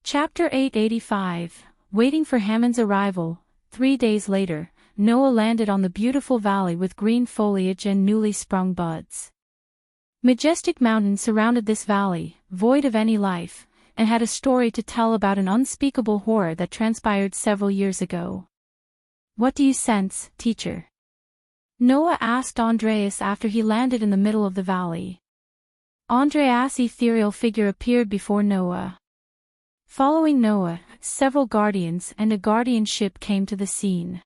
Chapter 885, Waiting for Hammond's arrival. 3 days later, Noah landed on the beautiful valley with green foliage and newly sprung buds. Majestic mountains surrounded this valley, void of any life, and had a story to tell about an unspeakable horror that transpired several years ago. "What do you sense, teacher?" Noah asked Andreas after he landed in the middle of the valley. Andreas' ethereal figure appeared before Noah. Following Noah, several guardians and a guardian ship came to the scene.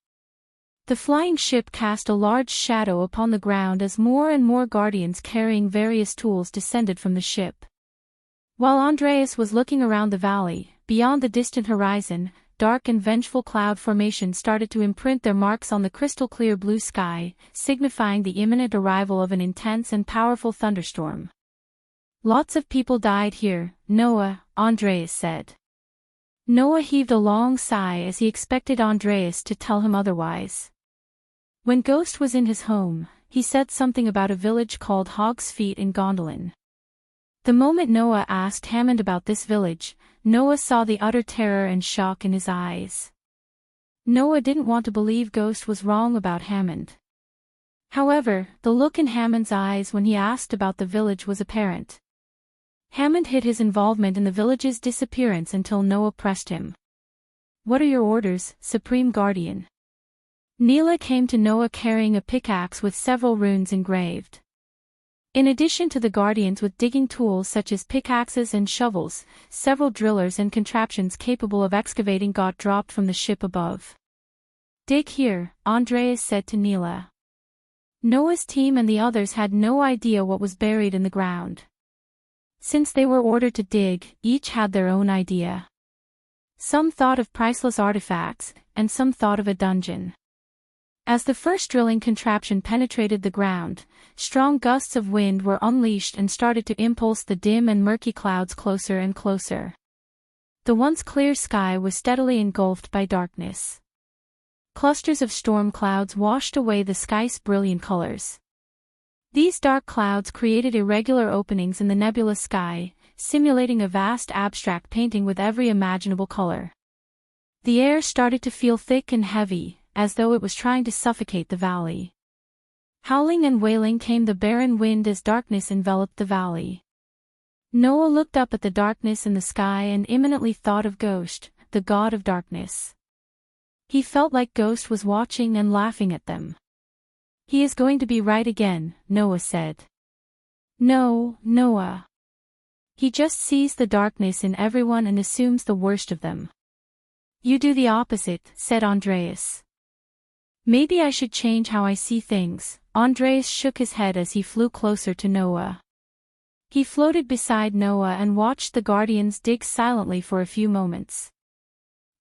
The flying ship cast a large shadow upon the ground as more and more guardians carrying various tools descended from the ship. While Andreas was looking around the valley, beyond the distant horizon, dark and vengeful cloud formations started to imprint their marks on the crystal-clear blue sky, signifying the imminent arrival of an intense and powerful thunderstorm. "Lots of people died here, Noah," Andreas said. Noah heaved a long sigh as he expected Andreas to tell him otherwise. When Ghost was in his home, he said something about a village called Hog's Feet in Gondolin. The moment Noah asked Hammond about this village, Noah saw the utter terror and shock in his eyes. Noah didn't want to believe Ghost was wrong about Hammond. However, the look in Hammond's eyes when he asked about the village was apparent. Hammond hid his involvement in the village's disappearance until Noah pressed him. "What are your orders, Supreme Guardian?" Neela came to Noah carrying a pickaxe with several runes engraved. In addition to the guardians with digging tools such as pickaxes and shovels, several drillers and contraptions capable of excavating got dropped from the ship above. "Dig here," Andreas said to Neela. Noah's team and the others had no idea what was buried in the ground. Since they were ordered to dig, each had their own idea. Some thought of priceless artifacts, and some thought of a dungeon. As the first drilling contraption penetrated the ground, strong gusts of wind were unleashed and started to impulse the dim and murky clouds closer and closer. The once clear sky was steadily engulfed by darkness. Clusters of storm clouds washed away the sky's brilliant colors. These dark clouds created irregular openings in the nebulous sky, simulating a vast abstract painting with every imaginable color. The air started to feel thick and heavy, as though it was trying to suffocate the valley. Howling and wailing came the barren wind as darkness enveloped the valley. Noah looked up at the darkness in the sky and imminently thought of Ghost, the god of darkness. He felt like Ghost was watching and laughing at them. "He is going to be right again," Noah said. "No, Noah. He just sees the darkness in everyone and assumes the worst of them." "You do the opposite," said Andreas. "Maybe I should change how I see things." Andreas shook his head as he flew closer to Noah. He floated beside Noah and watched the guardians dig silently for a few moments.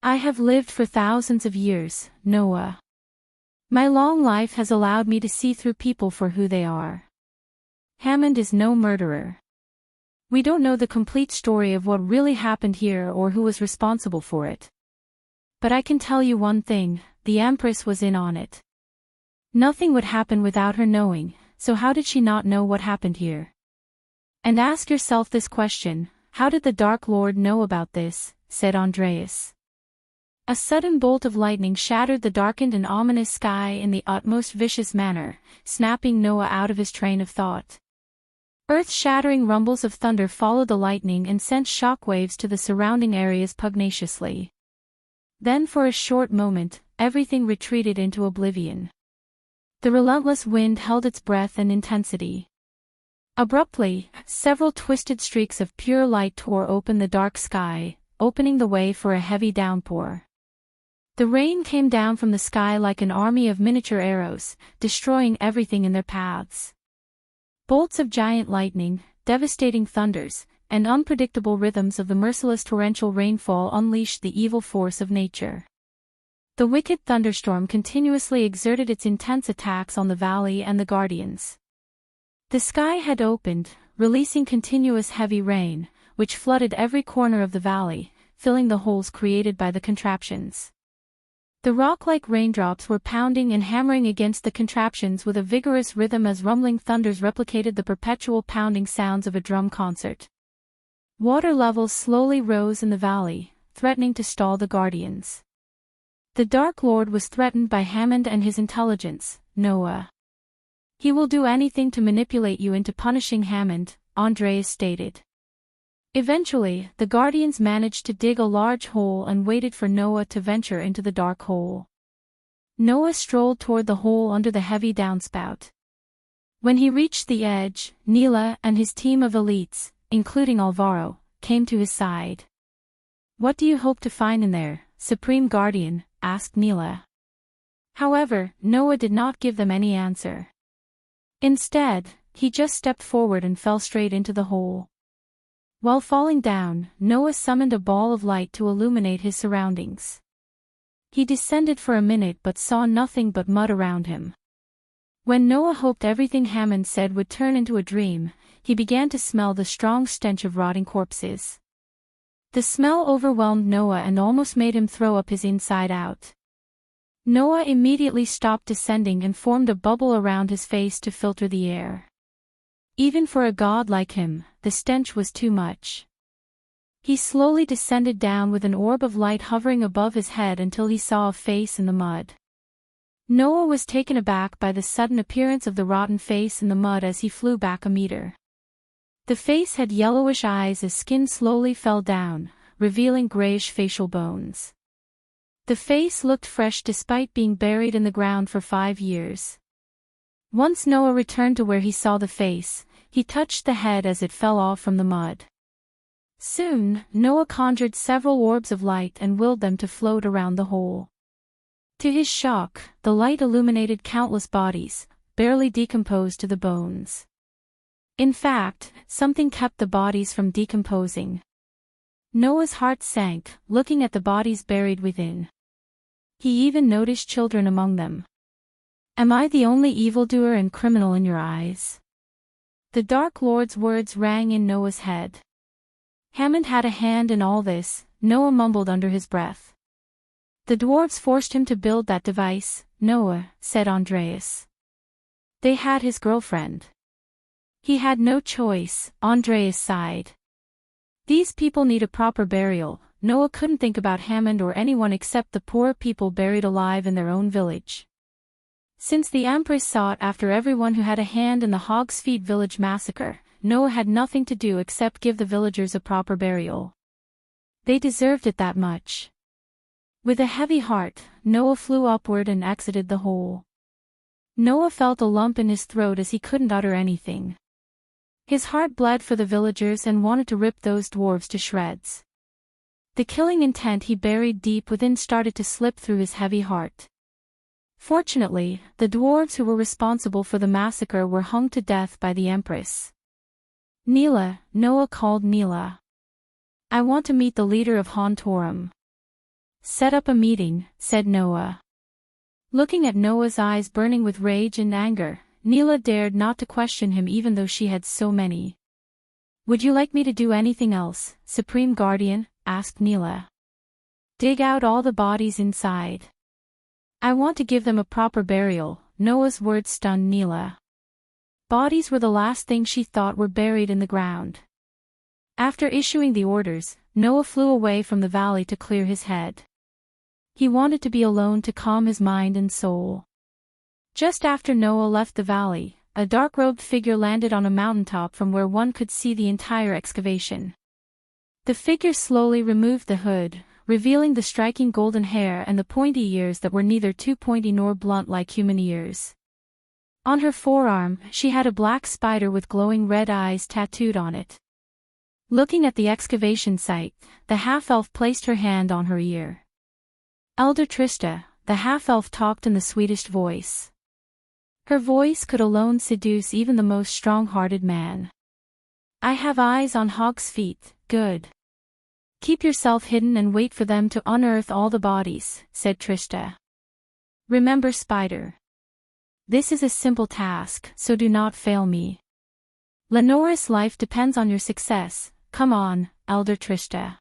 "I have lived for thousands of years, Noah. My long life has allowed me to see through people for who they are. Hammond is no murderer. We don't know the complete story of what really happened here or who was responsible for it. But I can tell you one thing, the Empress was in on it. Nothing would happen without her knowing, so how did she not know what happened here? And ask yourself this question, how did the Dark Lord know about this?" said Andreas. A sudden bolt of lightning shattered the darkened and ominous sky in the utmost vicious manner, snapping Noah out of his train of thought. Earth-shattering rumbles of thunder followed the lightning and sent shockwaves to the surrounding areas pugnaciously. Then for a short moment, everything retreated into oblivion. The relentless wind held its breath and intensity. Abruptly, several twisted streaks of pure light tore open the dark sky, opening the way for a heavy downpour. The rain came down from the sky like an army of miniature arrows, destroying everything in their paths. Bolts of giant lightning, devastating thunders, and unpredictable rhythms of the merciless torrential rainfall unleashed the evil force of nature. The wicked thunderstorm continuously exerted its intense attacks on the valley and the guardians. The sky had opened, releasing continuous heavy rain, which flooded every corner of the valley, filling the holes created by the contraptions. The rock-like raindrops were pounding and hammering against the contraptions with a vigorous rhythm as rumbling thunders replicated the perpetual pounding sounds of a drum concert. Water levels slowly rose in the valley, threatening to stall the Guardians. The Dark Lord was threatened by Hammond and his intelligence, Noah. He will do anything to manipulate you into punishing Hammond, Andreas stated. Eventually, the Guardians managed to dig a large hole and waited for Noah to venture into the dark hole. Noah strolled toward the hole under the heavy downspout. When he reached the edge, Neela and his team of elites, including Alvaro, came to his side. "What do you hope to find in there, Supreme Guardian?" asked Neela. However, Noah did not give them any answer. Instead, he just stepped forward and fell straight into the hole. While falling down, Noah summoned a ball of light to illuminate his surroundings. He descended for a minute but saw nothing but mud around him. When Noah hoped everything Hammond said would turn into a dream, he began to smell the strong stench of rotting corpses. The smell overwhelmed Noah and almost made him throw up his inside out. Noah immediately stopped descending and formed a bubble around his face to filter the air. Even for a god like him, the stench was too much. He slowly descended down with an orb of light hovering above his head until he saw a face in the mud. Noah was taken aback by the sudden appearance of the rotten face in the mud as he flew back a meter. The face had yellowish eyes as skin slowly fell down, revealing grayish facial bones. The face looked fresh despite being buried in the ground for 5 years. Once Noah returned to where he saw the face, he touched the head as it fell off from the mud. Soon, Noah conjured several orbs of light and willed them to float around the hole. To his shock, the light illuminated countless bodies, barely decomposed to the bones. In fact, something kept the bodies from decomposing. Noah's heart sank, looking at the bodies buried within. He even noticed children among them. "Am I the only evildoer and criminal in your eyes?" The Dark Lord's words rang in Noah's head. Hammond had a hand in all this, Noah mumbled under his breath. "The dwarves forced him to build that device, Noah," said Andreas. "They had his girlfriend." "He had no choice," Andreas sighed. "These people need a proper burial." Noah couldn't think about Hammond or anyone except the poor people buried alive in their own village. Since the Empress sought after everyone who had a hand in the Hog's Feet village massacre, Noah had nothing to do except give the villagers a proper burial. They deserved it that much. With a heavy heart, Noah flew upward and exited the hole. Noah felt a lump in his throat as he couldn't utter anything. His heart bled for the villagers and wanted to rip those dwarves to shreds. The killing intent he buried deep within started to slip through his heavy heart. Fortunately, the dwarves who were responsible for the massacre were hung to death by the Empress. "Neela," Noah called Neela. "I want to meet the leader of Hontorum." "Set up a meeting," said Noah. Looking at Noah's eyes burning with rage and anger, Neela dared not to question him even though she had so many. "Would you like me to do anything else, Supreme Guardian?" asked Neela. "Dig out all the bodies inside. I want to give them a proper burial." Noah's words stunned Neela. Bodies were the last thing she thought were buried in the ground. After issuing the orders, Noah flew away from the valley to clear his head. He wanted to be alone to calm his mind and soul. Just after Noah left the valley, a dark-robed figure landed on a mountaintop from where one could see the entire excavation. The figure slowly removed the hood, revealing the striking golden hair and the pointy ears that were neither too pointy nor blunt like human ears. On her forearm, she had a black spider with glowing red eyes tattooed on it. Looking at the excavation site, the half-elf placed her hand on her ear. "Elder Trista," the half-elf talked in the sweetest voice. Her voice could alone seduce even the most strong-hearted man. "I have eyes on Hog's Feet, good. Keep yourself hidden and wait for them to unearth all the bodies," said Trista. "Remember, Spider. This is a simple task, so do not fail me. Lenora's life depends on your success. Come on, Elder Trista.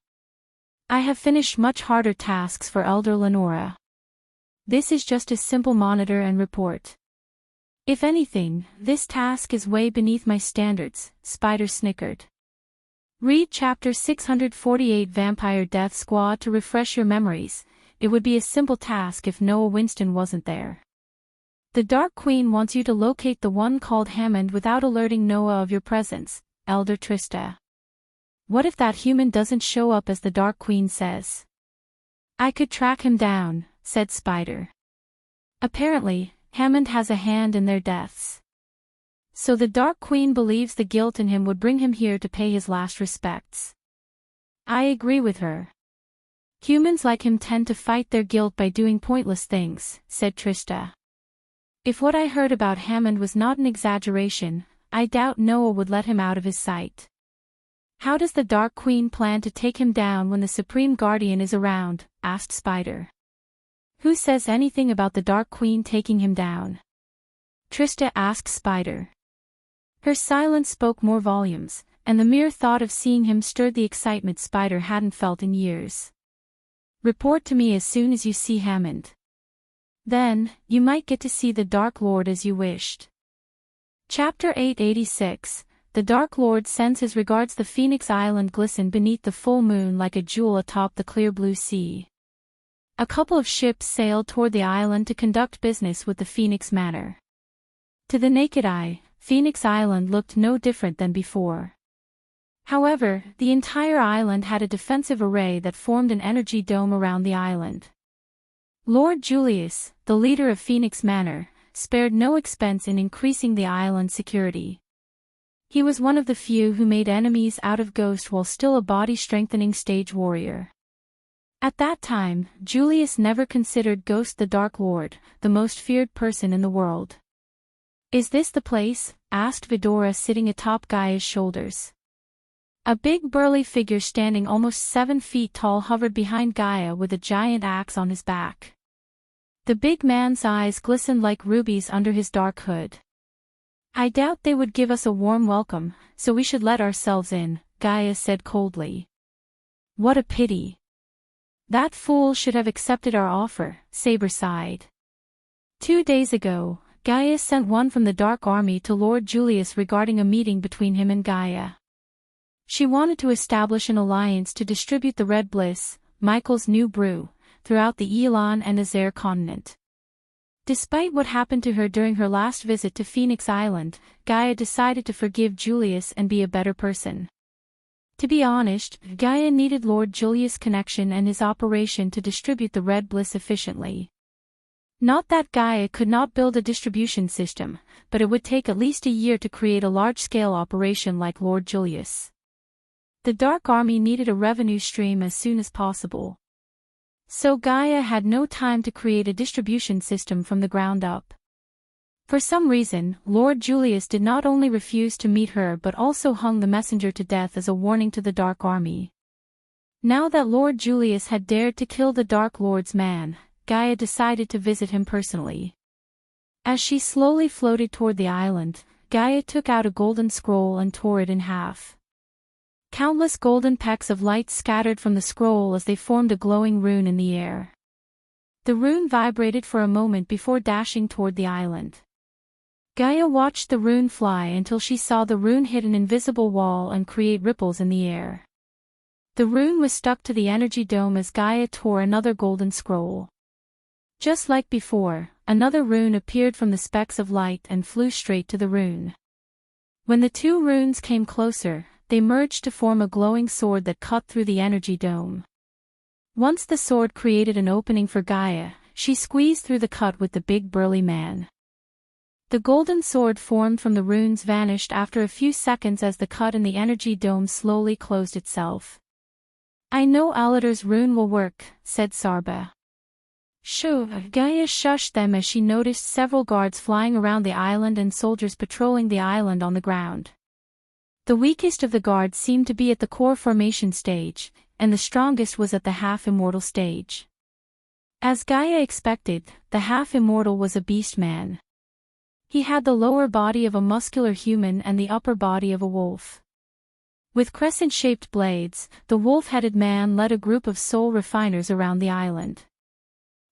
I have finished much harder tasks for Elder Lenora. This is just a simple monitor and report. If anything, this task is way beneath my standards," Spider snickered. Read chapter 648 Vampire Death Squad to refresh your memories. It would be a simple task if Noah Winston wasn't there. The Dark Queen wants you to locate the one called Hammond without alerting Noah of your presence, Elder Trista. What if that human doesn't show up as the Dark Queen says? I could track him down, said Spider. Apparently, Hammond has a hand in their deaths. So the Dark Queen believes the guilt in him would bring him here to pay his last respects. I agree with her. Humans like him tend to fight their guilt by doing pointless things, said Trista. If what I heard about Hammond was not an exaggeration, I doubt Noah would let him out of his sight. How does the Dark Queen plan to take him down when the Supreme Guardian is around? Asked Spider. Who says anything about the Dark Queen taking him down? Trista asked Spider. Her silence spoke more volumes, and the mere thought of seeing him stirred the excitement Spider hadn't felt in years. Report to me as soon as you see Hammond. Then, you might get to see the Dark Lord as you wished. Chapter 886, The Dark Lord sends his regards. The Phoenix Island glistened beneath the full moon like a jewel atop the clear blue sea. A couple of ships sailed toward the island to conduct business with the Phoenix Manor. To the naked eye, Phoenix Island looked no different than before. However, the entire island had a defensive array that formed an energy dome around the island. Lord Julius, the leader of Phoenix Manor, spared no expense in increasing the island's security. He was one of the few who made enemies out of Ghost while still a body-strengthening stage warrior. At that time, Julius never considered Ghost the Dark Lord, the most feared person in the world. Is this the place? Asked Vidora sitting atop Gaia's shoulders. A big burly figure standing almost 7 feet tall hovered behind Gaia with a giant axe on his back. The big man's eyes glistened like rubies under his dark hood. I doubt they would give us a warm welcome, so we should let ourselves in, Gaia said coldly. What a pity. That fool should have accepted our offer, Saber sighed. 2 days ago, Gaia sent one from the Dark Army to Lord Julius regarding a meeting between him and Gaia. She wanted to establish an alliance to distribute the Red Bliss, Michael's new brew, throughout the Elon and Azer continent. Despite what happened to her during her last visit to Phoenix Island, Gaia decided to forgive Julius and be a better person. To be honest, Gaia needed Lord Julius' connection and his operation to distribute the Red Bliss efficiently. Not that Gaia could not build a distribution system, but it would take at least a year to create a large-scale operation like Lord Julius. The Dark Army needed a revenue stream as soon as possible. So Gaia had no time to create a distribution system from the ground up. For some reason, Lord Julius did not only refuse to meet her but also hung the messenger to death as a warning to the Dark Army. Now that Lord Julius had dared to kill the Dark Lord's man, Gaia decided to visit him personally. As she slowly floated toward the island, Gaia took out a golden scroll and tore it in half. Countless golden pecks of light scattered from the scroll as they formed a glowing rune in the air. The rune vibrated for a moment before dashing toward the island. Gaia watched the rune fly until she saw the rune hit an invisible wall and create ripples in the air. The rune was stuck to the energy dome as Gaia tore another golden scroll. Just like before, another rune appeared from the specks of light and flew straight to the rune. When the two runes came closer, they merged to form a glowing sword that cut through the energy dome. Once the sword created an opening for Gaia, she squeezed through the cut with the big burly man. The golden sword formed from the runes vanished after a few seconds as the cut in the energy dome slowly closed itself. I know Aladar's rune will work, said Sarba. Shoo! Gaia shushed them as she noticed several guards flying around the island and soldiers patrolling the island on the ground. The weakest of the guards seemed to be at the core formation stage, and the strongest was at the half-immortal stage. As Gaia expected, the half-immortal was a beast man. He had the lower body of a muscular human and the upper body of a wolf. With crescent-shaped blades, the wolf-headed man led a group of soul refiners around the island.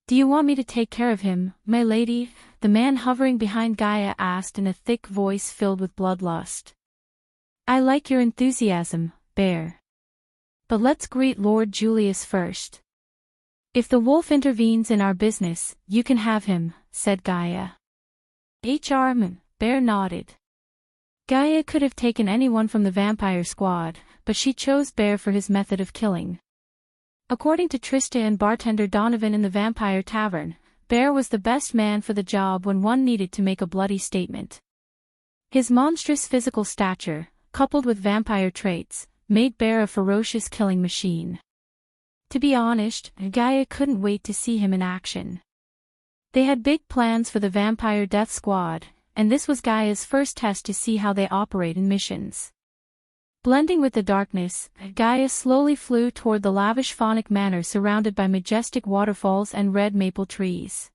Do you want me to take care of him, my lady? The man hovering behind Gaia asked in a thick voice filled with bloodlust. I like your enthusiasm, Bear. But let's greet Lord Julius first. If the wolf intervenes in our business, you can have him, said Gaia. Bear nodded. Gaia could have taken anyone from the vampire squad, but she chose Bear for his method of killing. According to Trista and bartender Donovan in the vampire tavern, Bear was the best man for the job when one needed to make a bloody statement. His monstrous physical stature, coupled with vampire traits, made Bear a ferocious killing machine. To be honest, Gaia couldn't wait to see him in action. They had big plans for the Vampire Death Squad, and this was Gaia's first test to see how they operate in missions. Blending with the darkness, Gaia slowly flew toward the lavish faunic manor surrounded by majestic waterfalls and red maple trees.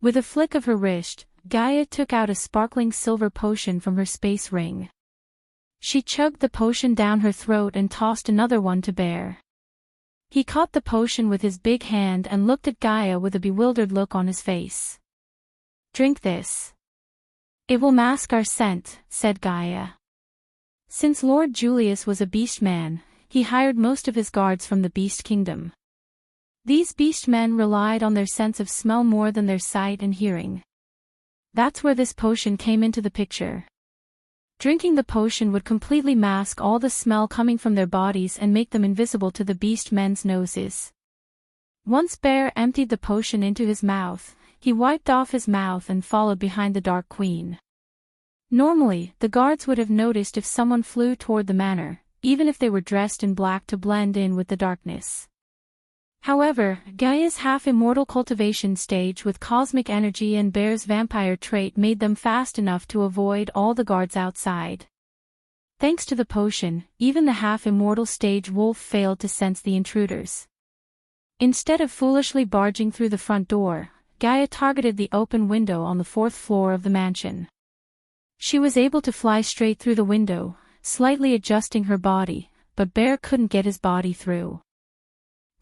With a flick of her wrist, Gaia took out a sparkling silver potion from her space ring. She chugged the potion down her throat and tossed another one to Bear. He caught the potion with his big hand and looked at Gaia with a bewildered look on his face. "Drink this. It will mask our scent," said Gaia. Since Lord Julius was a beast man, he hired most of his guards from the beast kingdom. These beast men relied on their sense of smell more than their sight and hearing. That's where this potion came into the picture. Drinking the potion would completely mask all the smell coming from their bodies and make them invisible to the beast men's noses. Once Bear emptied the potion into his mouth, he wiped off his mouth and followed behind the Dark Queen. Normally, the guards would have noticed if someone flew toward the manor, even if they were dressed in black to blend in with the darkness. However, Gaia's half-immortal cultivation stage with cosmic energy and Bear's vampire trait made them fast enough to avoid all the guards outside. Thanks to the potion, even the half-immortal stage wolf failed to sense the intruders. Instead of foolishly barging through the front door, Gaia targeted the open window on the 4th floor of the mansion. She was able to fly straight through the window, slightly adjusting her body, but Bear couldn't get his body through.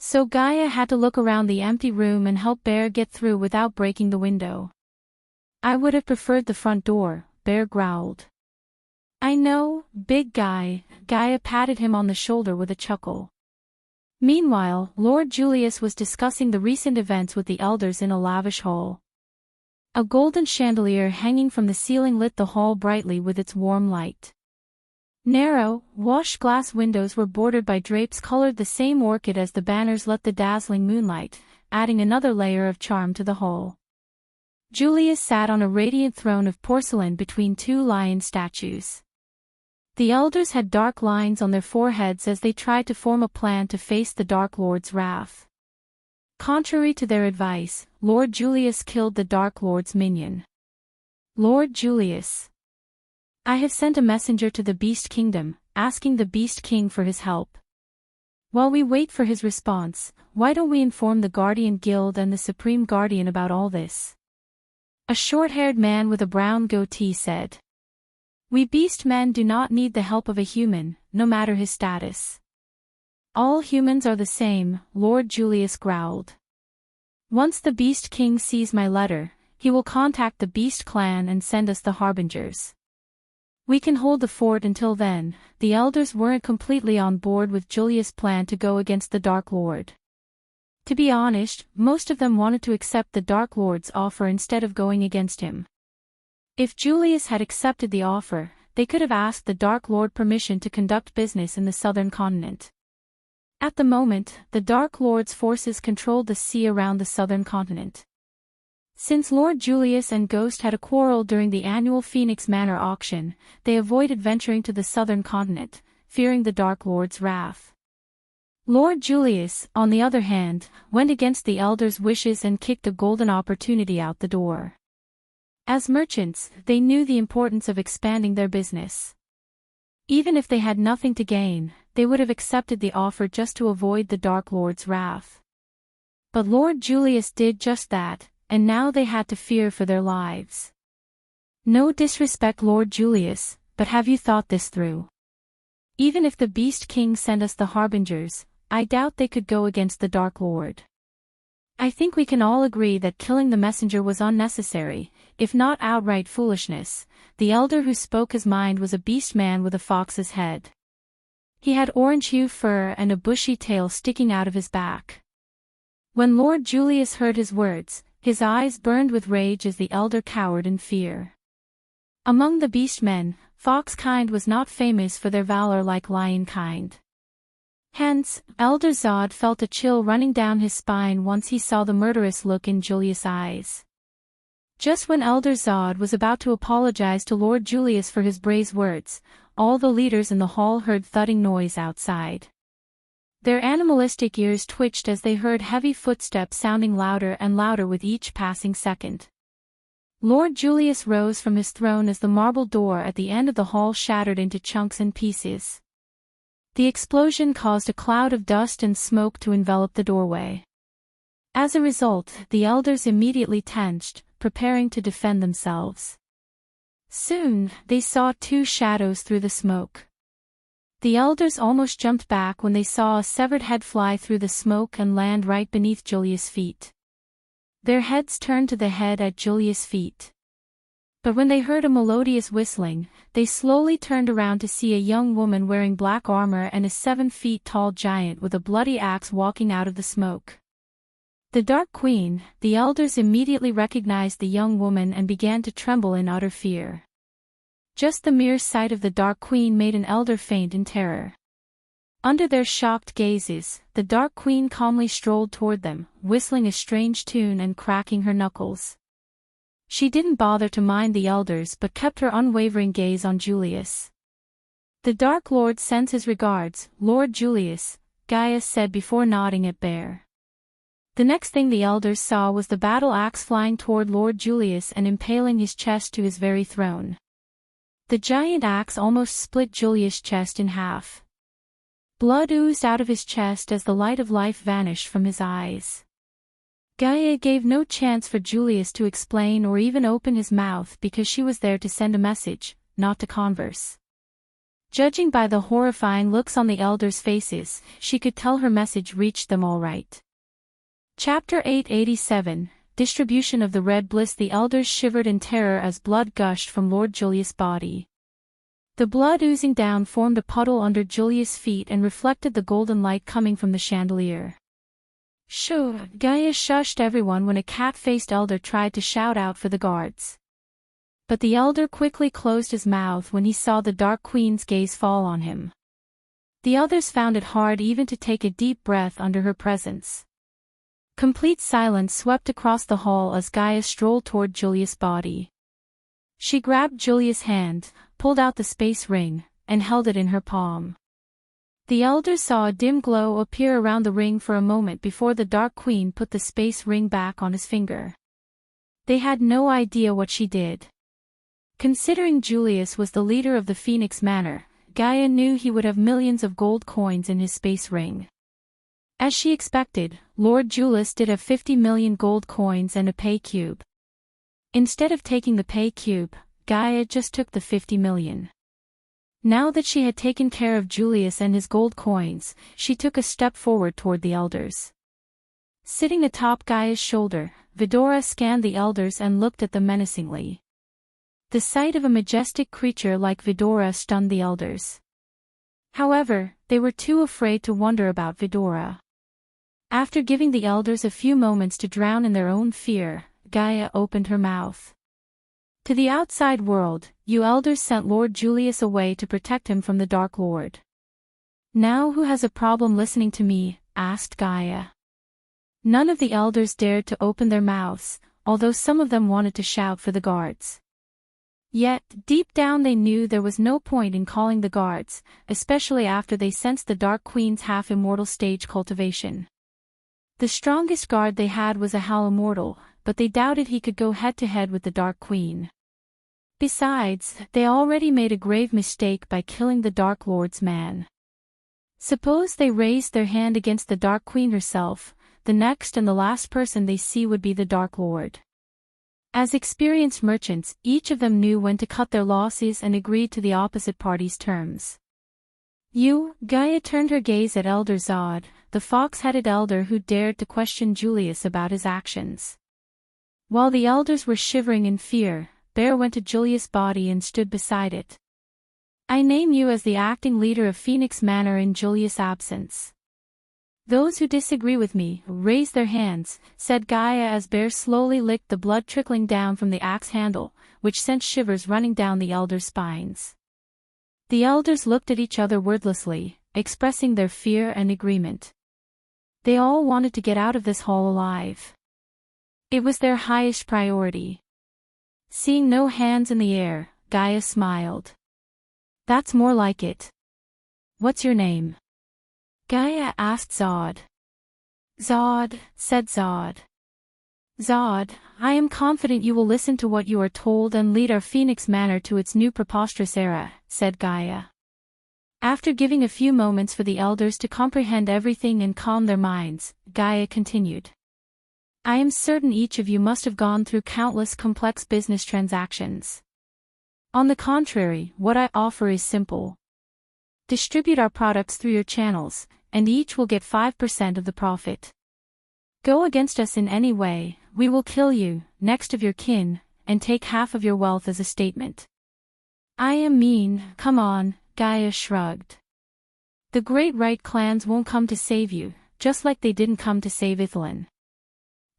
So Gaia had to look around the empty room and help Bear get through without breaking the window. "I would have preferred the front door," Bear growled. "I know, big guy," Gaia patted him on the shoulder with a chuckle. Meanwhile, Lord Julius was discussing the recent events with the elders in a lavish hall. A golden chandelier hanging from the ceiling lit the hall brightly with its warm light. Narrow, washed glass windows were bordered by drapes colored the same orchid as the banners let the dazzling moonlight, adding another layer of charm to the hall. Julius sat on a radiant throne of porcelain between two lion statues. The elders had dark lines on their foreheads as they tried to form a plan to face the Dark Lord's wrath. Contrary to their advice, Lord Julius killed the Dark Lord's minion. "Lord Julius, I have sent a messenger to the Beast Kingdom, asking the Beast King for his help. While we wait for his response, why don't we inform the Guardian Guild and the Supreme Guardian about all this?" A short-haired man with a brown goatee said. "We beast men do not need the help of a human, no matter his status." "All humans are the same," Lord Julius growled. "Once the Beast King sees my letter, he will contact the Beast Clan and send us the Harbingers. We can hold the fort until then." The elders weren't completely on board with Julius' plan to go against the Dark Lord. To be honest, most of them wanted to accept the Dark Lord's offer instead of going against him. If Julius had accepted the offer, they could have asked the Dark Lord permission to conduct business in the southern continent. At the moment, the Dark Lord's forces controlled the sea around the southern continent. Since Lord Julius and Ghost had a quarrel during the annual Phoenix Manor auction, they avoided venturing to the southern continent, fearing the Dark Lord's wrath. Lord Julius, on the other hand, went against the elders' wishes and kicked a golden opportunity out the door. As merchants, they knew the importance of expanding their business. Even if they had nothing to gain, they would have accepted the offer just to avoid the Dark Lord's wrath. But Lord Julius did just that, and now they had to fear for their lives. "No disrespect, Lord Julius, but have you thought this through? Even if the Beast King sent us the Harbingers, I doubt they could go against the Dark Lord. I think we can all agree that killing the messenger was unnecessary, if not outright foolishness." The elder who spoke his mind was a beast man with a fox's head. He had orange-hue fur and a bushy tail sticking out of his back. When Lord Julius heard his words, his eyes burned with rage as the elder cowered in fear. Among the beast men, fox kind was not famous for their valor like lion kind. Hence, Elder Zod felt a chill running down his spine once he saw the murderous look in Julius' eyes. Just when Elder Zod was about to apologize to Lord Julius for his brave words, all the leaders in the hall heard thudding noise outside. Their animalistic ears twitched as they heard heavy footsteps sounding louder and louder with each passing second. Lord Julius rose from his throne as the marble door at the end of the hall shattered into chunks and pieces. The explosion caused a cloud of dust and smoke to envelop the doorway. As a result, the elders immediately tensed, preparing to defend themselves. Soon, they saw two shadows through the smoke. The elders almost jumped back when they saw a severed head fly through the smoke and land right beneath Julius' feet. Their heads turned to the head at Julius' feet. But when they heard a melodious whistling, they slowly turned around to see a young woman wearing black armor and a 7-feet-tall giant with a bloody axe walking out of the smoke. The Dark Queen. The elders immediately recognized the young woman and began to tremble in utter fear. Just the mere sight of the Dark Queen made an elder faint in terror. Under their shocked gazes, the Dark Queen calmly strolled toward them, whistling a strange tune and cracking her knuckles. She didn't bother to mind the elders but kept her unwavering gaze on Julius. "The Dark Lord sends his regards, Lord Julius," Gaia said before nodding at Bear. The next thing the elders saw was the battle axe flying toward Lord Julius and impaling his chest to his very throne. The giant axe almost split Julius' chest in half. Blood oozed out of his chest as the light of life vanished from his eyes. Gaia gave no chance for Julius to explain or even open his mouth because she was there to send a message, not to converse. Judging by the horrifying looks on the elders' faces, she could tell her message reached them all right. Chapter 887, Distribution of the Red Bliss. The elders shivered in terror as blood gushed from Lord Julius' body. The blood oozing down formed a puddle under Julius' feet and reflected the golden light coming from the chandelier. "Shoo!" Gaia shushed everyone when a cat-faced elder tried to shout out for the guards. But the elder quickly closed his mouth when he saw the Dark Queen's gaze fall on him. The others found it hard even to take a deep breath under her presence. Complete silence swept across the hall as Gaia strolled toward Julius' body. She grabbed Julius' hand, pulled out the space ring, and held it in her palm. The elders saw a dim glow appear around the ring for a moment before the Dark Queen put the space ring back on his finger. They had no idea what she did. Considering Julius was the leader of the Phoenix Manor, Gaia knew he would have millions of gold coins in his space ring. As she expected, Lord Julius did have 50 million gold coins and a pay cube. Instead of taking the pay cube, Gaia just took the 50 million. Now that she had taken care of Julius and his gold coins, she took a step forward toward the elders. Sitting atop Gaia's shoulder, Vidora scanned the elders and looked at them menacingly. The sight of a majestic creature like Vidora stunned the elders. However, they were too afraid to wonder about Vidora. After giving the elders a few moments to drown in their own fear, Gaia opened her mouth. "To the outside world, you elders sent Lord Julius away to protect him from the Dark Lord. Now who has a problem listening to me?" asked Gaia. None of the elders dared to open their mouths, although some of them wanted to shout for the guards. Yet, deep down they knew there was no point in calling the guards, especially after they sensed the Dark Queen's half-immortal stage cultivation. The strongest guard they had was a half-immortal, but they doubted he could go head-to-head with the Dark Queen. Besides, they already made a grave mistake by killing the Dark Lord's man. Suppose they raised their hand against the Dark Queen herself, the next and the last person they see would be the Dark Lord. As experienced merchants, each of them knew when to cut their losses and agreed to the opposite party's terms. Gaia turned her gaze at Elder Zod, the fox-headed elder who dared to question Julius about his actions. While the elders were shivering in fear, Bear went to Julius' body and stood beside it. I name you as the acting leader of Phoenix Manor in Julius' absence. Those who disagree with me, raise their hands, said Gaia as Bear slowly licked the blood trickling down from the axe handle, which sent shivers running down the elders' spines. The elders looked at each other wordlessly, expressing their fear and agreement. They all wanted to get out of this hall alive. It was their highest priority. Seeing no hands in the air, Gaia smiled. That's more like it. What's your name? Gaia asked Zod. Zod, said Zod. Zod, I am confident you will listen to what you are told and lead our Phoenix Manor to its new preposterous era, said Gaia. After giving a few moments for the elders to comprehend everything and calm their minds, Gaia continued. I am certain each of you must have gone through countless complex business transactions. On the contrary, what I offer is simple. Distribute our products through your channels, and each will get 5% of the profit. Go against us in any way, we will kill you, next of your kin, and take half of your wealth as a statement. I am mean, come on, Gaia shrugged. The Great Right clans won't come to save you, just like they didn't come to save Ithalin.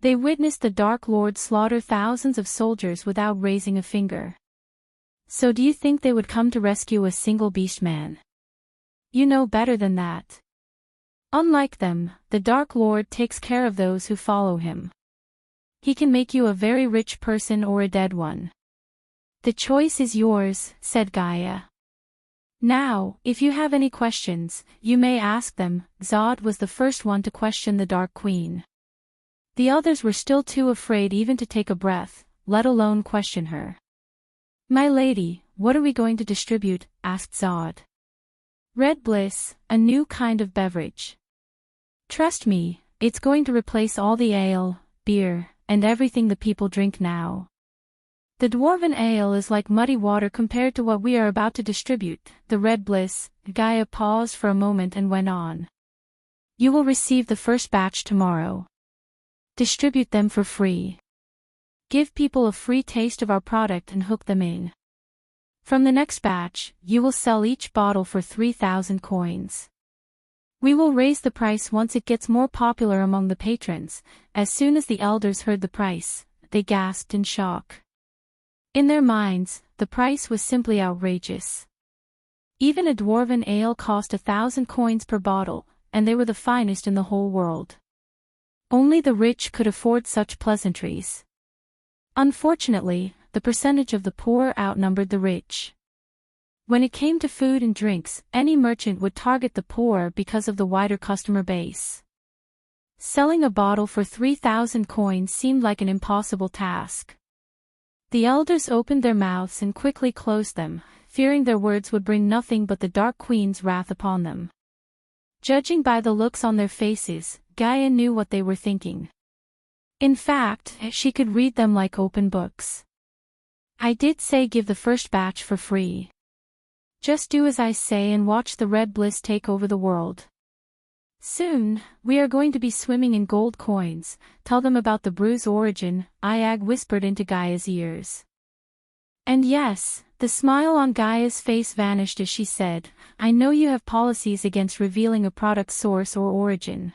They witnessed the Dark Lord slaughter thousands of soldiers without raising a finger. So do you think they would come to rescue a single beast man? You know better than that. Unlike them, the Dark Lord takes care of those who follow him. He can make you a very rich person or a dead one. The choice is yours, said Gaia. Now, if you have any questions, you may ask them. Zod was the first one to question the Dark Queen. The others were still too afraid even to take a breath, let alone question her. My lady, what are we going to distribute? Asked Zod. Red Bliss, a new kind of beverage. Trust me, it's going to replace all the ale, beer, and everything the people drink now. The dwarven ale is like muddy water compared to what we are about to distribute. The Red Bliss. Gaia paused for a moment and went on. You will receive the first batch tomorrow. Distribute them for free. Give people a free taste of our product and hook them in. From the next batch, you will sell each bottle for 3,000 coins. We will raise the price once it gets more popular among the patrons. As soon as the elders heard the price, they gasped in shock. In their minds, the price was simply outrageous. Even a dwarven ale cost 1,000 coins per bottle, and they were the finest in the whole world. Only the rich could afford such pleasantries. Unfortunately, the percentage of the poor outnumbered the rich. When it came to food and drinks, any merchant would target the poor because of the wider customer base. Selling a bottle for 3,000 coins seemed like an impossible task. The elders opened their mouths and quickly closed them, fearing their words would bring nothing but the Dark Queen's wrath upon them. Judging by the looks on their faces, Gaia knew what they were thinking. In fact, she could read them like open books. I did say give the first batch for free. Just do as I say and watch the Red Bliss take over the world. Soon, we are going to be swimming in gold coins. Tell them about the brew's origin, Iag whispered into Gaia's ears. And yes, the smile on Gaia's face vanished as she said, I know you have policies against revealing a product's source or origin.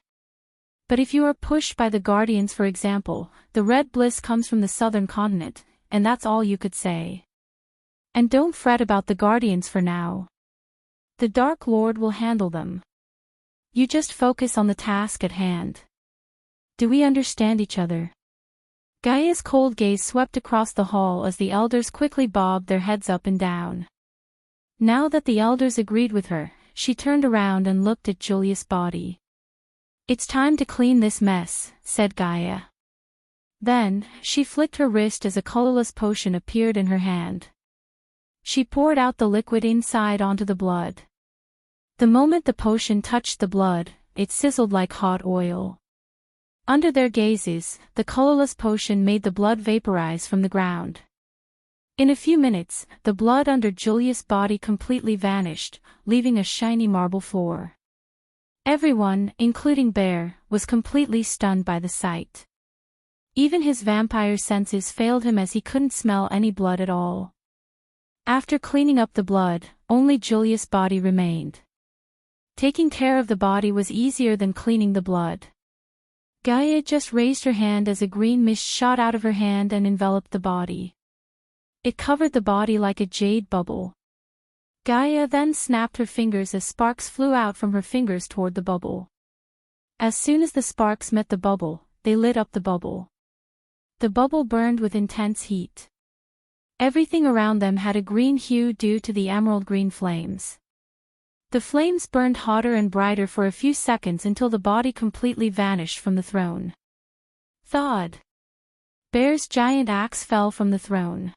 But if you are pushed by the Guardians, for example, the Red Bliss comes from the southern continent, and that's all you could say. And don't fret about the Guardians for now. The Dark Lord will handle them. You just focus on the task at hand. Do we understand each other? Gaia's cold gaze swept across the hall as the elders quickly bobbed their heads up and down. Now that the elders agreed with her, she turned around and looked at Julius' body. It's time to clean this mess, said Gaia. Then, she flicked her wrist as a colorless potion appeared in her hand. She poured out the liquid inside onto the blood. The moment the potion touched the blood, it sizzled like hot oil. Under their gazes, the colorless potion made the blood vaporize from the ground. In a few minutes, the blood under Julius' body completely vanished, leaving a shiny marble floor. Everyone, including Bear, was completely stunned by the sight. Even his vampire senses failed him as he couldn't smell any blood at all. After cleaning up the blood, only Julius' body remained. Taking care of the body was easier than cleaning the blood. Gaia just raised her hand as a green mist shot out of her hand and enveloped the body. It covered the body like a jade bubble. Gaia then snapped her fingers as sparks flew out from her fingers toward the bubble. As soon as the sparks met the bubble, they lit up the bubble. The bubble burned with intense heat. Everything around them had a green hue due to the emerald green flames. The flames burned hotter and brighter for a few seconds until the body completely vanished from the throne. Thud! Bear's giant axe fell from the throne.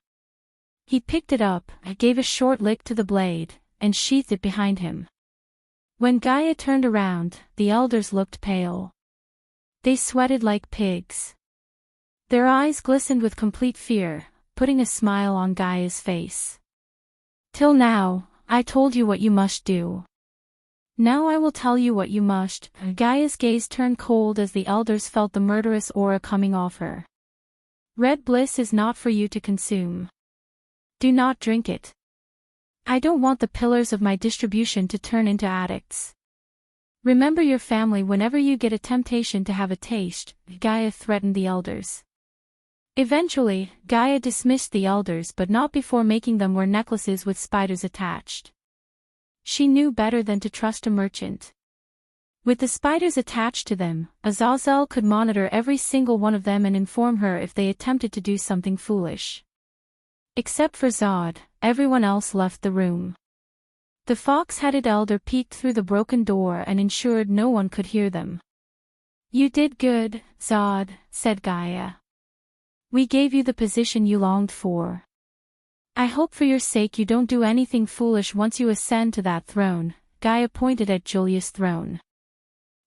He picked it up, gave a short lick to the blade, and sheathed it behind him. When Gaia turned around, the elders looked pale. They sweated like pigs. Their eyes glistened with complete fear, putting a smile on Gaia's face. Till now, I told you what you must do. Now I will tell you what you must. Gaia's gaze turned cold as the elders felt the murderous aura coming off her. Red bliss is not for you to consume. Do not drink it. I don't want the pillars of my distribution to turn into addicts. Remember your family whenever you get a temptation to have a taste, Gaia threatened the elders. Eventually, Gaia dismissed the elders but not before making them wear necklaces with spiders attached. She knew better than to trust a merchant. With the spiders attached to them, Azazel could monitor every single one of them and inform her if they attempted to do something foolish. Except for Zod, everyone else left the room. The fox-headed elder peeked through the broken door and ensured no one could hear them. You did good, Zod, said Gaia. We gave you the position you longed for. I hope for your sake you don't do anything foolish once you ascend to that throne. Gaia pointed at Julius' throne.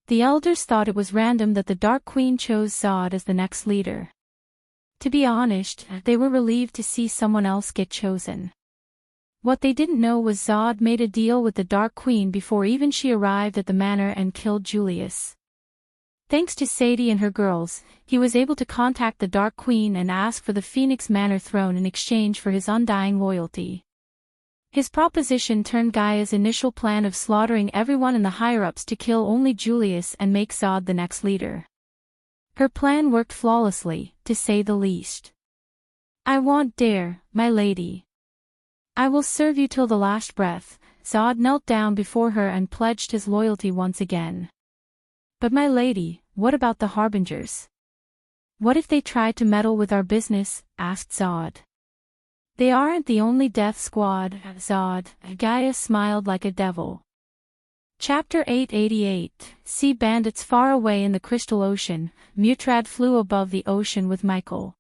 The elders thought it was random that the Dark Queen chose Zod as the next leader. To be honest, they were relieved to see someone else get chosen. What they didn't know was Zod made a deal with the Dark Queen before even she arrived at the manor and killed Julius. Thanks to Sadie and her girls, he was able to contact the Dark Queen and ask for the Phoenix Manor throne in exchange for his undying loyalty. His proposition turned Gaia's initial plan of slaughtering everyone in the higher-ups to kill only Julius and make Zod the next leader. Her plan worked flawlessly, to say the least. I want dare, my lady. I will serve you till the last breath. Zod knelt down before her and pledged his loyalty once again. But my lady, what about the harbingers? What if they try to meddle with our business? Asked Zod. They aren't the only death squad, Zod. Gaia smiled like a devil. Chapter 888, Sea Bandits. Far away in the Crystal Ocean, Mutrad flew above the ocean with Michael.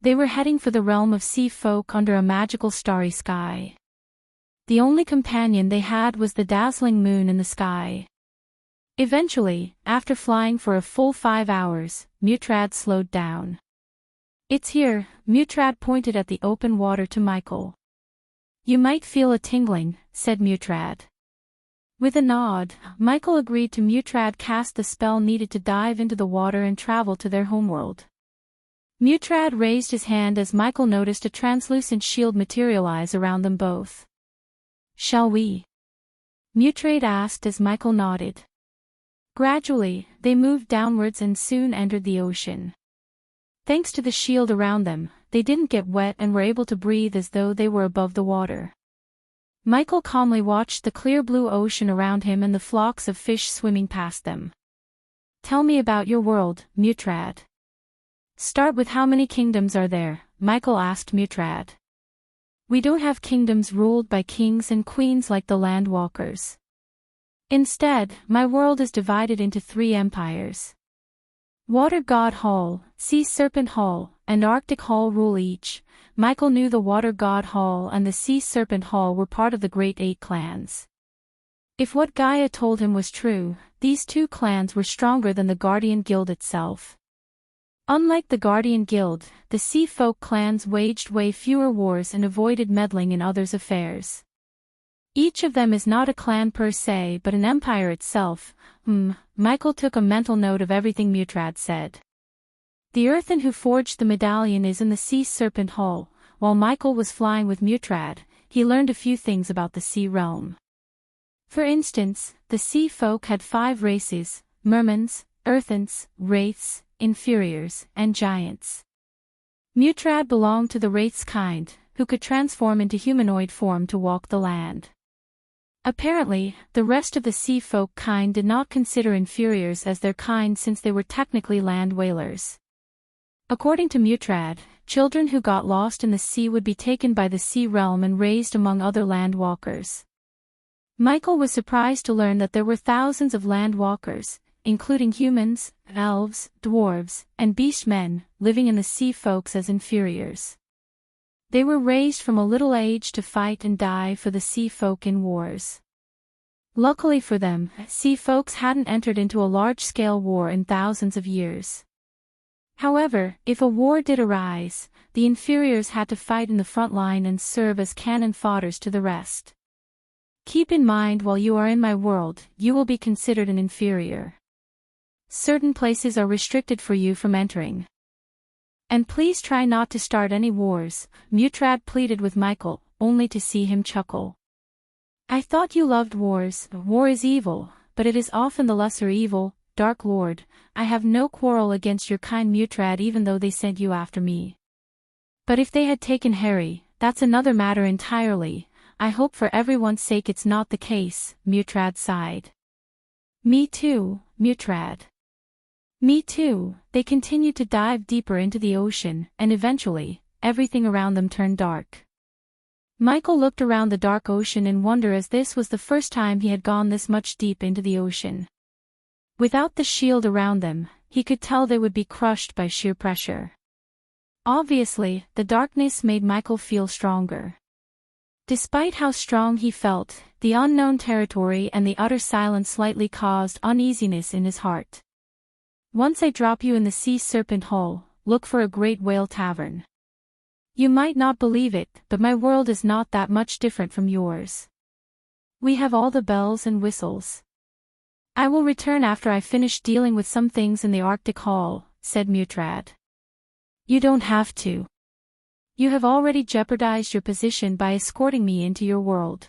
They were heading for the realm of sea folk under a magical starry sky. The only companion they had was the dazzling moon in the sky. Eventually, after flying for a full 5 hours, Mutrad slowed down. It's here, Mutrad pointed at the open water to Michael. You might feel a tingling, said Mutrad. With a nod, Michael agreed to Mutrad cast the spell needed to dive into the water and travel to their homeworld. Mutrad raised his hand as Michael noticed a translucent shield materialize around them both. Shall we? Mutrad asked as Michael nodded. Gradually, they moved downwards and soon entered the ocean. Thanks to the shield around them, they didn't get wet and were able to breathe as though they were above the water. Michael calmly watched the clear blue ocean around him and the flocks of fish swimming past them. Tell me about your world, Mutrad. Start with how many kingdoms are there, Michael asked Mutrad. We don't have kingdoms ruled by kings and queens like the Landwalkers. Instead, my world is divided into 3 empires. Water God Hall, Sea Serpent Hall, and Arctic Hall rule each. Michael knew the Water God Hall and the Sea Serpent Hall were part of the Great 8 clans. If what Gaia told him was true, these 2 clans were stronger than the Guardian Guild itself. Unlike the Guardian Guild, the Sea Folk clans waged way fewer wars and avoided meddling in others' affairs. Each of them is not a clan per se but an empire itself. Michael took a mental note of everything Mutrad said. The earthen who forged the medallion is in the Sea Serpent Hall. While Michael was flying with Mutrad, he learned a few things about the sea realm. For instance, the sea folk had 5 races: mermans, earthens, wraiths, inferiors, and giants. Mutrad belonged to the wraiths kind, who could transform into humanoid form to walk the land. Apparently, the rest of the sea folk kind did not consider inferiors as their kind since they were technically land whalers. According to Mutrad, children who got lost in the sea would be taken by the sea realm and raised among other land walkers. Michael was surprised to learn that there were thousands of land walkers, including humans, elves, dwarves, and beast men, living in the sea folks as inferiors. They were raised from a little age to fight and die for the sea folk in wars. Luckily for them, sea folks hadn't entered into a large-scale war in thousands of years. However, if a war did arise, the inferiors had to fight in the front line and serve as cannon fodders to the rest. Keep in mind, while you are in my world, you will be considered an inferior. Certain places are restricted for you from entering. And please try not to start any wars, Mutrad pleaded with Michael, only to see him chuckle. I thought you loved wars. War is evil, but it is often the lesser evil. Dark Lord, I have no quarrel against your kind Mutrad, even though they sent you after me. But if they had taken Harry, that's another matter entirely. I hope for everyone's sake it's not the case, Mutrad sighed. Me too, Mutrad. Me too. They continued to dive deeper into the ocean, and eventually, everything around them turned dark. Michael looked around the dark ocean in wonder, as this was the first time he had gone this much deep into the ocean. Without the shield around them, he could tell they would be crushed by sheer pressure. Obviously, the darkness made Michael feel stronger. Despite how strong he felt, the unknown territory and the utter silence slightly caused uneasiness in his heart. Once I drop you in the sea serpent hole, look for a great whale tavern. You might not believe it, but my world is not that much different from yours. We have all the bells and whistles. I will return after I finish dealing with some things in the Arctic Hall, said Mutrad. You don't have to. You have already jeopardized your position by escorting me into your world.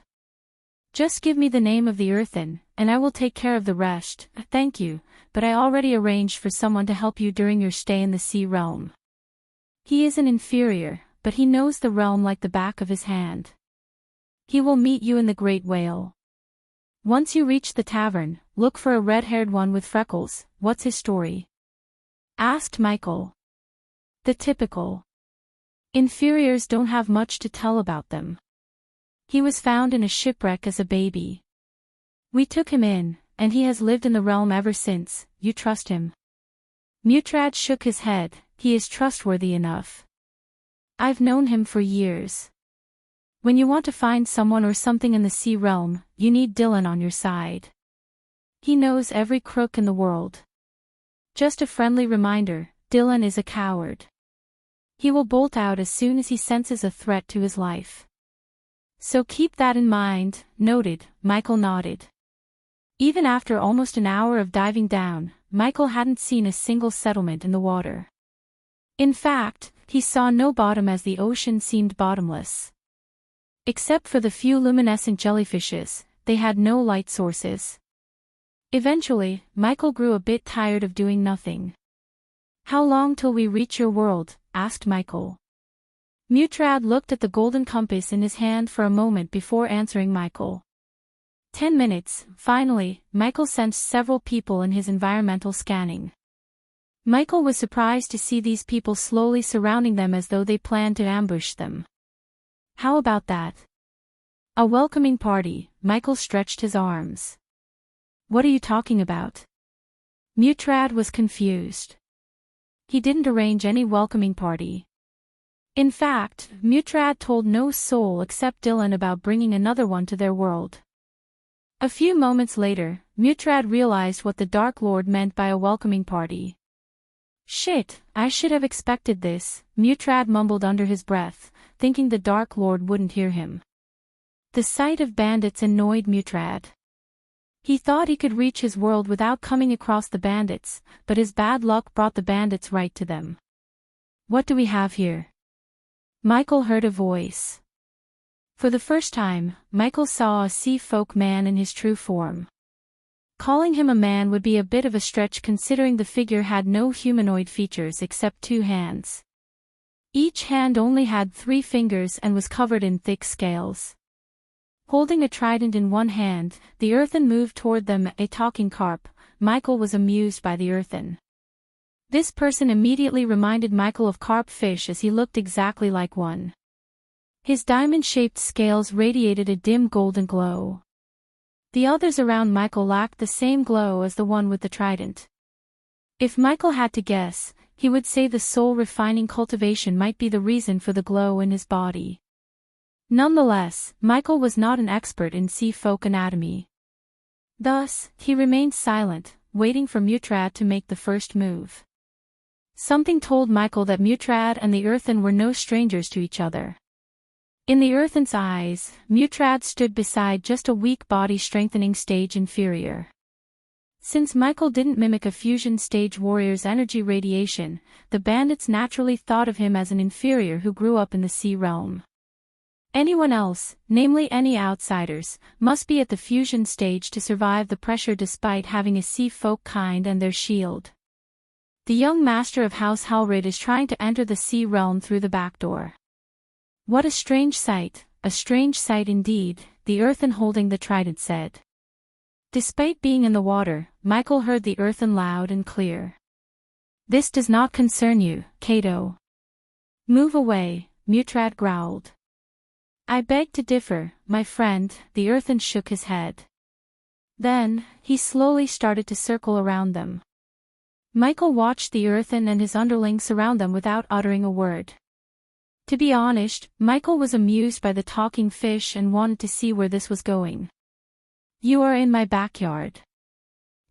Just give me the name of the earthen, and I will take care of the rest. Thank you, but I already arranged for someone to help you during your stay in the sea realm. He is an inferior, but he knows the realm like the back of his hand. He will meet you in the Great Whale. Once you reach the tavern, look for a red-haired one with freckles. What's his story? Asked Michael. The typical. Inferiors don't have much to tell about them. He was found in a shipwreck as a baby. We took him in, and he has lived in the realm ever since. You trust him? Mutrad shook his head. He is trustworthy enough. I've known him for years. When you want to find someone or something in the sea realm, you need Dylan on your side. He knows every crook in the world. Just a friendly reminder, Dylan is a coward. He will bolt out as soon as he senses a threat to his life. So keep that in mind. Noted, Michael nodded. Even after almost an hour of diving down, Michael hadn't seen a single settlement in the water. In fact, he saw no bottom, as the ocean seemed bottomless. Except for the few luminescent jellyfishes, they had no light sources. Eventually, Michael grew a bit tired of doing nothing. How long till we reach your world? Asked Michael. Mutrad looked at the golden compass in his hand for a moment before answering Michael. 10 minutes. Finally, Michael sensed several people in his environmental scanning. Michael was surprised to see these people slowly surrounding them as though they planned to ambush them. How about that? A welcoming party. Michael stretched his arms. What are you talking about? Mutrad was confused. He didn't arrange any welcoming party. In fact, Mutrad told no soul except Dylan about bringing another one to their world. A few moments later, Mutrad realized what the Dark Lord meant by a welcoming party. Shit, I should have expected this, Mutrad mumbled under his breath, thinking the Dark Lord wouldn't hear him. The sight of bandits annoyed Mutrad. He thought he could reach his world without coming across the bandits, but his bad luck brought the bandits right to them. What do we have here? Michael heard a voice. For the first time, Michael saw a sea folk man in his true form. Calling him a man would be a bit of a stretch considering the figure had no humanoid features except 2 hands. Each hand only had 3 fingers and was covered in thick scales. Holding a trident in one hand, the earthen moved toward them, a talking carp. Michael was amused by the earthen. This person immediately reminded Michael of carp fish as he looked exactly like one. His diamond-shaped scales radiated a dim golden glow. The others around Michael lacked the same glow as the one with the trident. If Michael had to guess, he would say the soul-refining cultivation might be the reason for the glow in his body. Nonetheless, Michael was not an expert in sea folk anatomy. Thus, he remained silent, waiting for Mutrad to make the first move. Something told Michael that Mutrad and the earthen were no strangers to each other. In the earthen's eyes, Mutrad stood beside just a weak body strengthening stage inferior. Since Michael didn't mimic a fusion stage warrior's energy radiation, the bandits naturally thought of him as an inferior who grew up in the sea realm. Anyone else, namely any outsiders, must be at the fusion stage to survive the pressure despite having a sea folk kind and their shield. The young master of House Halrid is trying to enter the sea realm through the back door. What a strange sight indeed, the earthen holding the trident said. Despite being in the water, Michael heard the earthen loud and clear. This does not concern you, Cato. Move away, Mutrad growled. I beg to differ, my friend, the earthen shook his head. Then, he slowly started to circle around them. Michael watched the earthen and his underling surround them without uttering a word. To be honest, Michael was amused by the talking fish and wanted to see where this was going. You are in my backyard.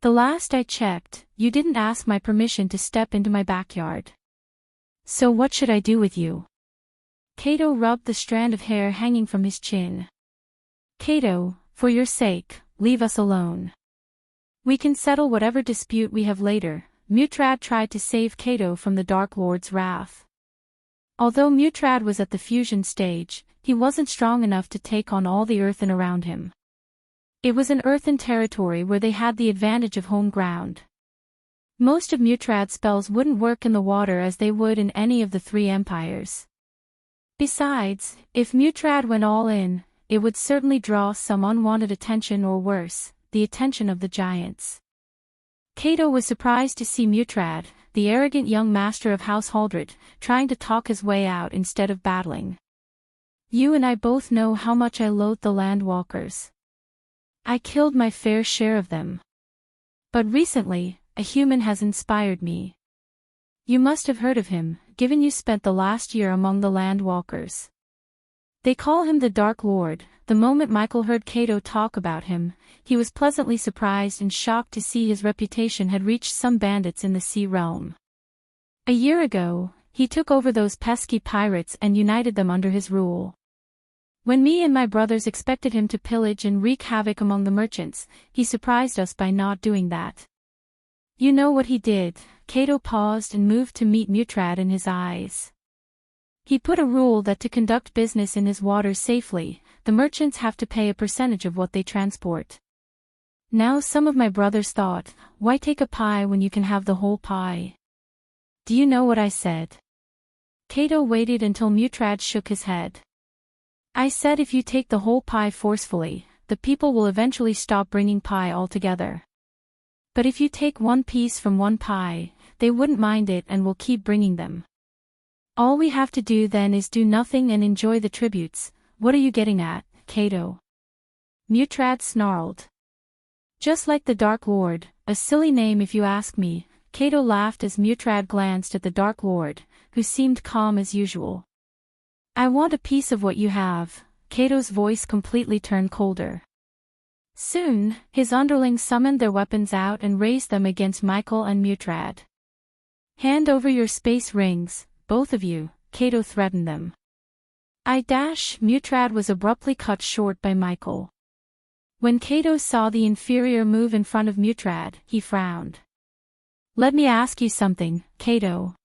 The last I checked, you didn't ask my permission to step into my backyard. So what should I do with you? Cato rubbed the strand of hair hanging from his chin. Cato, for your sake, leave us alone. We can settle whatever dispute we have later. Mutrad tried to save Cato from the Dark Lord's wrath. Although Mutrad was at the fusion stage, he wasn't strong enough to take on all the earthen around him. It was an earthen territory where they had the advantage of home ground. Most of Mutrad's spells wouldn't work in the water as they would in any of the 3 empires. Besides, if Mutrad went all in, it would certainly draw some unwanted attention or worse, the attention of the giants. Cato was surprised to see Mutrad, the arrogant young master of House Haldred, trying to talk his way out instead of battling. You and I both know how much I loathe the Landwalkers. I killed my fair share of them. But recently, a human has inspired me. You must have heard of him, given you spent the last year among the Landwalkers. They call him the Dark Lord. The moment Michael heard Cato talk about him, he was pleasantly surprised and shocked to see his reputation had reached some bandits in the sea realm. A year ago, he took over those pesky pirates and united them under his rule. When me and my brothers expected him to pillage and wreak havoc among the merchants, he surprised us by not doing that. You know what he did? Cato paused and moved to meet Mutrad in his eyes. He put a rule that to conduct business in his waters safely, the merchants have to pay a percentage of what they transport. Now some of my brothers thought, why take a pie when you can have the whole pie? Do you know what I said? Cato waited until Mutrad shook his head. I said if you take the whole pie forcefully, the people will eventually stop bringing pie altogether. But if you take one piece from one pie, they wouldn't mind it and will keep bringing them. All we have to do then is do nothing and enjoy the tributes. What are you getting at, Cato? Mutrad snarled. Just like the Dark Lord, a silly name if you ask me, Cato laughed as Mutrad glanced at the Dark Lord, who seemed calm as usual. I want a piece of what you have. Cato's voice completely turned colder. Soon, his underlings summoned their weapons out and raised them against Michael and Mutrad. Hand over your space rings, both of you, Cato threatened them. Mutrad was abruptly cut short by Michael. When Cato saw the inferior move in front of Mutrad, he frowned. Let me ask you something, Cato.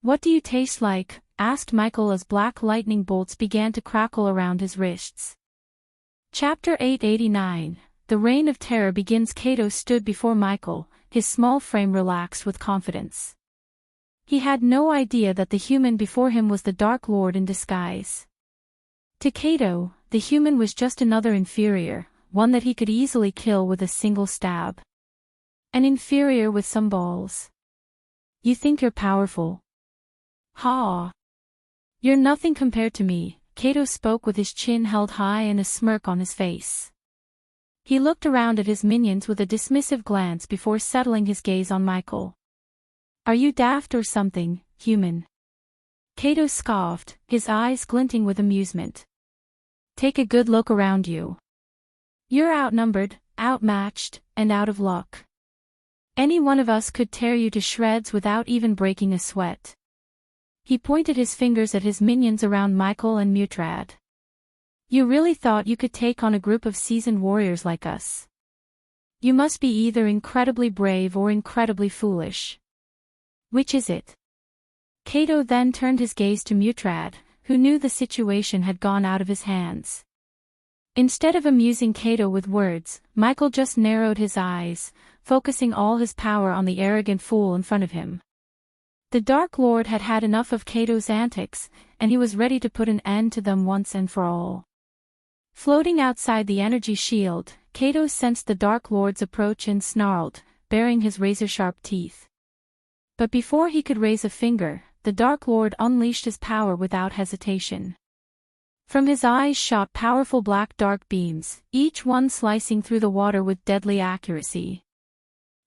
What do you taste like, asked Michael as black lightning bolts began to crackle around his wrists. Chapter 889. The Reign of Terror begins. Cato stood before Michael, his small frame relaxed with confidence. He had no idea that the human before him was the Dark Lord in disguise. To Cato, the human was just another inferior, one that he could easily kill with a single stab. An inferior with some balls. You think you're powerful? Ha! You're nothing compared to me, Cato spoke with his chin held high and a smirk on his face. He looked around at his minions with a dismissive glance before settling his gaze on Michael. Are you daft or something, human? Cato scoffed, his eyes glinting with amusement. Take a good look around you. You're outnumbered, outmatched, and out of luck. Any one of us could tear you to shreds without even breaking a sweat. He pointed his fingers at his minions around Michael and Mutrad. You really thought you could take on a group of seasoned warriors like us? You must be either incredibly brave or incredibly foolish. Which is it? Cato then turned his gaze to Mutrad, who knew the situation had gone out of his hands. Instead of amusing Cato with words, Michael just narrowed his eyes, focusing all his power on the arrogant fool in front of him. The Dark Lord had had enough of Cato's antics, and he was ready to put an end to them once and for all. Floating outside the energy shield, Cato sensed the Dark Lord's approach and snarled, baring his razor-sharp teeth. But before he could raise a finger, the Dark Lord unleashed his power without hesitation. From his eyes shot powerful black dark beams, each one slicing through the water with deadly accuracy.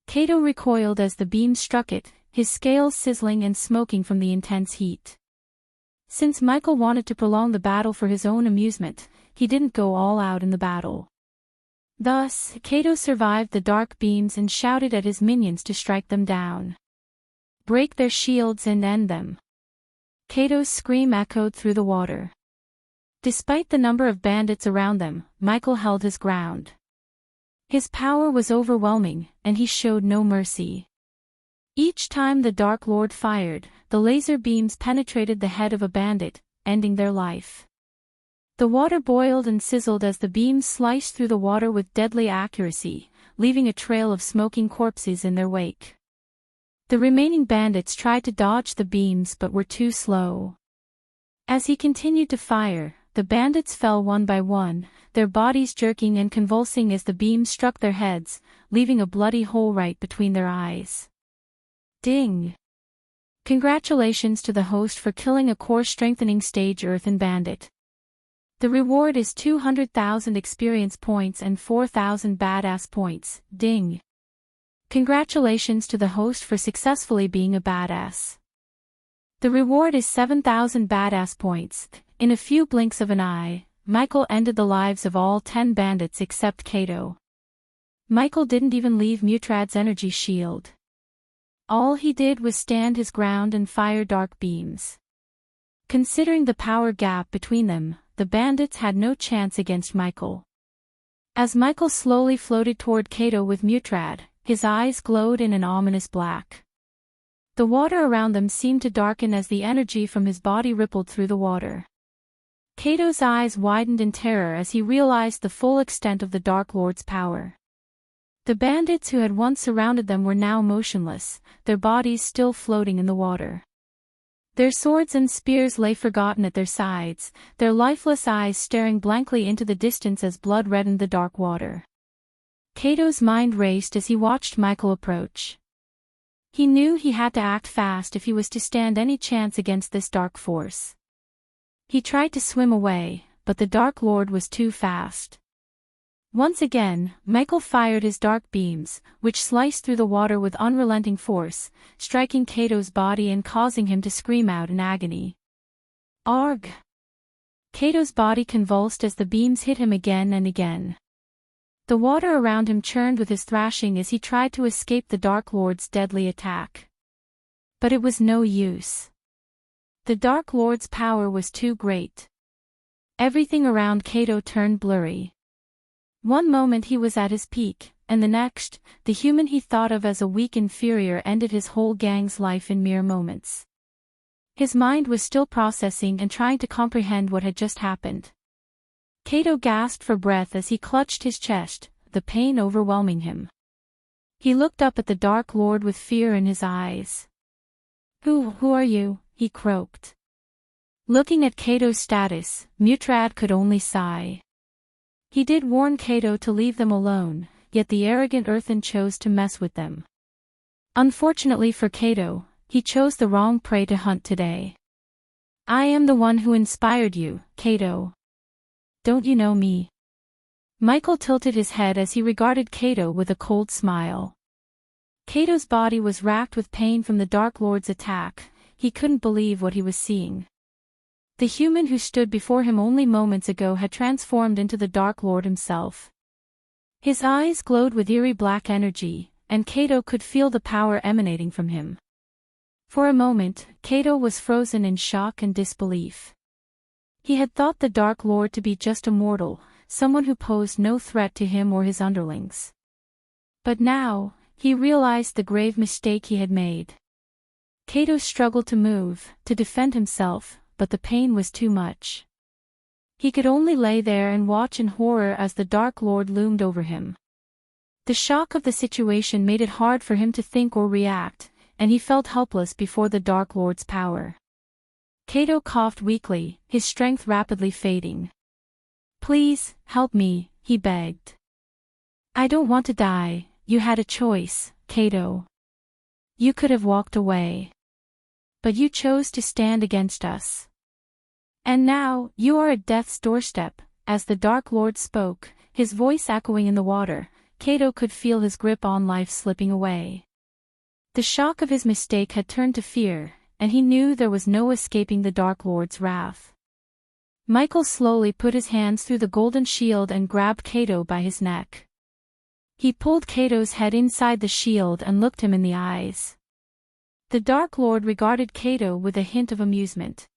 Cato recoiled as the beam struck it, his scales sizzling and smoking from the intense heat. Since Michael wanted to prolong the battle for his own amusement, he didn't go all out in the battle. Thus, Cato survived the dark beams and shouted at his minions to strike them down. Break their shields and end them. Cato's scream echoed through the water. Despite the number of bandits around them, Michael held his ground. His power was overwhelming, and he showed no mercy. Each time the Dark Lord fired, the laser beams penetrated the head of a bandit, ending their life. The water boiled and sizzled as the beams sliced through the water with deadly accuracy, leaving a trail of smoking corpses in their wake. The remaining bandits tried to dodge the beams but were too slow. As he continued to fire, the bandits fell one by one, their bodies jerking and convulsing as the beams struck their heads, leaving a bloody hole right between their eyes. Ding! Congratulations to the host for killing a core-strengthening stage earthen bandit. The reward is 200,000 experience points and 4,000 badass points. Ding! Congratulations to the host for successfully being a badass. The reward is 7,000 badass points. In a few blinks of an eye, Michael ended the lives of all 10 bandits except Cato. Michael didn't even leave Mutrad's energy shield. All he did was stand his ground and fire dark beams. Considering the power gap between them, the bandits had no chance against Michael. As Michael slowly floated toward Cato with Mutrad, his eyes glowed in an ominous black. The water around them seemed to darken as the energy from his body rippled through the water. Cato's eyes widened in terror as he realized the full extent of the Dark Lord's power. The bandits who had once surrounded them were now motionless, their bodies still floating in the water. Their swords and spears lay forgotten at their sides, their lifeless eyes staring blankly into the distance as blood reddened the dark water. Cato's mind raced as he watched Michael approach. He knew he had to act fast if he was to stand any chance against this dark force. He tried to swim away, but the Dark Lord was too fast. Once again, Michael fired his dark beams, which sliced through the water with unrelenting force, striking Cato's body and causing him to scream out in agony. Arg! Cato's body convulsed as the beams hit him again and again. The water around him churned with his thrashing as he tried to escape the Dark Lord's deadly attack. But it was no use. The Dark Lord's power was too great. Everything around Cato turned blurry. One moment he was at his peak, and the next, the human he thought of as a weak inferior ended his whole gang's life in mere moments. His mind was still processing and trying to comprehend what had just happened. Cato gasped for breath as he clutched his chest, the pain overwhelming him. He looked up at the Dark Lord with fear in his eyes. Who are you?" he croaked. Looking at Cato's status, Mutrad could only sigh. He did warn Cato to leave them alone, yet the arrogant earthen chose to mess with them. Unfortunately for Cato, he chose the wrong prey to hunt today. "I am the one who inspired you, Cato. Don't you know me?" Michael tilted his head as he regarded Cato with a cold smile. Cato's body was racked with pain from the Dark Lord's attack. He couldn't believe what he was seeing. The human who stood before him only moments ago had transformed into the Dark Lord himself. His eyes glowed with eerie black energy, and Cato could feel the power emanating from him. For a moment, Cato was frozen in shock and disbelief. He had thought the Dark Lord to be just a mortal, someone who posed no threat to him or his underlings. But now, he realized the grave mistake he had made. Cato struggled to move, to defend himself, but the pain was too much. He could only lay there and watch in horror as the Dark Lord loomed over him. The shock of the situation made it hard for him to think or react, and he felt helpless before the Dark Lord's power. Cato coughed weakly, his strength rapidly fading. "Please, help me," he begged. "I don't want to die. You had a choice, Cato. You could have walked away. But you chose to stand against us. And now, you are at death's doorstep." As the Dark Lord spoke, his voice echoing in the water, Cato could feel his grip on life slipping away. The shock of his mistake had turned to fear, and he knew there was no escaping the Dark Lord's wrath. Michael slowly put his hands through the golden shield and grabbed Cato by his neck. He pulled Cato's head inside the shield and looked him in the eyes. The Dark Lord regarded Cato with a hint of amusement.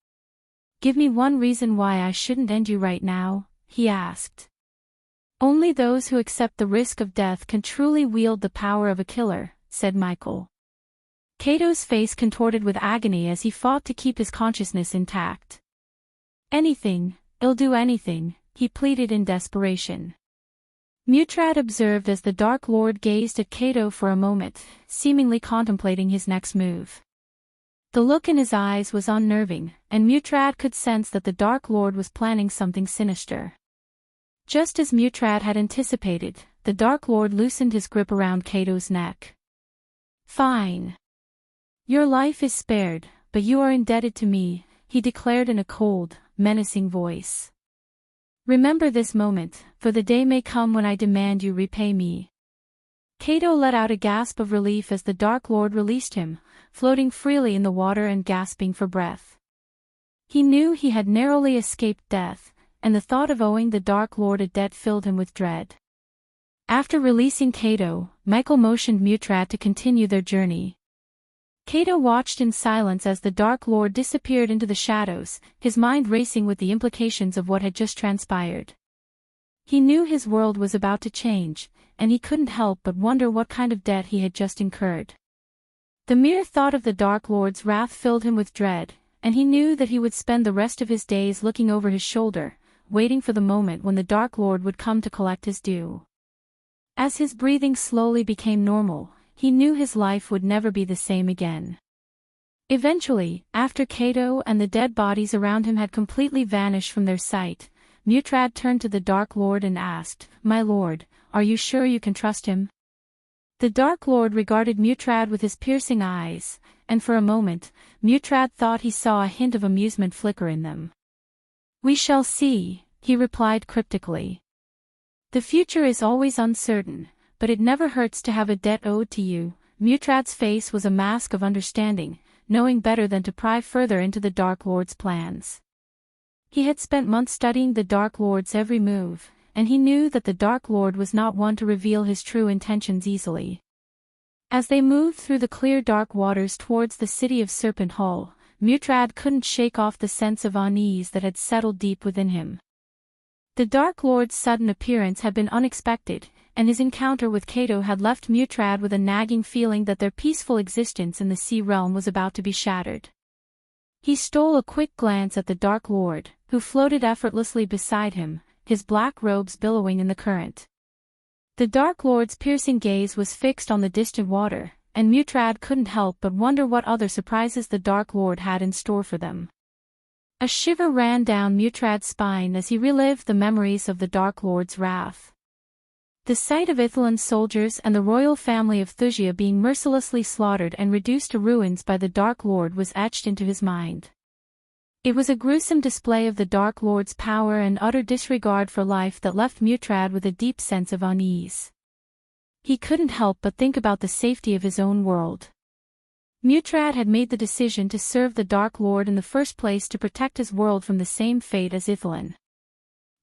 "Give me one reason why I shouldn't end you right now," he asked. "Only those who accept the risk of death can truly wield the power of a killer," said Michael. Cato's face contorted with agony as he fought to keep his consciousness intact. "Anything, I'll do anything," he pleaded in desperation. Mutrad observed as the Dark Lord gazed at Cato for a moment, seemingly contemplating his next move. The look in his eyes was unnerving, and Mutrad could sense that the Dark Lord was planning something sinister. Just as Mutrad had anticipated, the Dark Lord loosened his grip around Cato's neck. "Fine. Your life is spared, but you are indebted to me," he declared in a cold, menacing voice. "Remember this moment, for the day may come when I demand you repay me." Cato let out a gasp of relief as the Dark Lord released him, floating freely in the water and gasping for breath. He knew he had narrowly escaped death, and the thought of owing the Dark Lord a debt filled him with dread. After releasing Cato, Michael motioned Mutrad to continue their journey. Cato watched in silence as the Dark Lord disappeared into the shadows, his mind racing with the implications of what had just transpired. He knew his world was about to change, and he couldn't help but wonder what kind of debt he had just incurred. The mere thought of the Dark Lord's wrath filled him with dread, and he knew that he would spend the rest of his days looking over his shoulder, waiting for the moment when the Dark Lord would come to collect his due. As his breathing slowly became normal, he knew his life would never be the same again. Eventually, after Cato and the dead bodies around him had completely vanished from their sight, Mutrad turned to the Dark Lord and asked, "My lord, are you sure you can trust him?" The Dark Lord regarded Mutrad with his piercing eyes, and for a moment, Mutrad thought he saw a hint of amusement flicker in them. "We shall see," he replied cryptically. "The future is always uncertain, but it never hurts to have a debt owed to you." Mutrad's face was a mask of understanding, knowing better than to pry further into the Dark Lord's plans. He had spent months studying the Dark Lord's every move, and he knew that the Dark Lord was not one to reveal his true intentions easily. As they moved through the clear dark waters towards the city of Serpent Hall, Mutrad couldn't shake off the sense of unease that had settled deep within him. The Dark Lord's sudden appearance had been unexpected, and his encounter with Cato had left Mutrad with a nagging feeling that their peaceful existence in the sea realm was about to be shattered. He stole a quick glance at the Dark Lord, who floated effortlessly beside him, his black robes billowing in the current. The Dark Lord's piercing gaze was fixed on the distant water, and Mutrad couldn't help but wonder what other surprises the Dark Lord had in store for them. A shiver ran down Mutrad's spine as he relived the memories of the Dark Lord's wrath. The sight of Ithelan's soldiers and the royal family of Thusia being mercilessly slaughtered and reduced to ruins by the Dark Lord was etched into his mind. It was a gruesome display of the Dark Lord's power and utter disregard for life that left Mutrad with a deep sense of unease. He couldn't help but think about the safety of his own world. Mutrad had made the decision to serve the Dark Lord in the first place to protect his world from the same fate as Ithelan.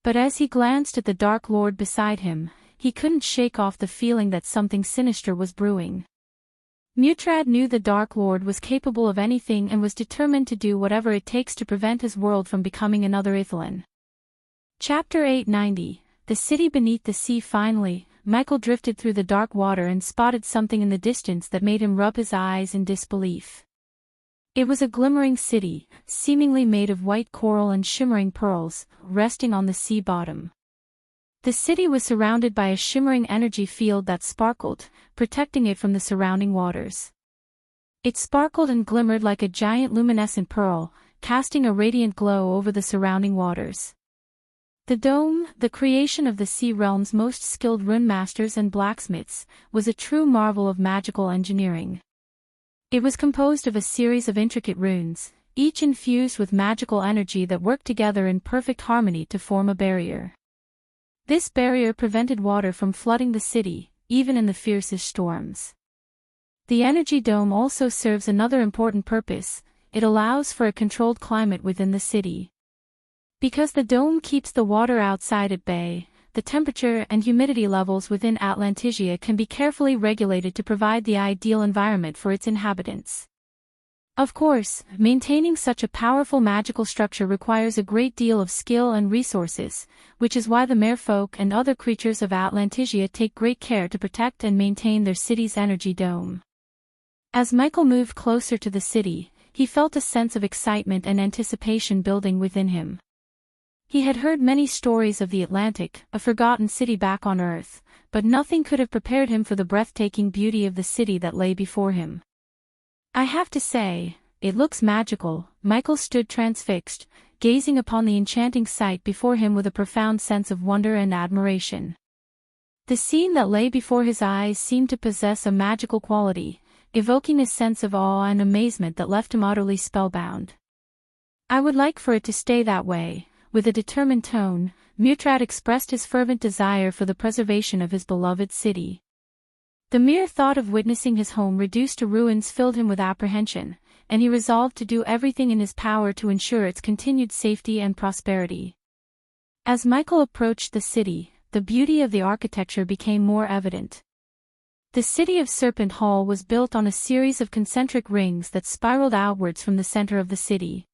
But as he glanced at the Dark Lord beside him, he couldn't shake off the feeling that something sinister was brewing. Mutrad knew the Dark Lord was capable of anything and was determined to do whatever it takes to prevent his world from becoming another Ithelan. Chapter 890, The City Beneath the Sea. Finally, Michael drifted through the dark water and spotted something in the distance that made him rub his eyes in disbelief. It was a glimmering city, seemingly made of white coral and shimmering pearls, resting on the sea bottom. The city was surrounded by a shimmering energy field that sparkled, protecting it from the surrounding waters. It sparkled and glimmered like a giant luminescent pearl, casting a radiant glow over the surrounding waters. The dome, the creation of the Sea Realm's most skilled rune masters and blacksmiths, was a true marvel of magical engineering. It was composed of a series of intricate runes, each infused with magical energy that worked together in perfect harmony to form a barrier. This barrier prevented water from flooding the city, even in the fiercest storms. The energy dome also serves another important purpose: it allows for a controlled climate within the city. Because the dome keeps the water outside at bay, the temperature and humidity levels within Atlantisia can be carefully regulated to provide the ideal environment for its inhabitants. Of course, maintaining such a powerful magical structure requires a great deal of skill and resources, which is why the merfolk and other creatures of Atlantisia take great care to protect and maintain their city's energy dome. As Michael moved closer to the city, he felt a sense of excitement and anticipation building within him. He had heard many stories of the Atlantic, a forgotten city back on Earth, but nothing could have prepared him for the breathtaking beauty of the city that lay before him. I have to say, it looks magical. Michael stood transfixed, gazing upon the enchanting sight before him with a profound sense of wonder and admiration. The scene that lay before his eyes seemed to possess a magical quality, evoking a sense of awe and amazement that left him utterly spellbound. I would like for it to stay that way. With a determined tone, Mutrad expressed his fervent desire for the preservation of his beloved city. The mere thought of witnessing his home reduced to ruins filled him with apprehension, and he resolved to do everything in his power to ensure its continued safety and prosperity. As Michael approached the city, the beauty of the architecture became more evident. The city of Serpent Hall was built on a series of concentric rings that spiraled outwards from the center of the city.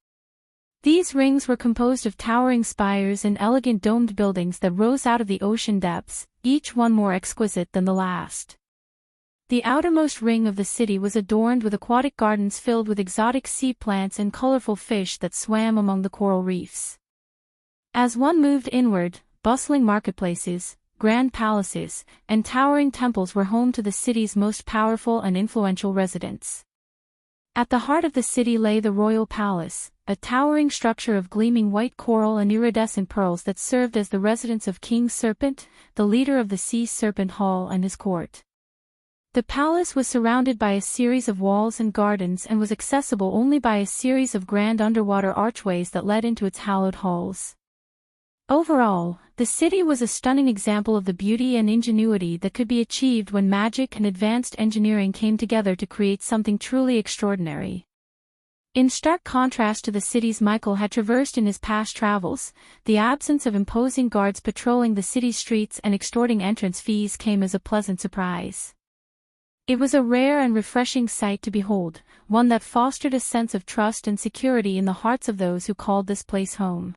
These rings were composed of towering spires and elegant domed buildings that rose out of the ocean depths, each one more exquisite than the last. The outermost ring of the city was adorned with aquatic gardens filled with exotic sea plants and colorful fish that swam among the coral reefs. As one moved inward, bustling marketplaces, grand palaces, and towering temples were home to the city's most powerful and influential residents. At the heart of the city lay the royal palace, a towering structure of gleaming white coral and iridescent pearls that served as the residence of King Serpent, the leader of the Sea Serpent Hall and his court. The palace was surrounded by a series of walls and gardens and was accessible only by a series of grand underwater archways that led into its hallowed halls. Overall, the city was a stunning example of the beauty and ingenuity that could be achieved when magic and advanced engineering came together to create something truly extraordinary. In stark contrast to the cities Michael had traversed in his past travels, the absence of imposing guards patrolling the city's streets and extorting entrance fees came as a pleasant surprise. It was a rare and refreshing sight to behold, one that fostered a sense of trust and security in the hearts of those who called this place home.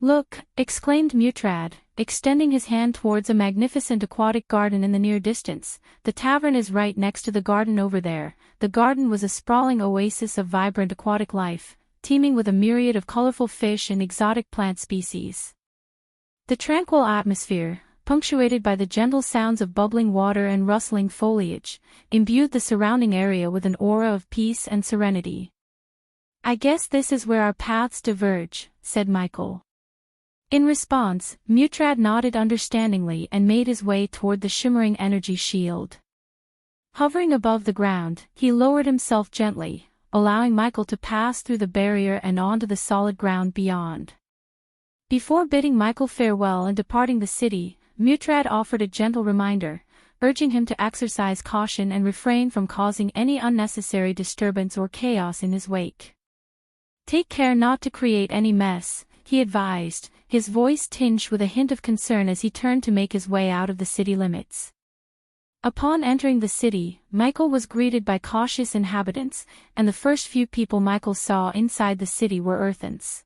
"Look," exclaimed Mutrad, extending his hand towards a magnificent aquatic garden in the near distance. "The tavern is right next to the garden over there." The garden was a sprawling oasis of vibrant aquatic life, teeming with a myriad of colorful fish and exotic plant species. The tranquil atmosphere, punctuated by the gentle sounds of bubbling water and rustling foliage, imbued the surrounding area with an aura of peace and serenity. "I guess this is where our paths diverge," said Michael. In response, Mutrad nodded understandingly and made his way toward the shimmering energy shield. Hovering above the ground, he lowered himself gently, allowing Michael to pass through the barrier and onto the solid ground beyond. Before bidding Michael farewell and departing the city, Mutrad offered a gentle reminder, urging him to exercise caution and refrain from causing any unnecessary disturbance or chaos in his wake. "Take care not to create any mess," he advised, his voice tinged with a hint of concern as he turned to make his way out of the city limits. Upon entering the city, Michael was greeted by cautious inhabitants, and the first few people Michael saw inside the city were Earthens.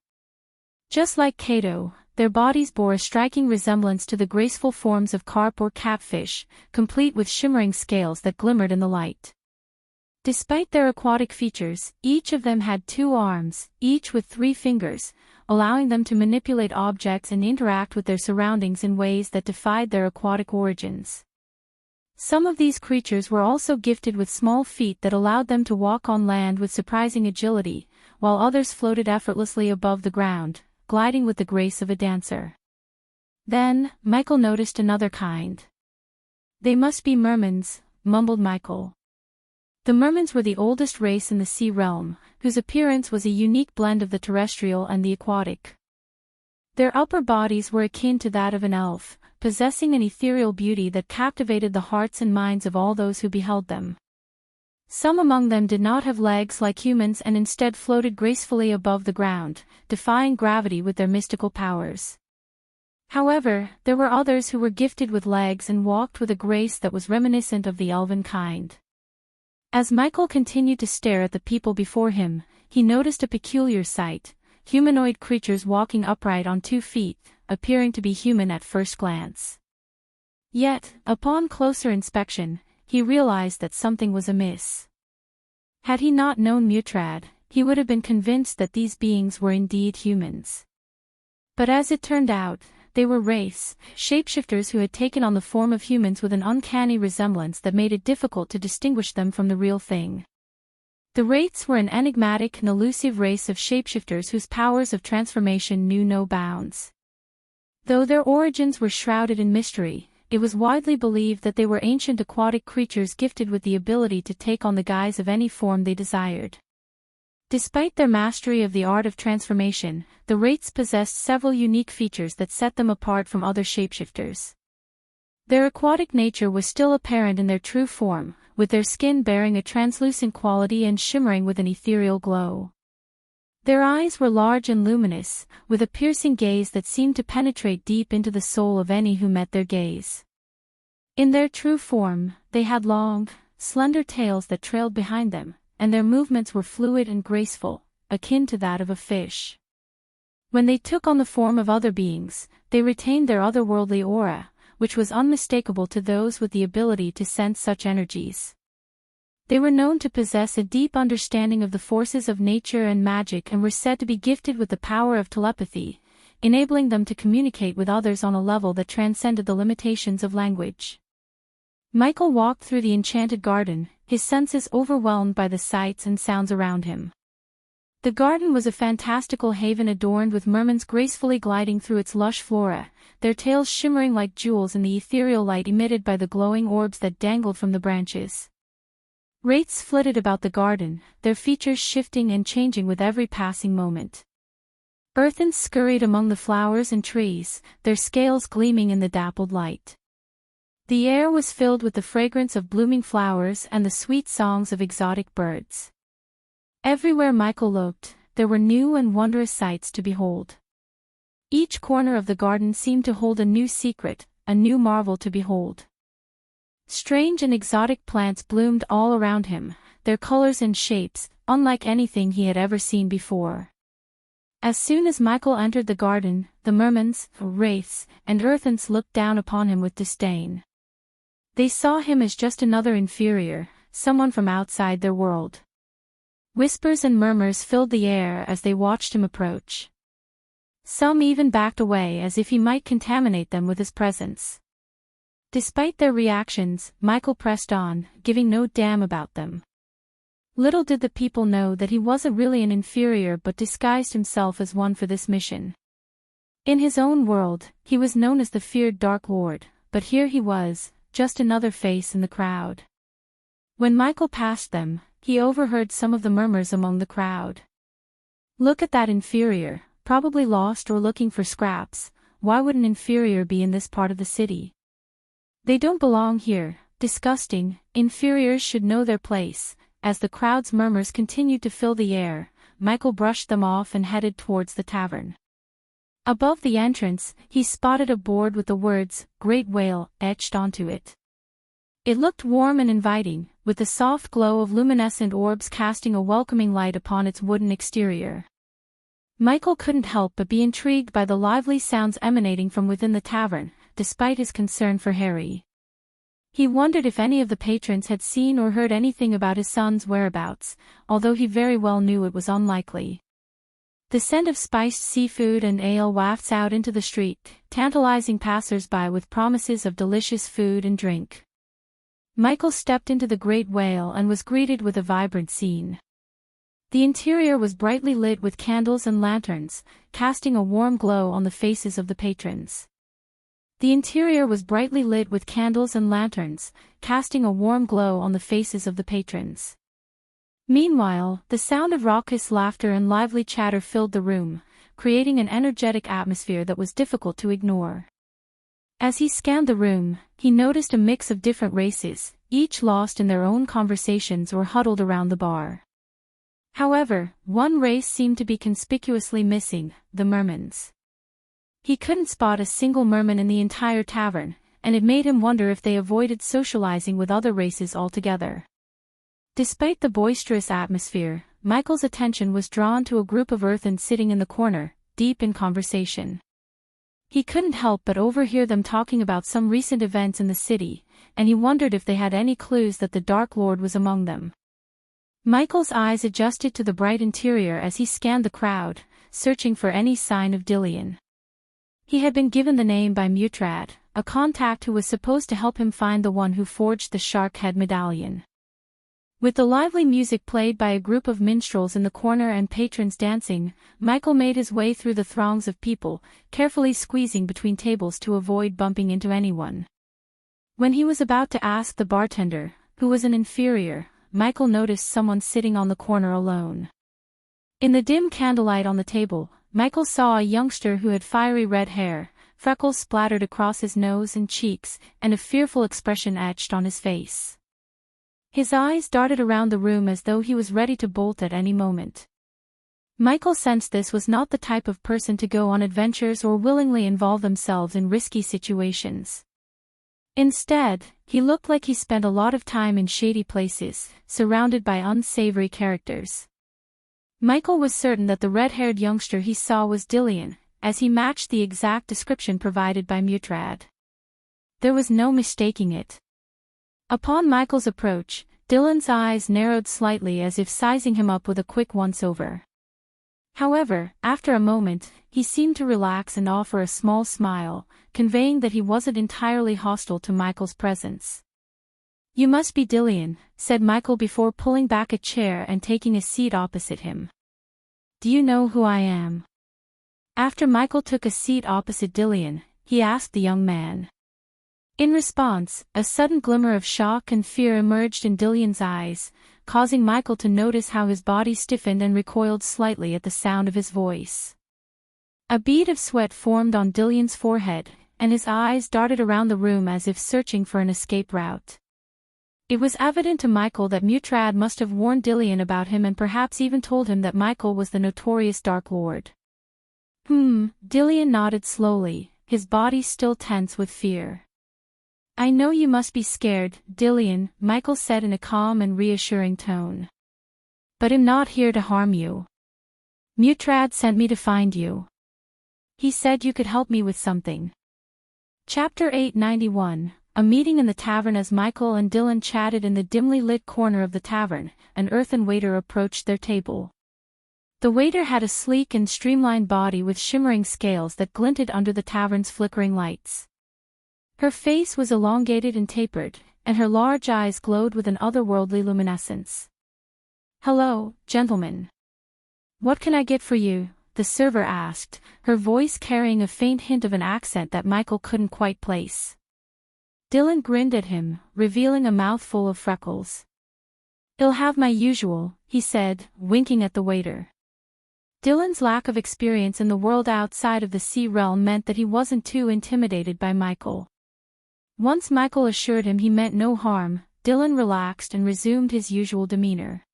Just like Cato, their bodies bore a striking resemblance to the graceful forms of carp or catfish, complete with shimmering scales that glimmered in the light. Despite their aquatic features, each of them had 2 arms, each with 3 fingers, allowing them to manipulate objects and interact with their surroundings in ways that defied their aquatic origins. Some of these creatures were also gifted with small feet that allowed them to walk on land with surprising agility, while others floated effortlessly above the ground, gliding with the grace of a dancer. Then, Michael noticed another kind. "They must be mermans," mumbled Michael. The mermans were the oldest race in the sea realm, whose appearance was a unique blend of the terrestrial and the aquatic. Their upper bodies were akin to that of an elf, possessing an ethereal beauty that captivated the hearts and minds of all those who beheld them. Some among them did not have legs like humans and instead floated gracefully above the ground, defying gravity with their mystical powers. However, there were others who were gifted with legs and walked with a grace that was reminiscent of the elven kind. As Michael continued to stare at the people before him, he noticed a peculiar sight: humanoid creatures walking upright on 2 feet, appearing to be human at first glance. Yet, upon closer inspection, he realized that something was amiss. Had he not known Mutrad, he would have been convinced that these beings were indeed humans. But as it turned out, they were shapeshifters who had taken on the form of humans with an uncanny resemblance that made it difficult to distinguish them from the real thing. The wraiths were an enigmatic and elusive race of shapeshifters whose powers of transformation knew no bounds. Though their origins were shrouded in mystery, it was widely believed that they were ancient aquatic creatures gifted with the ability to take on the guise of any form they desired. Despite their mastery of the art of transformation, the wraiths possessed several unique features that set them apart from other shapeshifters. Their aquatic nature was still apparent in their true form, with their skin bearing a translucent quality and shimmering with an ethereal glow. Their eyes were large and luminous, with a piercing gaze that seemed to penetrate deep into the soul of any who met their gaze. In their true form, they had long, slender tails that trailed behind them, and their movements were fluid and graceful, akin to that of a fish. When they took on the form of other beings, they retained their otherworldly aura, which was unmistakable to those with the ability to sense such energies. They were known to possess a deep understanding of the forces of nature and magic and were said to be gifted with the power of telepathy, enabling them to communicate with others on a level that transcended the limitations of language. Michael walked through the enchanted garden, his senses overwhelmed by the sights and sounds around him. The garden was a fantastical haven adorned with mermans gracefully gliding through its lush flora, their tails shimmering like jewels in the ethereal light emitted by the glowing orbs that dangled from the branches. Wraiths flitted about the garden, their features shifting and changing with every passing moment. Earthens scurried among the flowers and trees, their scales gleaming in the dappled light. The air was filled with the fragrance of blooming flowers and the sweet songs of exotic birds. Everywhere Michael looked, there were new and wondrous sights to behold. Each corner of the garden seemed to hold a new secret, a new marvel to behold. Strange and exotic plants bloomed all around him, their colors and shapes, unlike anything he had ever seen before. As soon as Michael entered the garden, the mermans, wraiths, and earthens looked down upon him with disdain. They saw him as just another inferior, someone from outside their world. Whispers and murmurs filled the air as they watched him approach. Some even backed away as if he might contaminate them with his presence. Despite their reactions, Michael pressed on, giving no damn about them. Little did the people know that he wasn't really an inferior but disguised himself as one for this mission. In his own world, he was known as the feared Dark Lord, but here he was, just another face in the crowd. When Michael passed them, he overheard some of the murmurs among the crowd. Look at that inferior, probably lost or looking for scraps. Why would an inferior be in this part of the city? They don't belong here, disgusting, inferiors should know their place. As the crowd's murmurs continued to fill the air, Michael brushed them off and headed towards the tavern. Above the entrance, he spotted a board with the words, "Great Whale," etched onto it. It looked warm and inviting, with the soft glow of luminescent orbs casting a welcoming light upon its wooden exterior. Michael couldn't help but be intrigued by the lively sounds emanating from within the tavern, despite his concern for Harry. He wondered if any of the patrons had seen or heard anything about his son's whereabouts, although he very well knew it was unlikely. The scent of spiced seafood and ale wafts out into the street, tantalizing passers-by with promises of delicious food and drink. Michael stepped into the Great Whale and was greeted with a vibrant scene. The interior was brightly lit with candles and lanterns, casting a warm glow on the faces of the patrons. Meanwhile, the sound of raucous laughter and lively chatter filled the room, creating an energetic atmosphere that was difficult to ignore. As he scanned the room, he noticed a mix of different races, each lost in their own conversations or huddled around the bar. However, one race seemed to be conspicuously missing, the mermans. He couldn't spot a single merman in the entire tavern, and it made him wonder if they avoided socializing with other races altogether. Despite the boisterous atmosphere, Michael's attention was drawn to a group of earthens sitting in the corner, deep in conversation. He couldn't help but overhear them talking about some recent events in the city, and he wondered if they had any clues that the Dark Lord was among them. Michael's eyes adjusted to the bright interior as he scanned the crowd, searching for any sign of Dillian. He had been given the name by Mutrad, a contact who was supposed to help him find the one who forged the shark head medallion. With the lively music played by a group of minstrels in the corner and patrons dancing, Michael made his way through the throngs of people, carefully squeezing between tables to avoid bumping into anyone. When he was about to ask the bartender, who was an inferior, Michael noticed someone sitting on the corner alone. In the dim candlelight on the table, Michael saw a youngster who had fiery red hair, freckles splattered across his nose and cheeks, and a fearful expression etched on his face. His eyes darted around the room as though he was ready to bolt at any moment. Michael sensed this was not the type of person to go on adventures or willingly involve themselves in risky situations. Instead, he looked like he spent a lot of time in shady places, surrounded by unsavory characters. Michael was certain that the red-haired youngster he saw was Dillian, as he matched the exact description provided by Mutrad. There was no mistaking it. Upon Michael's approach, Dylan's eyes narrowed slightly as if sizing him up with a quick once-over. However, after a moment, he seemed to relax and offer a small smile, conveying that he wasn't entirely hostile to Michael's presence. "You must be Dillian," said Michael before pulling back a chair and taking a seat opposite him. "Do you know who I am?" After Michael took a seat opposite Dillian, he asked the young man. In response, a sudden glimmer of shock and fear emerged in Dillian's eyes, causing Michael to notice how his body stiffened and recoiled slightly at the sound of his voice. A bead of sweat formed on Dillian's forehead, and his eyes darted around the room as if searching for an escape route. It was evident to Michael that Mutrad must have warned Dillian about him and perhaps even told him that Michael was the notorious Dark Lord. Dillian nodded slowly, his body still tense with fear. "I know you must be scared, Dillian," Michael said in a calm and reassuring tone. "But I'm not here to harm you. Mutrad sent me to find you. He said you could help me with something." Chapter 891, a meeting in the tavern. As Michael and Dylan chatted in the dimly lit corner of the tavern, an earthen waiter approached their table. The waiter had a sleek and streamlined body with shimmering scales that glinted under the tavern's flickering lights. Her face was elongated and tapered, and her large eyes glowed with an otherworldly luminescence. "Hello, gentlemen. What can I get for you?" the server asked, her voice carrying a faint hint of an accent that Michael couldn't quite place. Dylan grinned at him, revealing a mouthful of freckles. "I'll have my usual," he said, winking at the waiter. Dylan's lack of experience in the world outside of the sea realm meant that he wasn't too intimidated by Michael. Once Michael assured him he meant no harm, Dylan relaxed and resumed his usual demeanor.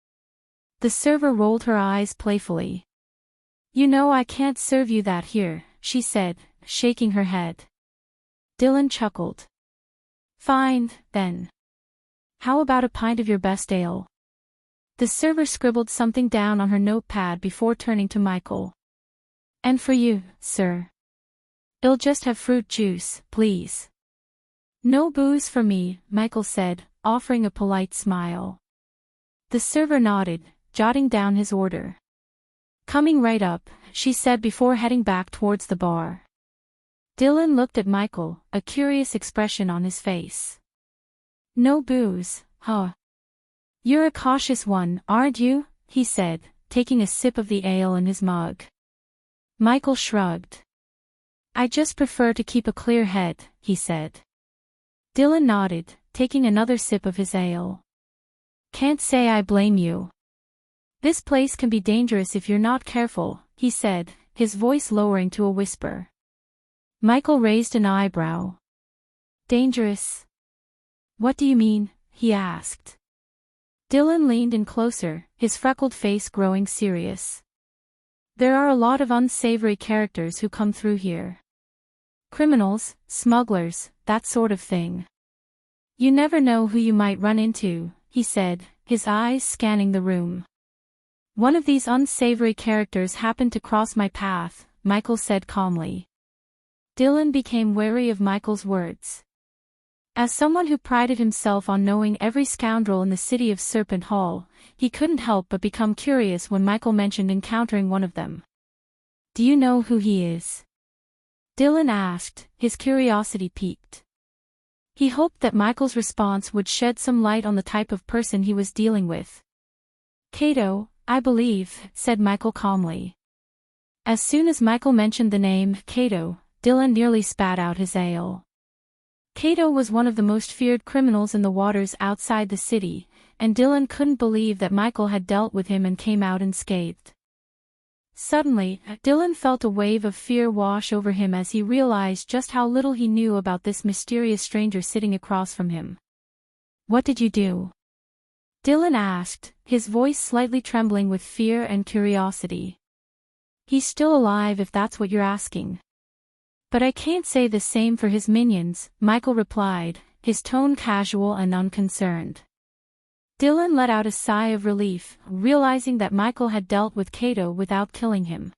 The server rolled her eyes playfully. "You know I can't serve you that here," she said, shaking her head. Dylan chuckled. "Fine, then. How about a pint of your best ale?" The server scribbled something down on her notepad before turning to Michael. "And for you, sir? I'll just have fruit juice, please." "No booze for me," Michael said, offering a polite smile. The server nodded, jotting down his order. "Coming right up," she said before heading back towards the bar. Dylan looked at Michael, a curious expression on his face. "No booze, huh? You're a cautious one, aren't you?" he said, taking a sip of the ale in his mug. Michael shrugged. "I just prefer to keep a clear head," he said. Dylan nodded, taking another sip of his ale. "Can't say I blame you. This place can be dangerous if you're not careful," he said, his voice lowering to a whisper. Michael raised an eyebrow. "Dangerous? What do you mean?" he asked. Dylan leaned in closer, his freckled face growing serious. "There are a lot of unsavory characters who come through here. Criminals, smugglers, that sort of thing. You never know who you might run into," he said, his eyes scanning the room. "One of these unsavory characters happened to cross my path," Michael said calmly. Dylan became wary of Michael's words. As someone who prided himself on knowing every scoundrel in the city of Serpent Hall, he couldn't help but become curious when Michael mentioned encountering one of them. "Do you know who he is?" Dylan asked, his curiosity piqued. He hoped that Michael's response would shed some light on the type of person he was dealing with. "Cato, I believe," said Michael calmly. As soon as Michael mentioned the name Cato, Dylan nearly spat out his ale. Cato was one of the most feared criminals in the waters outside the city, and Dylan couldn't believe that Michael had dealt with him and came out unscathed. Suddenly, Dylan felt a wave of fear wash over him as he realized just how little he knew about this mysterious stranger sitting across from him. "What did you do?" Dylan asked, his voice slightly trembling with fear and curiosity. "He's still alive if that's what you're asking." "But I can't say the same for his minions," Michael replied, his tone casual and unconcerned. Dylan let out a sigh of relief, realizing that Michael had dealt with Cato without killing him.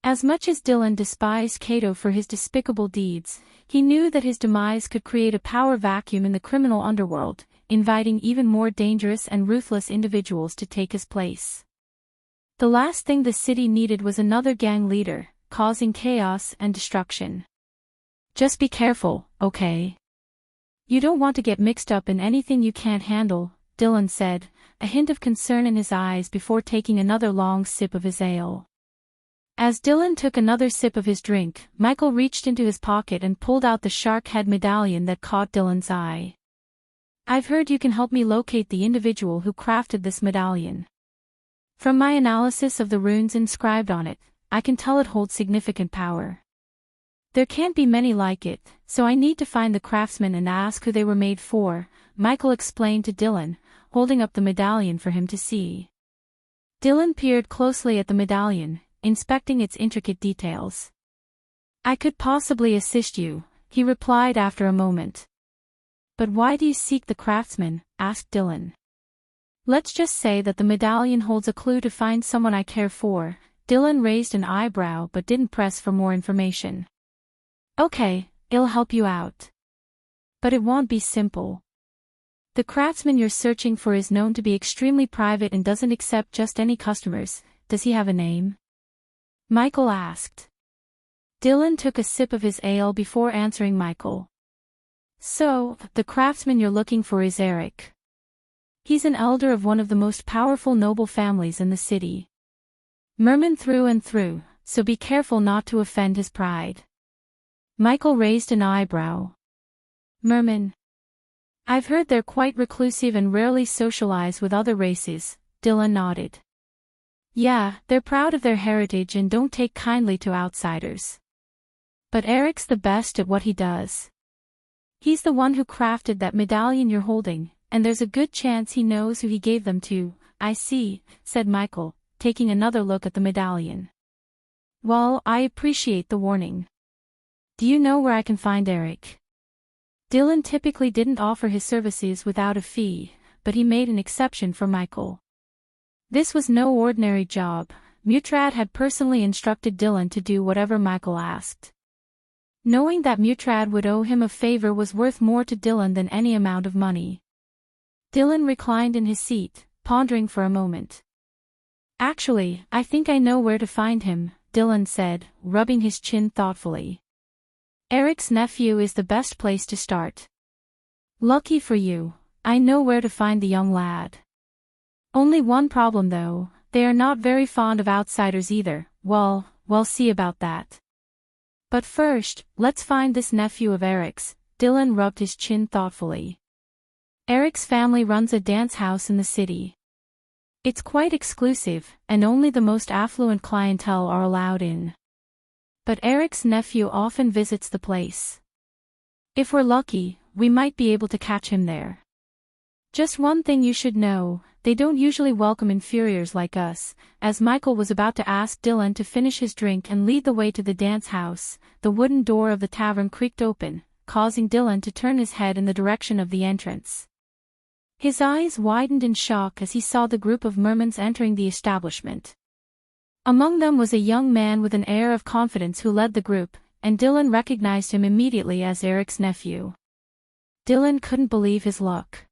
As much as Dylan despised Cato for his despicable deeds, he knew that his demise could create a power vacuum in the criminal underworld, inviting even more dangerous and ruthless individuals to take his place. The last thing the city needed was another gang leader, causing chaos and destruction. "Just be careful, okay? You don't want to get mixed up in anything you can't handle," Dylan said, a hint of concern in his eyes before taking another long sip of his ale. As Dylan took another sip of his drink, Michael reached into his pocket and pulled out the shark head medallion that caught Dylan's eye. "I've heard you can help me locate the individual who crafted this medallion. From my analysis of the runes inscribed on it, I can tell it holds significant power. There can't be many like it, so I need to find the craftsman and ask who they were made for," Michael explained to Dylan, holding up the medallion for him to see. Dylan peered closely at the medallion, inspecting its intricate details. "I could possibly assist you," he replied after a moment. "But why do you seek the craftsman?" asked Dylan. "Let's just say that the medallion holds a clue to find someone I care for." Dylan raised an eyebrow but didn't press for more information. "Okay, I'll help you out." But it won't be simple. The craftsman you're searching for is known to be extremely private and doesn't accept just any customers. Does he have a name? Michael asked. Dylan took a sip of his ale before answering Michael. So, the craftsman you're looking for is Eric. He's an elder of one of the most powerful noble families in the city. Merman through and through, so be careful not to offend his pride. Michael raised an eyebrow. Merman. I've heard they're quite reclusive and rarely socialize with other races, Dylan nodded. Yeah, they're proud of their heritage and don't take kindly to outsiders. But Eric's the best at what he does. He's the one who crafted that medallion you're holding, and there's a good chance he knows who he gave them to. I see, said Michael, taking another look at the medallion. Well, I appreciate the warning. Do you know where I can find Eric? Dylan typically didn't offer his services without a fee, but he made an exception for Michael. This was no ordinary job. Mutrad had personally instructed Dylan to do whatever Michael asked. Knowing that Mutrad would owe him a favor was worth more to Dylan than any amount of money. Dylan reclined in his seat, pondering for a moment. Actually, I think I know where to find him, Dylan said, rubbing his chin thoughtfully. Eric's nephew is the best place to start. Lucky for you, I know where to find the young lad. Only one problem though, they are not very fond of outsiders either. Well, we'll see about that. But first, let's find this nephew of Eric's. Dylan rubbed his chin thoughtfully. Eric's family runs a dance house in the city. It's quite exclusive, and only the most affluent clientele are allowed in. But Eric's nephew often visits the place. If we're lucky, we might be able to catch him there. Just one thing you should know, they don't usually welcome inferiors like us. As Michael was about to ask Dylan to finish his drink and lead the way to the dance house, the wooden door of the tavern creaked open, causing Dylan to turn his head in the direction of the entrance. His eyes widened in shock as he saw the group of mermans entering the establishment. Among them was a young man with an air of confidence who led the group, and Dylan recognized him immediately as Eric's nephew. Dylan couldn't believe his luck.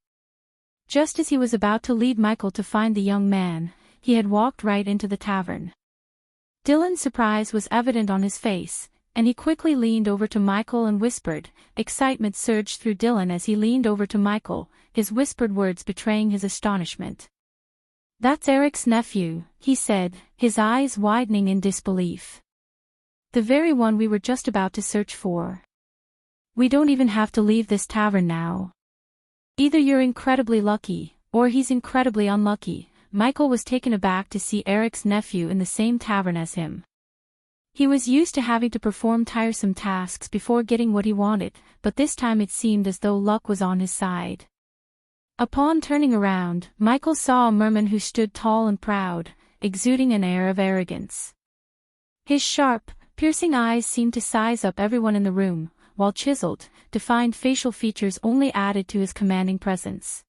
Just as he was about to lead Michael to find the young man, he had walked right into the tavern. Dylan's surprise was evident on his face, and he quickly leaned over to Michael and whispered. Excitement surged through Dylan as he leaned over to Michael, his whispered words betraying his astonishment. That's Eric's nephew, he said, his eyes widening in disbelief. The very one we were just about to search for. We don't even have to leave this tavern now. Either you're incredibly lucky, or he's incredibly unlucky. Michael was taken aback to see Eric's nephew in the same tavern as him. He was used to having to perform tiresome tasks before getting what he wanted, but this time it seemed as though luck was on his side. Upon turning around, Michael saw a merman who stood tall and proud, exuding an air of arrogance. His sharp, piercing eyes seemed to size up everyone in the room, while chiseled, defined facial features only added to his commanding presence.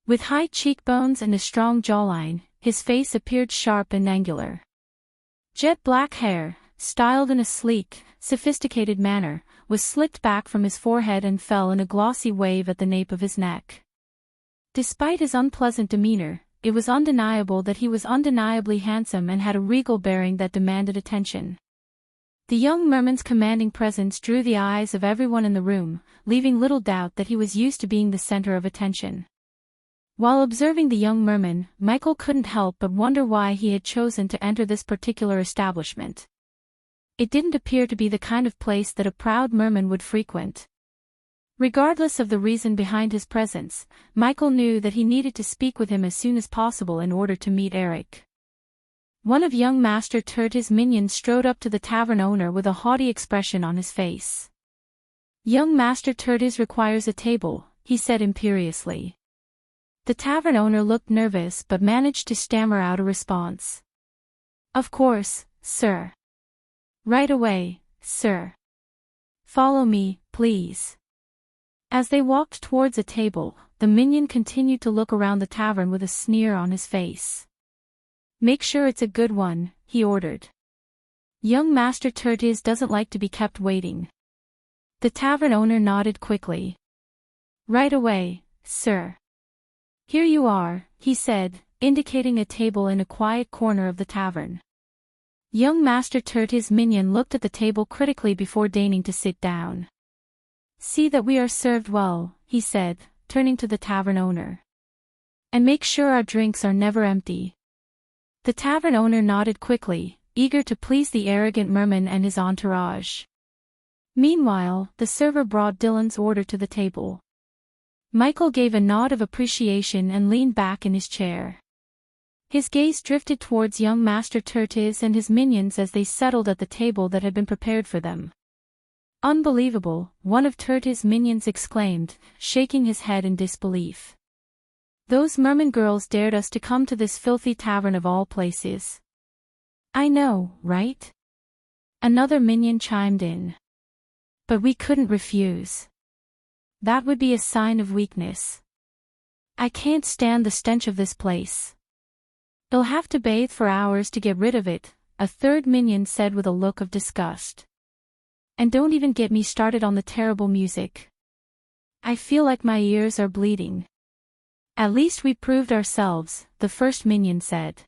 With high cheekbones and a strong jawline, his face appeared sharp and angular. Jet black hair, styled in a sleek, sophisticated manner, was slicked back from his forehead and fell in a glossy wave at the nape of his neck. Despite his unpleasant demeanor, it was undeniable that he was undeniably handsome and had a regal bearing that demanded attention. The young merman's commanding presence drew the eyes of everyone in the room, leaving little doubt that he was used to being the center of attention. While observing the young merman, Michael couldn't help but wonder why he had chosen to enter this particular establishment. It didn't appear to be the kind of place that a proud merman would frequent. Regardless of the reason behind his presence, Michael knew that he needed to speak with him as soon as possible in order to meet Eric. One of young Master Turt's minions strode up to the tavern owner with a haughty expression on his face. Young Master Turtis requires a table, he said imperiously. The tavern owner looked nervous but managed to stammer out a response. Of course, sir. Right away, sir. Follow me, please. As they walked towards a table, the minion continued to look around the tavern with a sneer on his face. Make sure it's a good one, he ordered. Young Master Turtis doesn't like to be kept waiting. The tavern owner nodded quickly. Right away, sir. Here you are, he said, indicating a table in a quiet corner of the tavern. Young Master Turt's minion looked at the table critically before deigning to sit down. See that we are served well, he said, turning to the tavern owner. And make sure our drinks are never empty. The tavern owner nodded quickly, eager to please the arrogant merman and his entourage. Meanwhile, the server brought Dylan's order to the table. Michael gave a nod of appreciation and leaned back in his chair. His gaze drifted towards young Master Turtis and his minions as they settled at the table that had been prepared for them. Unbelievable, one of Turtis' minions exclaimed, shaking his head in disbelief. Those merman girls dared us to come to this filthy tavern of all places. I know, right? Another minion chimed in. But we couldn't refuse. That would be a sign of weakness. I can't stand the stench of this place. You'll have to bathe for hours to get rid of it, a third minion said with a look of disgust. And don't even get me started on the terrible music. I feel like my ears are bleeding. At least we proved ourselves, the first minion said.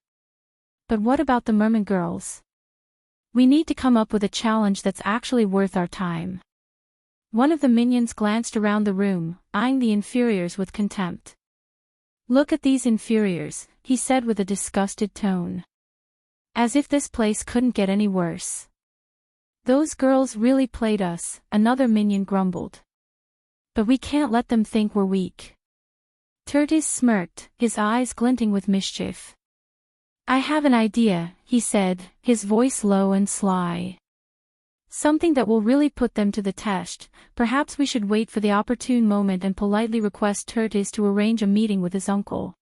But what about the merman girls? We need to come up with a challenge that's actually worth our time. One of the minions glanced around the room, eyeing the inferiors with contempt. Look at these inferiors, he said with a disgusted tone. As if this place couldn't get any worse. Those girls really played us, another minion grumbled. But we can't let them think we're weak. Turtis smirked, his eyes glinting with mischief. I have an idea, he said, his voice low and sly. Something that will really put them to the test. Perhaps we should wait for the opportune moment and politely request Turtis to arrange a meeting with his uncle.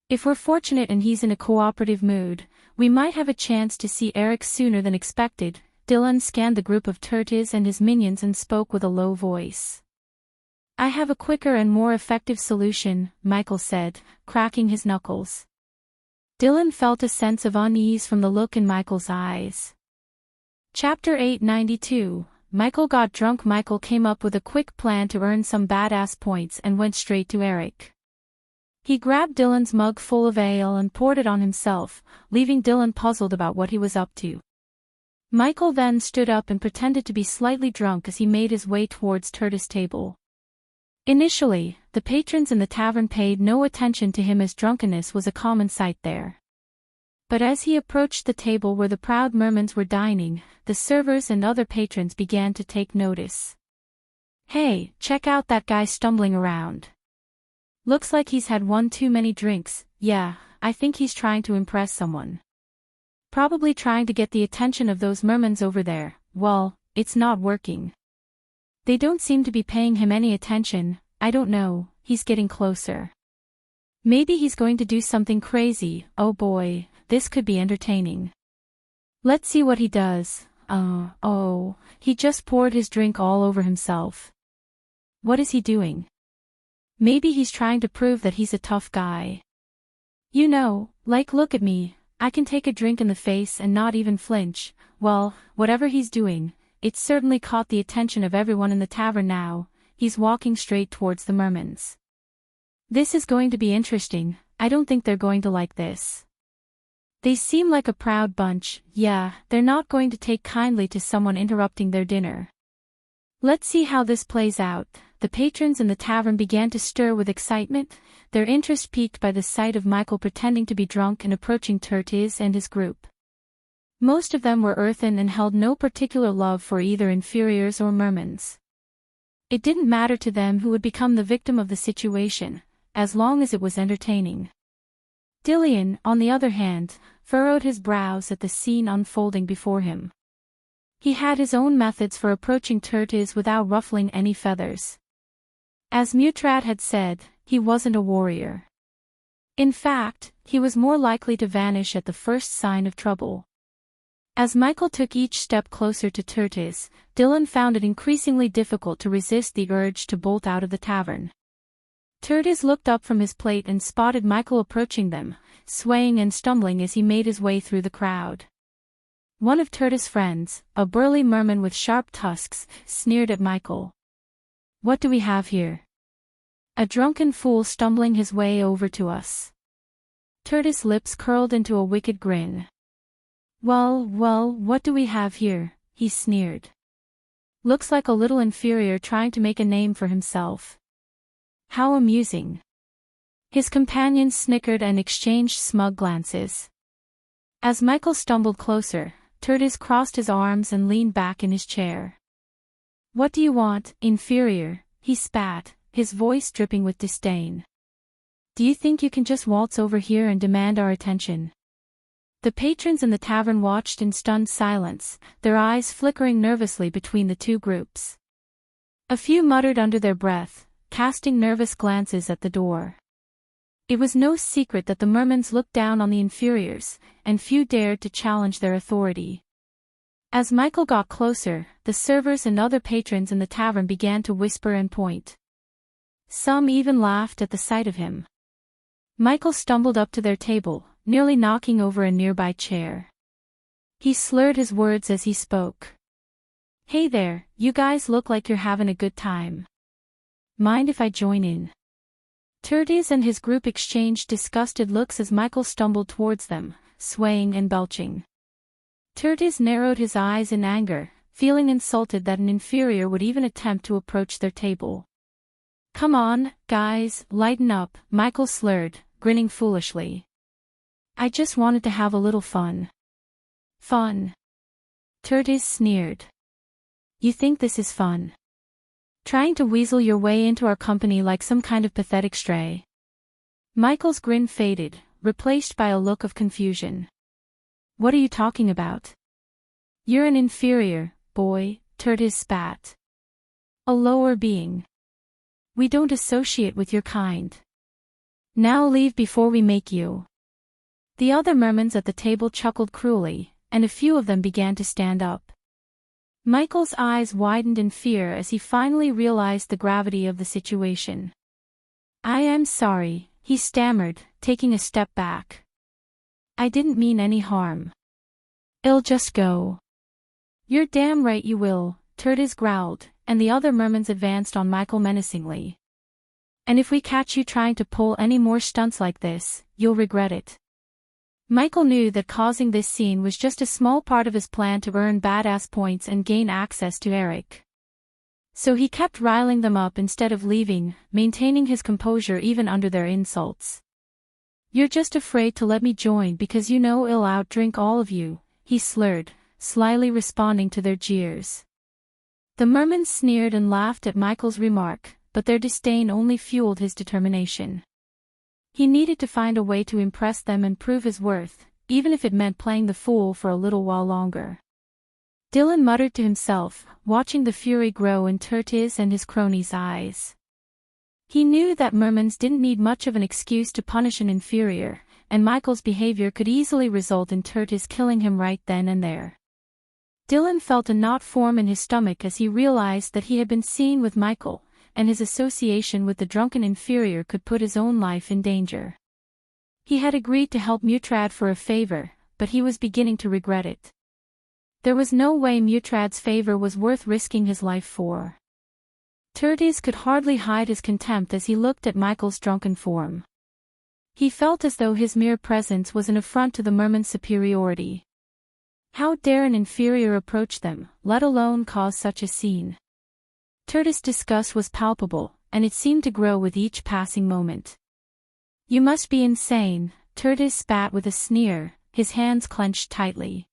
If we're fortunate and he's in a cooperative mood, we might have a chance to see Eric sooner than expected. Dylan scanned the group of Turtis and his minions and spoke with a low voice. I have a quicker and more effective solution, Michael said, cracking his knuckles. Dylan felt a sense of unease from the look in Michael's eyes. Chapter 892, Michael got drunk. Michael came up with a quick plan to earn some badass points and went straight to Eric. He grabbed Dylan's mug full of ale and poured it on himself, leaving Dylan puzzled about what he was up to. Michael then stood up and pretended to be slightly drunk as he made his way towards Turtis' table. Initially, the patrons in the tavern paid no attention to him as drunkenness was a common sight there. But as he approached the table where the proud mermans were dining, the servers and other patrons began to take notice. Hey, check out that guy stumbling around. Looks like he's had one too many drinks. Yeah, I think he's trying to impress someone. Probably trying to get the attention of those mermans over there. Well, it's not working. They don't seem to be paying him any attention. I don't know, he's getting closer. Maybe he's going to do something crazy. Oh boy, this could be entertaining. Let's see what he does. Oh, he just poured his drink all over himself. What is he doing? Maybe he's trying to prove that he's a tough guy. You know, like look at me, I can take a drink in the face and not even flinch. Well, whatever he's doing, it certainly caught the attention of everyone in the tavern now. He's walking straight towards the mermans. This is going to be interesting. I don't think they're going to like this. They seem like a proud bunch. Yeah, they're not going to take kindly to someone interrupting their dinner. Let's see how this plays out. The patrons in the tavern began to stir with excitement, their interest piqued by the sight of Michael pretending to be drunk and approaching Turtis and his group. Most of them were earthen and held no particular love for either inferiors or mermans. It didn't matter to them who would become the victim of the situation, as long as it was entertaining. Dillian, on the other hand, furrowed his brows at the scene unfolding before him. He had his own methods for approaching Turtis without ruffling any feathers. As Mutrat had said, he wasn't a warrior. In fact, he was more likely to vanish at the first sign of trouble. As Michael took each step closer to Turtis, Dylan found it increasingly difficult to resist the urge to bolt out of the tavern. Turtis looked up from his plate and spotted Michael approaching them, swaying and stumbling as he made his way through the crowd. One of Turtis' friends, a burly merman with sharp tusks, sneered at Michael. What do we have here? A drunken fool stumbling his way over to us. Turtis' lips curled into a wicked grin. Well, what do we have here? He sneered. Looks like a little inferior trying to make a name for himself. How amusing. His companions snickered and exchanged smug glances. As Michael stumbled closer, Turtis crossed his arms and leaned back in his chair. What do you want, inferior? He spat, his voice dripping with disdain. Do you think you can just waltz over here and demand our attention? The patrons in the tavern watched in stunned silence, their eyes flickering nervously between the two groups. A few muttered under their breath, casting nervous glances at the door. It was no secret that the mermans looked down on the inferiors, and few dared to challenge their authority. As Michael got closer, the servers and other patrons in the tavern began to whisper and point. Some even laughed at the sight of him. Michael stumbled up to their table, nearly knocking over a nearby chair. He slurred his words as he spoke. Hey there, you guys look like you're having a good time. Mind if I join in? Turtis and his group exchanged disgusted looks as Michael stumbled towards them, swaying and belching. Turtis narrowed his eyes in anger, feeling insulted that an inferior would even attempt to approach their table. Come on, guys, lighten up, Michael slurred, grinning foolishly. I just wanted to have a little fun. Fun? Turtis sneered. You think this is fun? Trying to weasel your way into our company like some kind of pathetic stray? Michael's grin faded, replaced by a look of confusion. What are you talking about? You're an inferior, boy, Turtis spat. A lower being. We don't associate with your kind. Now leave before we make you. The other mermans at the table chuckled cruelly, and a few of them began to stand up. Michael's eyes widened in fear as he finally realized the gravity of the situation. I am sorry, he stammered, taking a step back. I didn't mean any harm. I'll just go. You're damn right you will, Turtis growled, and the other mermans advanced on Michael menacingly. And if we catch you trying to pull any more stunts like this, you'll regret it. Michael knew that causing this scene was just a small part of his plan to earn badass points and gain access to Eric. So he kept riling them up instead of leaving, maintaining his composure even under their insults. You're just afraid to let me join because you know I'll outdrink all of you, he slurred, slyly responding to their jeers. The mermans sneered and laughed at Michael's remark, but their disdain only fueled his determination. He needed to find a way to impress them and prove his worth, even if it meant playing the fool for a little while longer. Dylan muttered to himself, watching the fury grow in Turtis and his cronies' eyes. He knew that mermans didn't need much of an excuse to punish an inferior, and Michael's behavior could easily result in Turtis killing him right then and there. Dylan felt a knot form in his stomach as he realized that he had been seen with Michael, and his association with the drunken inferior could put his own life in danger. He had agreed to help Mutrad for a favor, but he was beginning to regret it. There was no way Mutrad's favor was worth risking his life for. Turtis could hardly hide his contempt as he looked at Michael's drunken form. He felt as though his mere presence was an affront to the merman's superiority. How dare an inferior approach them, let alone cause such a scene? Turtis' disgust was palpable, and it seemed to grow with each passing moment. You must be insane, Turtis spat with a sneer, his hands clenched tightly.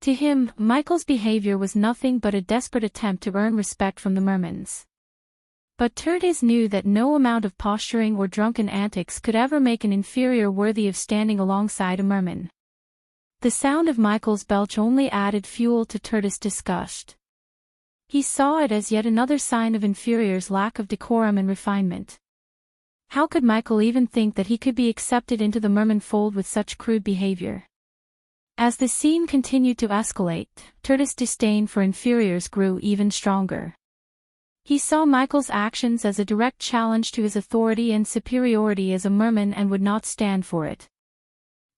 To him, Michael's behavior was nothing but a desperate attempt to earn respect from the mermans. But Turtis knew that no amount of posturing or drunken antics could ever make an inferior worthy of standing alongside a merman. The sound of Michael's belch only added fuel to Turtis' disgust. He saw it as yet another sign of inferior's lack of decorum and refinement. How could Michael even think that he could be accepted into the merman fold with such crude behavior? As the scene continued to escalate, Turtis' disdain for inferiors grew even stronger. He saw Michael's actions as a direct challenge to his authority and superiority as a merman and would not stand for it.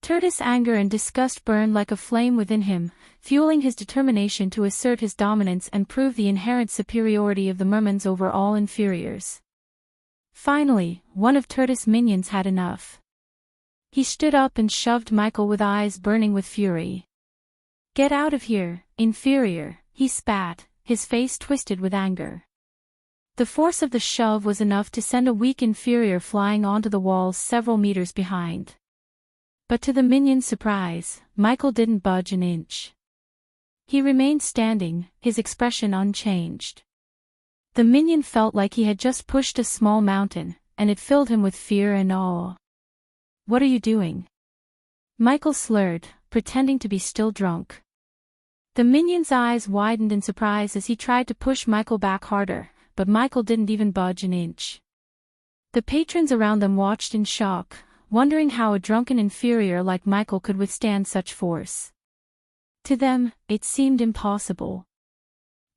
Turtis' anger and disgust burned like a flame within him, fueling his determination to assert his dominance and prove the inherent superiority of the mermans over all inferiors. Finally, one of Tertis' minions had enough. He stood up and shoved Michael with eyes burning with fury. "Get out of here, inferior," he spat, his face twisted with anger. The force of the shove was enough to send a weak inferior flying onto the walls several meters behind. But to the minion's surprise, Michael didn't budge an inch. He remained standing, his expression unchanged. The minion felt like he had just pushed a small mountain, and it filled him with fear and awe. "What are you doing?" Michael slurred, pretending to be still drunk. The minion's eyes widened in surprise as he tried to push Michael back harder, but Michael didn't even budge an inch. The patrons around them watched in shock, wondering how a drunken inferior like Michael could withstand such force. To them, it seemed impossible.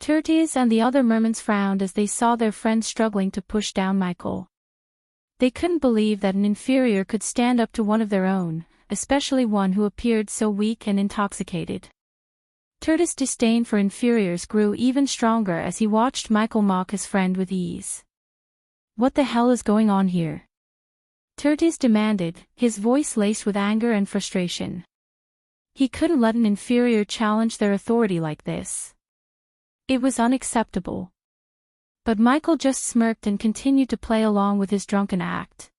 Tertis and the other mermans frowned as they saw their friend struggling to push down Michael. They couldn't believe that an inferior could stand up to one of their own, especially one who appeared so weak and intoxicated. Tertis' disdain for inferiors grew even stronger as he watched Michael mock his friend with ease. "What the hell is going on here?" Tertis demanded, his voice laced with anger and frustration. He couldn't let an inferior challenge their authority like this. It was unacceptable. But Michael just smirked and continued to play along with his drunken act.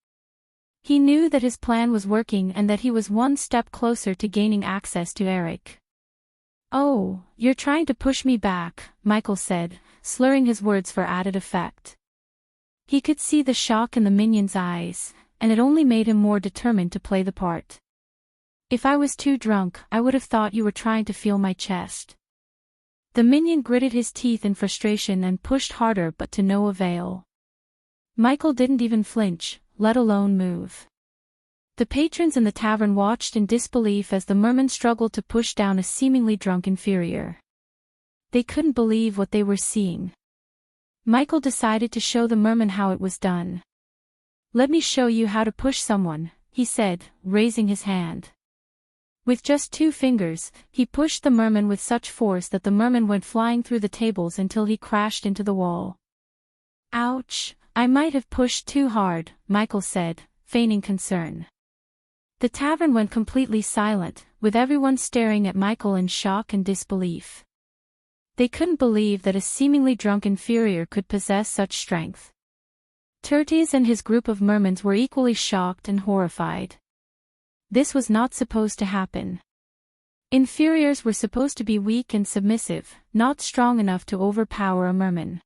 He knew that his plan was working and that he was one step closer to gaining access to Eric. "Oh, you're trying to push me back," Michael said, slurring his words for added effect. He could see the shock in the minion's eyes, and it only made him more determined to play the part. "If I was too drunk, I would have thought you were trying to feel my chest." The minion gritted his teeth in frustration and pushed harder, but to no avail. Michael didn't even flinch, let alone move. The patrons in the tavern watched in disbelief as the merman struggled to push down a seemingly drunk inferior. They couldn't believe what they were seeing. Michael decided to show the merman how it was done. "Let me show you how to push someone," he said, raising his hand. With just 2 fingers, he pushed the merman with such force that the merman went flying through the tables until he crashed into the wall. "Ouch, I might have pushed too hard," Michael said, feigning concern. The tavern went completely silent, with everyone staring at Michael in shock and disbelief. They couldn't believe that a seemingly drunk inferior could possess such strength. Tertis and his group of mermans were equally shocked and horrified. This was not supposed to happen. Inferiors were supposed to be weak and submissive, not strong enough to overpower a merman.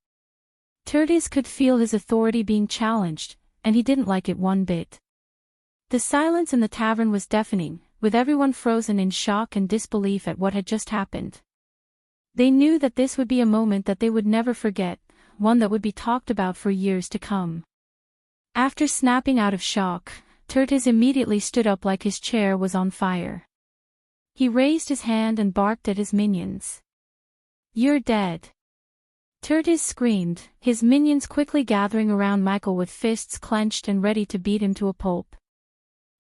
Tertis could feel his authority being challenged, and he didn't like it one bit. The silence in the tavern was deafening, with everyone frozen in shock and disbelief at what had just happened. They knew that this would be a moment that they would never forget, one that would be talked about for years to come. After snapping out of shock, Tertis immediately stood up like his chair was on fire. He raised his hand and barked at his minions. "You're dead." Tertis screamed, his minions quickly gathering around Michael with fists clenched and ready to beat him to a pulp.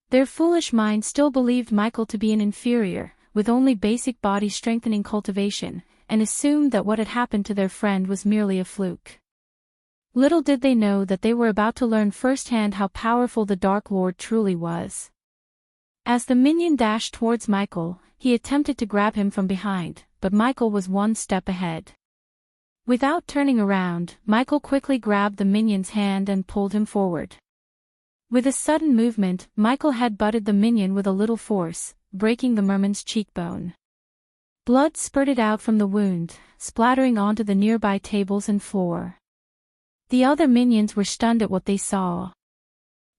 Their foolish minds still believed Michael to be an inferior, with only basic body-strengthening cultivation, and assumed that what had happened to their friend was merely a fluke. Little did they know that they were about to learn firsthand how powerful the Dark Lord truly was. As the minion dashed towards Michael, he attempted to grab him from behind, but Michael was one step ahead. Without turning around, Michael quickly grabbed the minion's hand and pulled him forward. With a sudden movement, Michael head-butted the minion with a little force, breaking the merman's cheekbone. Blood spurted out from the wound, splattering onto the nearby tables and floor. The other minions were stunned at what they saw.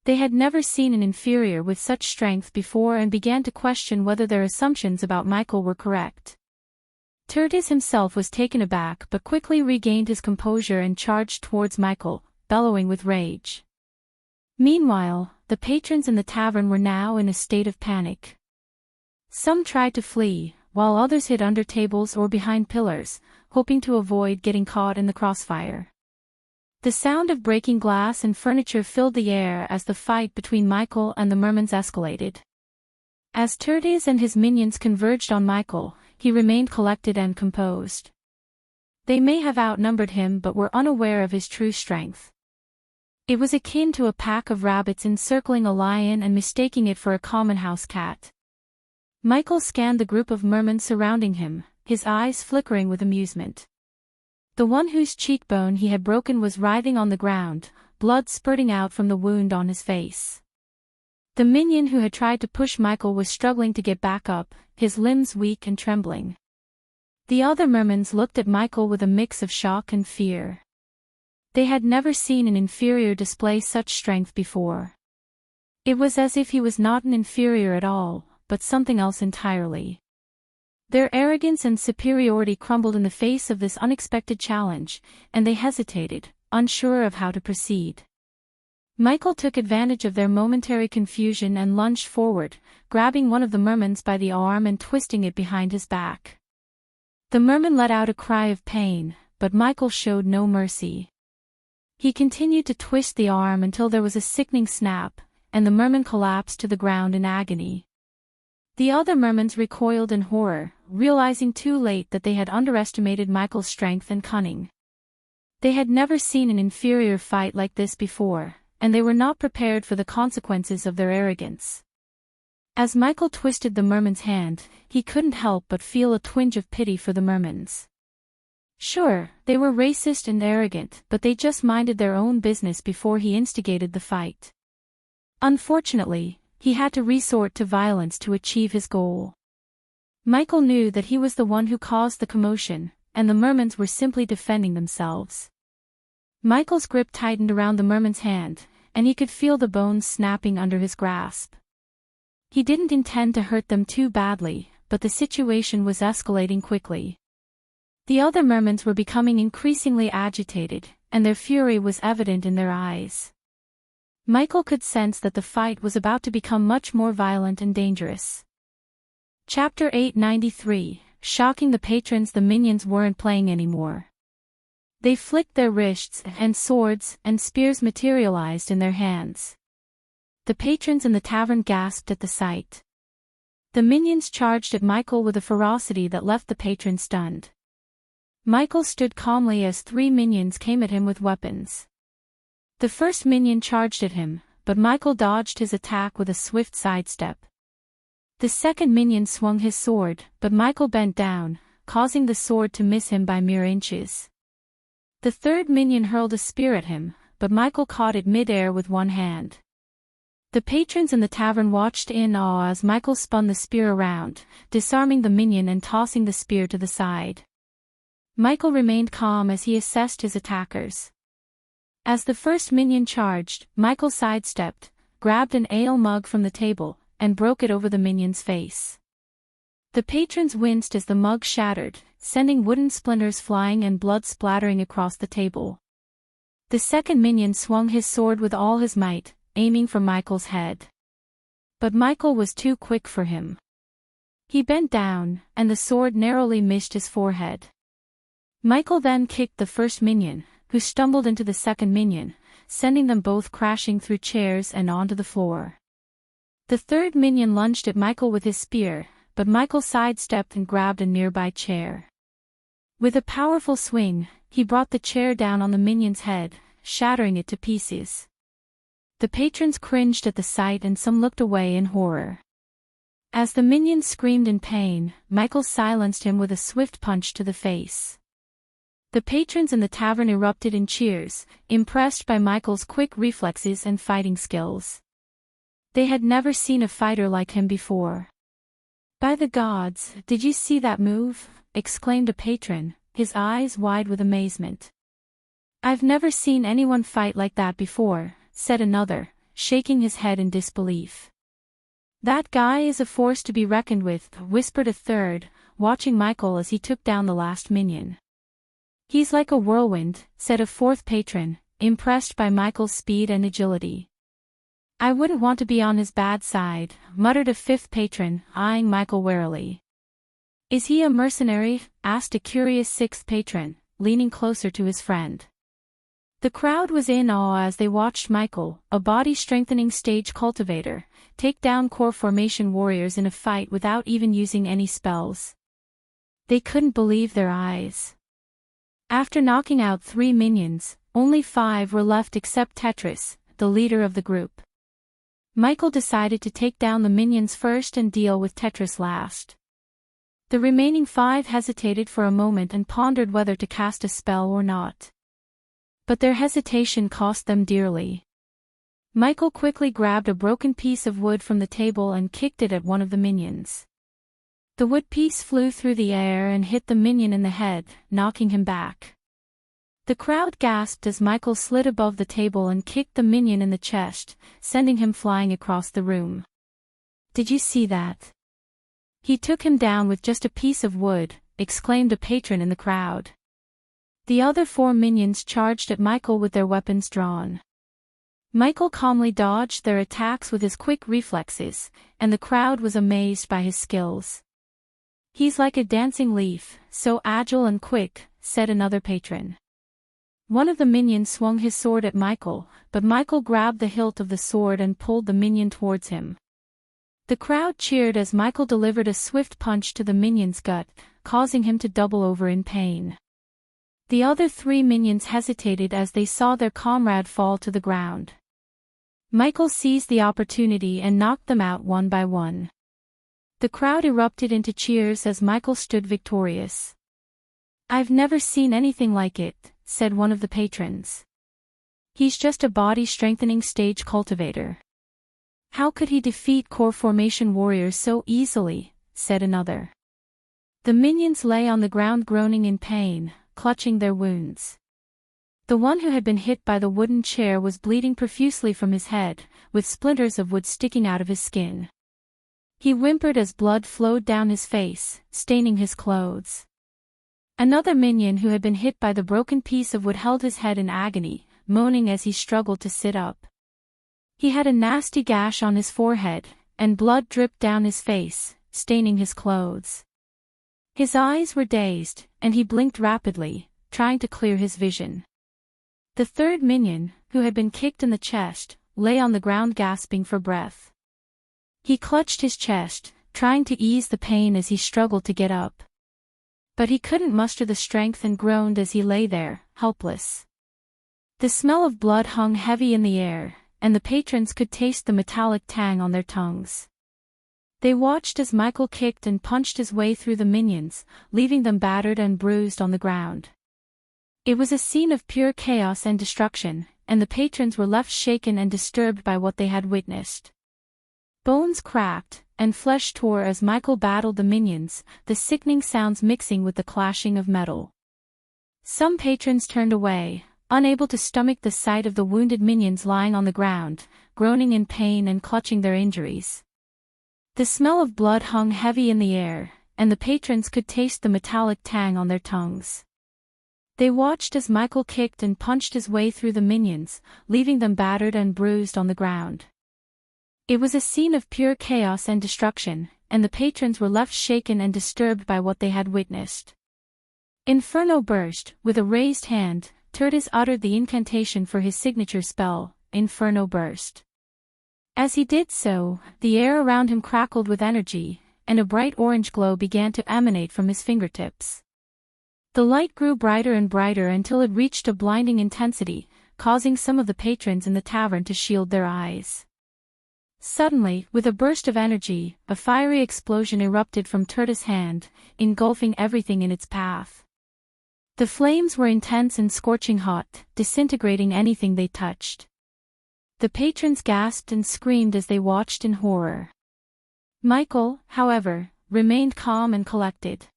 They had never seen an inferior with such strength before and began to question whether their assumptions about Michael were correct. Tertis himself was taken aback but quickly regained his composure and charged towards Michael, bellowing with rage. Meanwhile, the patrons in the tavern were now in a state of panic. Some tried to flee, while others hid under tables or behind pillars, hoping to avoid getting caught in the crossfire. The sound of breaking glass and furniture filled the air as the fight between Michael and the mermans escalated. As Tertis and his minions converged on Michael, he remained collected and composed. They may have outnumbered him but were unaware of his true strength. It was akin to a pack of rabbits encircling a lion and mistaking it for a common house cat. Michael scanned the group of mermen surrounding him, his eyes flickering with amusement. The one whose cheekbone he had broken was writhing on the ground, blood spurting out from the wound on his face. The minion who had tried to push Michael was struggling to get back up, his limbs weak and trembling. The other mermens looked at Michael with a mix of shock and fear. They had never seen an inferior display such strength before. It was as if he was not an inferior at all, but something else entirely. Their arrogance and superiority crumbled in the face of this unexpected challenge, and they hesitated, unsure of how to proceed. Michael took advantage of their momentary confusion and lunged forward, grabbing one of the mermens by the arm and twisting it behind his back. The merman let out a cry of pain, but Michael showed no mercy. He continued to twist the arm until there was a sickening snap, and the merman collapsed to the ground in agony. The other mermens recoiled in horror, realizing too late that they had underestimated Michael's strength and cunning. They had never seen an inferior fight like this before, and they were not prepared for the consequences of their arrogance. As Michael twisted the merman's hand, he couldn't help but feel a twinge of pity for the mermens. Sure, they were racist and arrogant, but they just minded their own business before he instigated the fight. Unfortunately, he had to resort to violence to achieve his goal. Michael knew that he was the one who caused the commotion, and the mermens were simply defending themselves. Michael's grip tightened around the merman's hand, and he could feel the bones snapping under his grasp. He didn't intend to hurt them too badly, but the situation was escalating quickly. The other mermens were becoming increasingly agitated, and their fury was evident in their eyes. Michael could sense that the fight was about to become much more violent and dangerous. Chapter 893, Shocking the patrons. The minions weren't playing anymore. They flicked their wrists, and swords and spears materialized in their hands. The patrons in the tavern gasped at the sight. The minions charged at Michael with a ferocity that left the patron stunned. Michael stood calmly as 3 minions came at him with weapons. The first minion charged at him, but Michael dodged his attack with a swift sidestep. The second minion swung his sword, but Michael bent down, causing the sword to miss him by mere inches. The third minion hurled a spear at him, but Michael caught it mid-air with one hand. The patrons in the tavern watched in awe as Michael spun the spear around, disarming the minion and tossing the spear to the side. Michael remained calm as he assessed his attackers. As the first minion charged, Michael sidestepped, grabbed an ale mug from the table, and broke it over the minion's face. The patrons winced as the mug shattered, sending wooden splinters flying and blood splattering across the table. The second minion swung his sword with all his might, aiming for Michael's head. But Michael was too quick for him. He bent down, and the sword narrowly missed his forehead. Michael then kicked the first minion, who stumbled into the second minion, sending them both crashing through chairs and onto the floor. The third minion lunged at Michael with his spear, but Michael sidestepped and grabbed a nearby chair. With a powerful swing, he brought the chair down on the minion's head, shattering it to pieces. The patrons cringed at the sight and some looked away in horror. As the minion screamed in pain, Michael silenced him with a swift punch to the face. The patrons in the tavern erupted in cheers, impressed by Michael's quick reflexes and fighting skills. They had never seen a fighter like him before. "By the gods, did you see that move?" exclaimed a patron, his eyes wide with amazement. "I've never seen anyone fight like that before," said another, shaking his head in disbelief. "That guy is a force to be reckoned with," whispered a third, watching Michael as he took down the last minion. "He's like a whirlwind," said a fourth patron, impressed by Michael's speed and agility. "I wouldn't want to be on his bad side," muttered a fifth patron, eyeing Michael warily. "Is he a mercenary?" asked a curious sixth patron, leaning closer to his friend. The crowd was in awe as they watched Michael, a body-strengthening stage cultivator, take down core formation warriors in a fight without even using any spells. They couldn't believe their eyes. After knocking out 3 minions, only 5 were left except Tetris, the leader of the group. Michael decided to take down the minions first and deal with Tetris last. The remaining 5 hesitated for a moment and pondered whether to cast a spell or not. But their hesitation cost them dearly. Michael quickly grabbed a broken piece of wood from the table and kicked it at one of the minions. The wood piece flew through the air and hit the minion in the head, knocking him back. The crowd gasped as Michael slid above the table and kicked the minion in the chest, sending him flying across the room. "Did you see that? He took him down with just a piece of wood," exclaimed a patron in the crowd. The other 4 minions charged at Michael with their weapons drawn. Michael calmly dodged their attacks with his quick reflexes, and the crowd was amazed by his skills. "He's like a dancing leaf, so agile and quick," said another patron. One of the minions swung his sword at Michael, but Michael grabbed the hilt of the sword and pulled the minion towards him. The crowd cheered as Michael delivered a swift punch to the minion's gut, causing him to double over in pain. The other 3 minions hesitated as they saw their comrade fall to the ground. Michael seized the opportunity and knocked them out one by one. The crowd erupted into cheers as Michael stood victorious. "I've never seen anything like it," said one of the patrons. "He's just a body-strengthening stage cultivator. How could he defeat core formation warriors so easily?" said another. The minions lay on the ground groaning in pain, clutching their wounds. The one who had been hit by the wooden chair was bleeding profusely from his head, with splinters of wood sticking out of his skin. He whimpered as blood flowed down his face, staining his clothes. Another minion who had been hit by the broken piece of wood held his head in agony, moaning as he struggled to sit up. He had a nasty gash on his forehead, and blood dripped down his face, staining his clothes. His eyes were dazed, and he blinked rapidly, trying to clear his vision. The third minion, who had been kicked in the chest, lay on the ground gasping for breath. He clutched his chest, trying to ease the pain as he struggled to get up. But he couldn't muster the strength and groaned as he lay there, helpless. The smell of blood hung heavy in the air, and the patrons could taste the metallic tang on their tongues. They watched as Michael kicked and punched his way through the minions, leaving them battered and bruised on the ground. It was a scene of pure chaos and destruction, and the patrons were left shaken and disturbed by what they had witnessed. Bones cracked, and flesh tore as Michael battled the minions, the sickening sounds mixing with the clashing of metal. Some patrons turned away, unable to stomach the sight of the wounded minions lying on the ground, groaning in pain and clutching their injuries. The smell of blood hung heavy in the air, and the patrons could taste the metallic tang on their tongues. They watched as Michael kicked and punched his way through the minions, leaving them battered and bruised on the ground. It was a scene of pure chaos and destruction, and the patrons were left shaken and disturbed by what they had witnessed. Inferno burst. With a raised hand, Tertis uttered the incantation for his signature spell, Inferno Burst. As he did so, the air around him crackled with energy, and a bright orange glow began to emanate from his fingertips. The light grew brighter and brighter until it reached a blinding intensity, causing some of the patrons in the tavern to shield their eyes. Suddenly, with a burst of energy, a fiery explosion erupted from Tertis' hand, engulfing everything in its path. The flames were intense and scorching hot, disintegrating anything they touched. The patrons gasped and screamed as they watched in horror. Michael, however, remained calm and collected.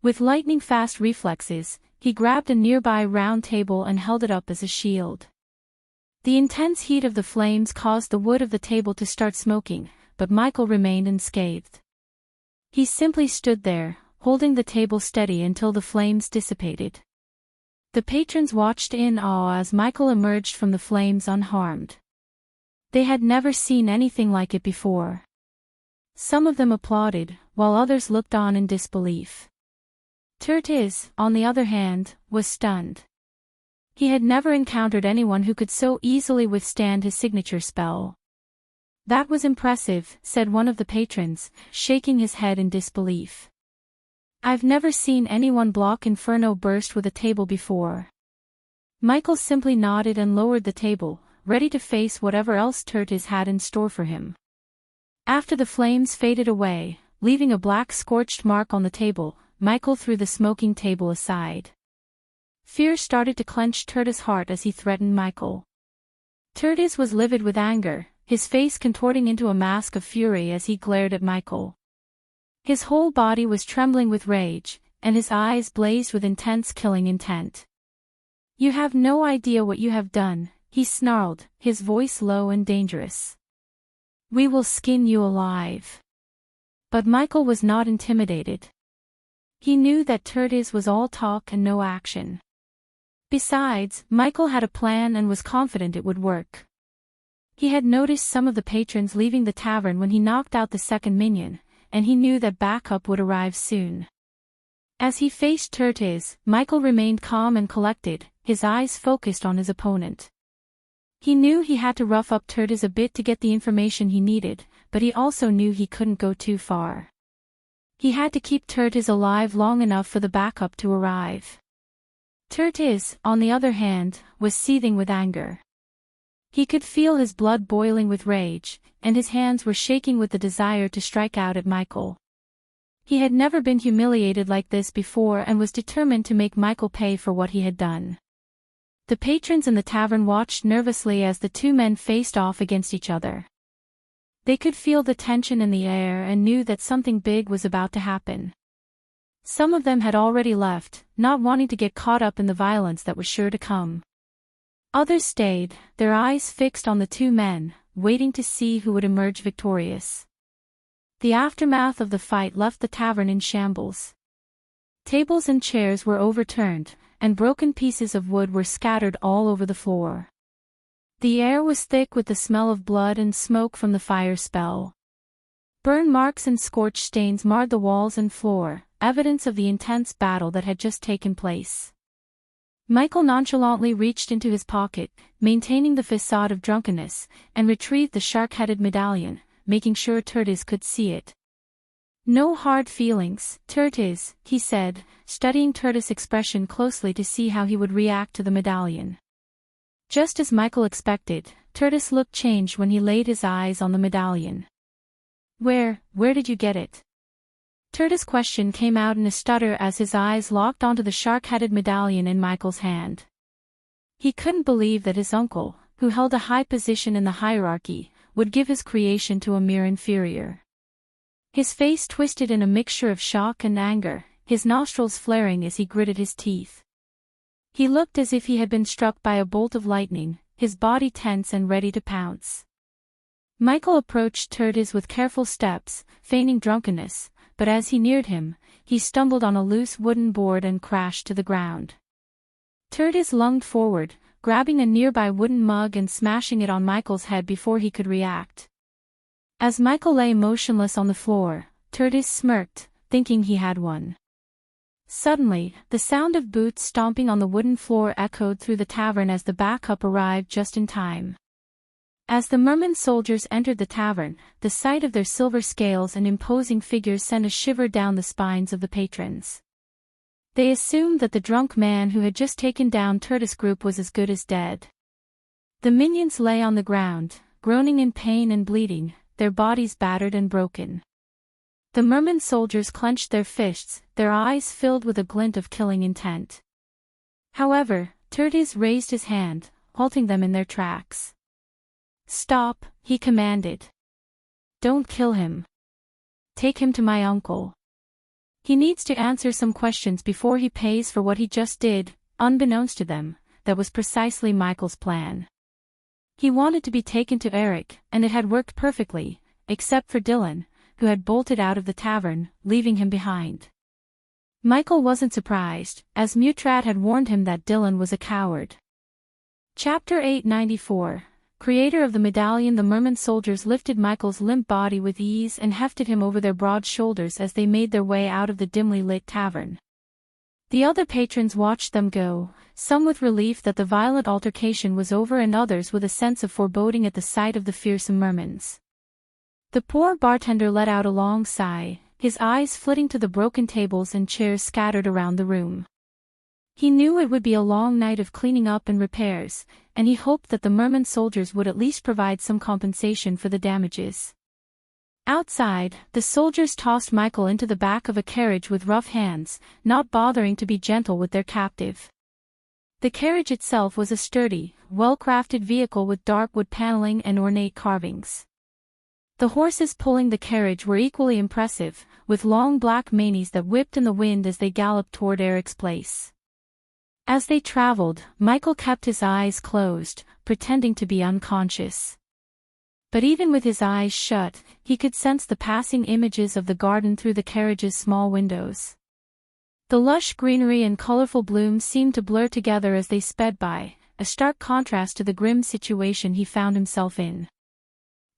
With lightning-fast reflexes, he grabbed a nearby round table and held it up as a shield. The intense heat of the flames caused the wood of the table to start smoking, but Michael remained unscathed. He simply stood there, holding the table steady until the flames dissipated. The patrons watched in awe as Michael emerged from the flames unharmed. They had never seen anything like it before. Some of them applauded, while others looked on in disbelief. Tertis, on the other hand, was stunned. He had never encountered anyone who could so easily withstand his signature spell. "That was impressive," said one of the patrons, shaking his head in disbelief. "I've never seen anyone block Inferno Burst with a table before." Michael simply nodded and lowered the table, ready to face whatever else Tertius had in store for him. After the flames faded away, leaving a black scorched mark on the table, Michael threw the smoking table aside. Fear started to clench Tertius' heart as he threatened Michael. Tertius was livid with anger, his face contorting into a mask of fury as he glared at Michael. His whole body was trembling with rage, and his eyes blazed with intense killing intent. "You have no idea what you have done," he snarled, his voice low and dangerous. "We will skin you alive." But Michael was not intimidated. He knew that Tertius was all talk and no action. Besides, Michael had a plan and was confident it would work. He had noticed some of the patrons leaving the tavern when he knocked out the second minion, and he knew that backup would arrive soon. As he faced Tertius, Michael remained calm and collected, his eyes focused on his opponent. He knew he had to rough up Tertius a bit to get the information he needed, but he also knew he couldn't go too far. He had to keep Tertius alive long enough for the backup to arrive. Tertius, on the other hand, was seething with anger. He could feel his blood boiling with rage, and his hands were shaking with the desire to strike out at Michael. He had never been humiliated like this before and was determined to make Michael pay for what he had done. The patrons in the tavern watched nervously as the two men faced off against each other. They could feel the tension in the air and knew that something big was about to happen. Some of them had already left, not wanting to get caught up in the violence that was sure to come. Others stayed, their eyes fixed on the two men, waiting to see who would emerge victorious. The aftermath of the fight left the tavern in shambles. Tables and chairs were overturned, and broken pieces of wood were scattered all over the floor. The air was thick with the smell of blood and smoke from the fire spell. Burn marks and scorch stains marred the walls and floor, evidence of the intense battle that had just taken place. Michael nonchalantly reached into his pocket, maintaining the facade of drunkenness, and retrieved the shark-headed medallion, making sure Tertius could see it. "No hard feelings, Tertius," he said, studying Tertius' expression closely to see how he would react to the medallion. Just as Michael expected, Tertius' look changed when he laid his eyes on the medallion. Where did you get it?" Tertius' question came out in a stutter as his eyes locked onto the shark-headed medallion in Michael's hand. He couldn't believe that his uncle, who held a high position in the hierarchy, would give his creation to a mere inferior. His face twisted in a mixture of shock and anger, his nostrils flaring as he gritted his teeth. He looked as if he had been struck by a bolt of lightning, his body tense and ready to pounce. Michael approached Tertius with careful steps, feigning drunkenness, but as he neared him, he stumbled on a loose wooden board and crashed to the ground. Tertius lunged forward, grabbing a nearby wooden mug and smashing it on Michael's head before he could react. As Michael lay motionless on the floor, Tertius smirked, thinking he had won. Suddenly, the sound of boots stomping on the wooden floor echoed through the tavern as the backup arrived just in time. As the merman soldiers entered the tavern, the sight of their silver scales and imposing figures sent a shiver down the spines of the patrons. They assumed that the drunk man who had just taken down Tertius' group was as good as dead. The minions lay on the ground, groaning in pain and bleeding, their bodies battered and broken. The merman soldiers clenched their fists, their eyes filled with a glint of killing intent. However, Tertius raised his hand, halting them in their tracks. "Stop," he commanded. "Don't kill him. Take him to my uncle. He needs to answer some questions before he pays for what he just did." Unbeknownst to them, that was precisely Michael's plan. He wanted to be taken to Eric, and it had worked perfectly, except for Dylan, who had bolted out of the tavern, leaving him behind. Michael wasn't surprised, as Mutrat had warned him that Dylan was a coward. Chapter 894. Creator of the medallion. The merman soldiers lifted Michael's limp body with ease and hefted him over their broad shoulders as they made their way out of the dimly lit tavern. The other patrons watched them go, some with relief that the violent altercation was over and others with a sense of foreboding at the sight of the fearsome mermans. The poor bartender let out a long sigh, his eyes flitting to the broken tables and chairs scattered around the room. He knew it would be a long night of cleaning up and repairs, and he hoped that the merman soldiers would at least provide some compensation for the damages. Outside, the soldiers tossed Michael into the back of a carriage with rough hands, not bothering to be gentle with their captive. The carriage itself was a sturdy, well-crafted vehicle with dark wood paneling and ornate carvings. The horses pulling the carriage were equally impressive, with long black manes that whipped in the wind as they galloped toward Eric's place. As they traveled, Michael kept his eyes closed, pretending to be unconscious. But even with his eyes shut, he could sense the passing images of the garden through the carriage's small windows. The lush greenery and colorful blooms seemed to blur together as they sped by, a stark contrast to the grim situation he found himself in.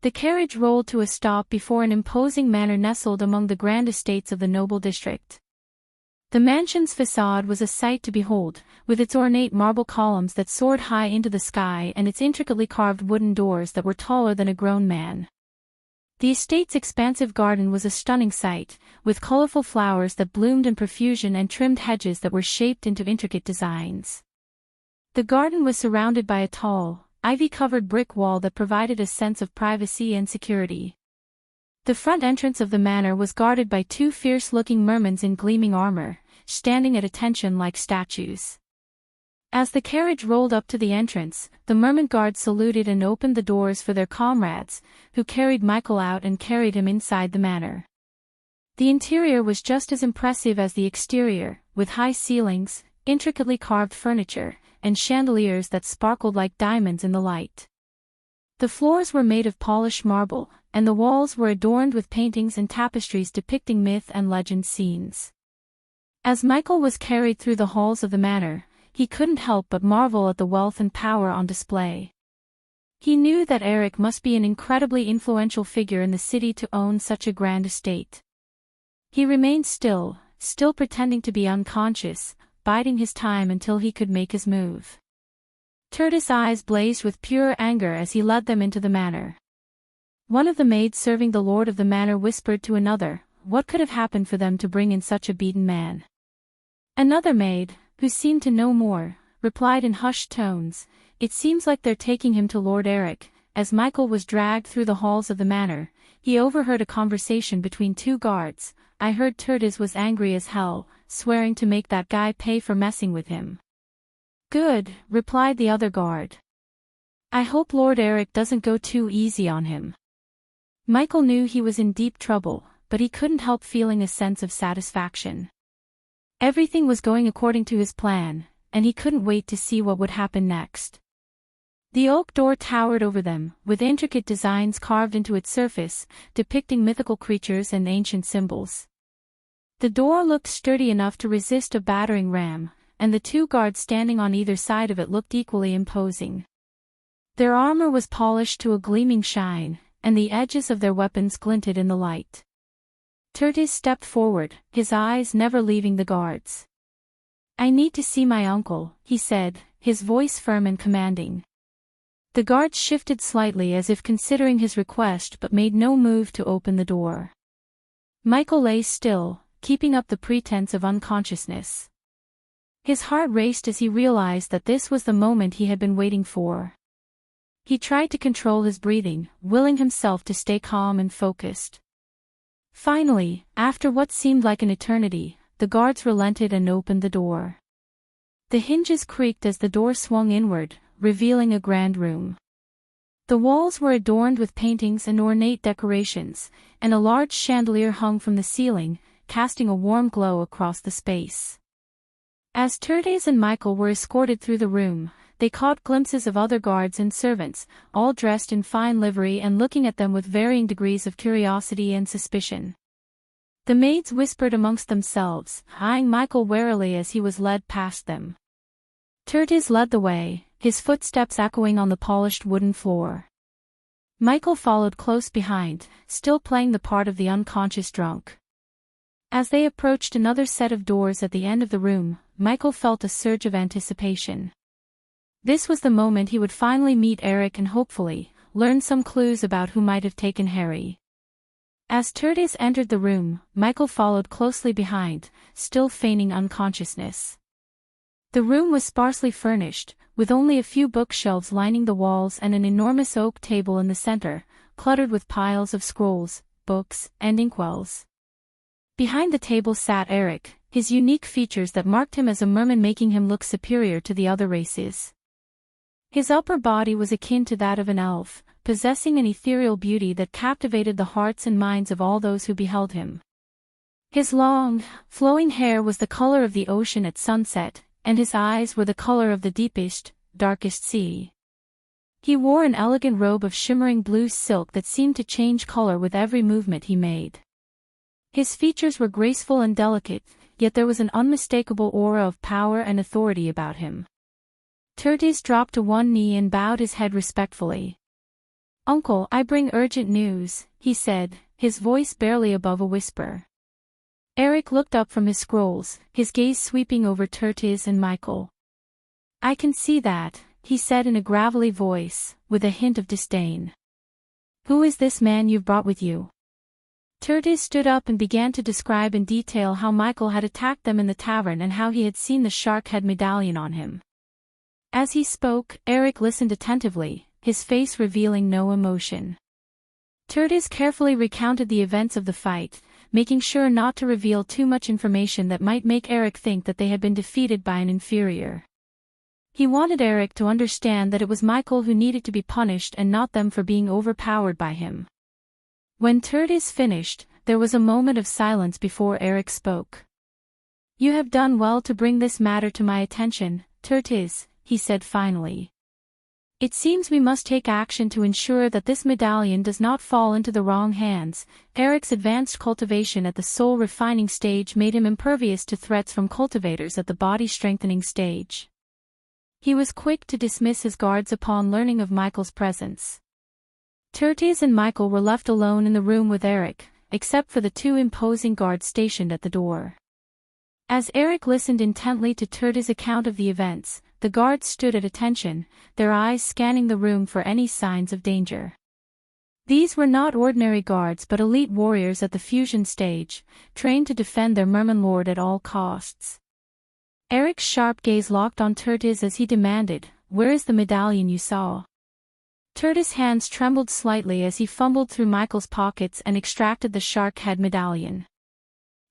The carriage rolled to a stop before an imposing manor nestled among the grand estates of the noble district. The mansion's facade was a sight to behold, with its ornate marble columns that soared high into the sky and its intricately carved wooden doors that were taller than a grown man. The estate's expansive garden was a stunning sight, with colorful flowers that bloomed in profusion and trimmed hedges that were shaped into intricate designs. The garden was surrounded by a tall, ivy-covered brick wall that provided a sense of privacy and security. The front entrance of the manor was guarded by two fierce-looking mermans in gleaming armor, standing at attention like statues. As the carriage rolled up to the entrance, the merman guards saluted and opened the doors for their comrades, who carried Michael out and carried him inside the manor. The interior was just as impressive as the exterior, with high ceilings, intricately carved furniture, and chandeliers that sparkled like diamonds in the light. The floors were made of polished marble, and the walls were adorned with paintings and tapestries depicting myth and legend scenes. As Michael was carried through the halls of the manor, he couldn't help but marvel at the wealth and power on display. He knew that Eric must be an incredibly influential figure in the city to own such a grand estate. He remained still pretending to be unconscious, biding his time until he could make his move. Tertis' eyes blazed with pure anger as he led them into the manor. One of the maids serving the lord of the manor whispered to another, what could have happened for them to bring in such a beaten man? Another maid, who seemed to know more, replied in hushed tones, it seems like they're taking him to Lord Eric. As Michael was dragged through the halls of the manor, he overheard a conversation between two guards. I heard Tertis was angry as hell, swearing to make that guy pay for messing with him. Good, replied the other guard. I hope Lord Eric doesn't go too easy on him. Michael knew he was in deep trouble, but he couldn't help feeling a sense of satisfaction. Everything was going according to his plan, and he couldn't wait to see what would happen next. The oak door towered over them, with intricate designs carved into its surface, depicting mythical creatures and ancient symbols. The door looked sturdy enough to resist a battering ram, and the two guards standing on either side of it looked equally imposing. Their armor was polished to a gleaming shine, and the edges of their weapons glinted in the light. Tertis stepped forward, his eyes never leaving the guards. I need to see my uncle, he said, his voice firm and commanding. The guards shifted slightly as if considering his request but made no move to open the door. Michael lay still, keeping up the pretense of unconsciousness. His heart raced as he realized that this was the moment he had been waiting for. He tried to control his breathing, willing himself to stay calm and focused. Finally, after what seemed like an eternity, the guards relented and opened the door. The hinges creaked as the door swung inward, revealing a grand room. The walls were adorned with paintings and ornate decorations, and a large chandelier hung from the ceiling, casting a warm glow across the space. As Tertis and Michael were escorted through the room, they caught glimpses of other guards and servants, all dressed in fine livery and looking at them with varying degrees of curiosity and suspicion. The maids whispered amongst themselves, eyeing Michael warily as he was led past them. Tertis led the way, his footsteps echoing on the polished wooden floor. Michael followed close behind, still playing the part of the unconscious drunk. As they approached another set of doors at the end of the room, Michael felt a surge of anticipation. This was the moment he would finally meet Eric and hopefully learn some clues about who might have taken Harry. As Tertis entered the room, Michael followed closely behind, still feigning unconsciousness. The room was sparsely furnished, with only a few bookshelves lining the walls and an enormous oak table in the center, cluttered with piles of scrolls, books, and inkwells. Behind the table sat Eric, his unique features that marked him as a merman making him look superior to the other races. His upper body was akin to that of an elf, possessing an ethereal beauty that captivated the hearts and minds of all those who beheld him. His long, flowing hair was the color of the ocean at sunset, and his eyes were the color of the deepest, darkest sea. He wore an elegant robe of shimmering blue silk that seemed to change color with every movement he made. His features were graceful and delicate, yet there was an unmistakable aura of power and authority about him. Tertius dropped to one knee and bowed his head respectfully. "Uncle, I bring urgent news," he said, his voice barely above a whisper. Eric looked up from his scrolls, his gaze sweeping over Tertius and Michael. "I can see that," he said in a gravelly voice, with a hint of disdain. "Who is this man you've brought with you?" Tertius stood up and began to describe in detail how Michael had attacked them in the tavern and how he had seen the shark head medallion on him. As he spoke, Eric listened attentively, his face revealing no emotion. Tertius carefully recounted the events of the fight, making sure not to reveal too much information that might make Eric think that they had been defeated by an inferior. He wanted Eric to understand that it was Michael who needed to be punished and not them for being overpowered by him. When Tertius finished, there was a moment of silence before Eric spoke. "You have done well to bring this matter to my attention, Tertius," he said finally. "It seems we must take action to ensure that this medallion does not fall into the wrong hands." Eric's advanced cultivation at the soul refining stage made him impervious to threats from cultivators at the body strengthening stage. He was quick to dismiss his guards upon learning of Michael's presence. Tertius and Michael were left alone in the room with Eric, except for the two imposing guards stationed at the door. As Eric listened intently to Tertius' account of the events, the guards stood at attention, their eyes scanning the room for any signs of danger. These were not ordinary guards but elite warriors at the fusion stage, trained to defend their merman lord at all costs. Eric's sharp gaze locked on Tertius as he demanded, "Where is the medallion you saw?" Tertius' hands trembled slightly as he fumbled through Michael's pockets and extracted the shark head medallion.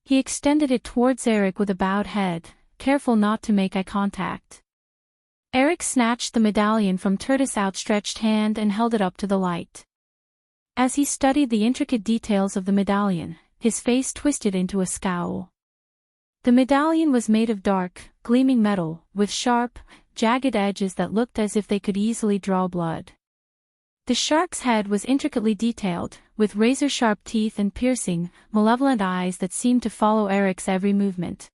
He extended it towards Eric with a bowed head, careful not to make eye contact. Eric snatched the medallion from Tertius' outstretched hand and held it up to the light. As he studied the intricate details of the medallion, his face twisted into a scowl. The medallion was made of dark, gleaming metal, with sharp, jagged edges that looked as if they could easily draw blood. The shark's head was intricately detailed, with razor-sharp teeth and piercing, malevolent eyes that seemed to follow Eric's every movement.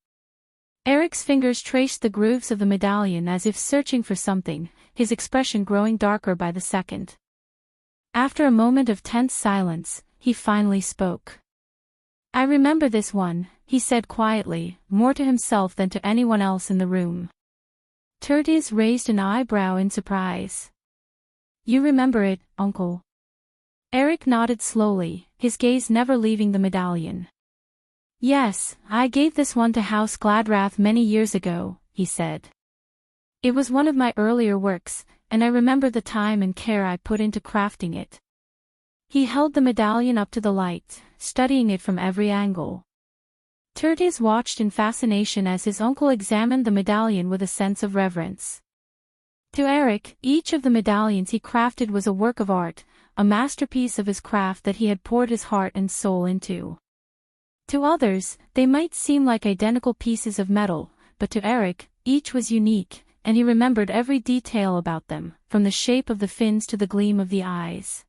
Eric's fingers traced the grooves of the medallion as if searching for something, his expression growing darker by the second. After a moment of tense silence, he finally spoke. "I remember this one," he said quietly, more to himself than to anyone else in the room. Tertius raised an eyebrow in surprise. "You remember it, uncle?" Eric nodded slowly, his gaze never leaving the medallion. "Yes, I gave this one to House Gladrath many years ago," he said. "It was one of my earlier works, and I remember the time and care I put into crafting it." He held the medallion up to the light, studying it from every angle. Tertius watched in fascination as his uncle examined the medallion with a sense of reverence. To Eric, each of the medallions he crafted was a work of art, a masterpiece of his craft that he had poured his heart and soul into. To others, they might seem like identical pieces of metal, but to Eric, each was unique, and he remembered every detail about them, from the shape of the fins to the gleam of the eyes.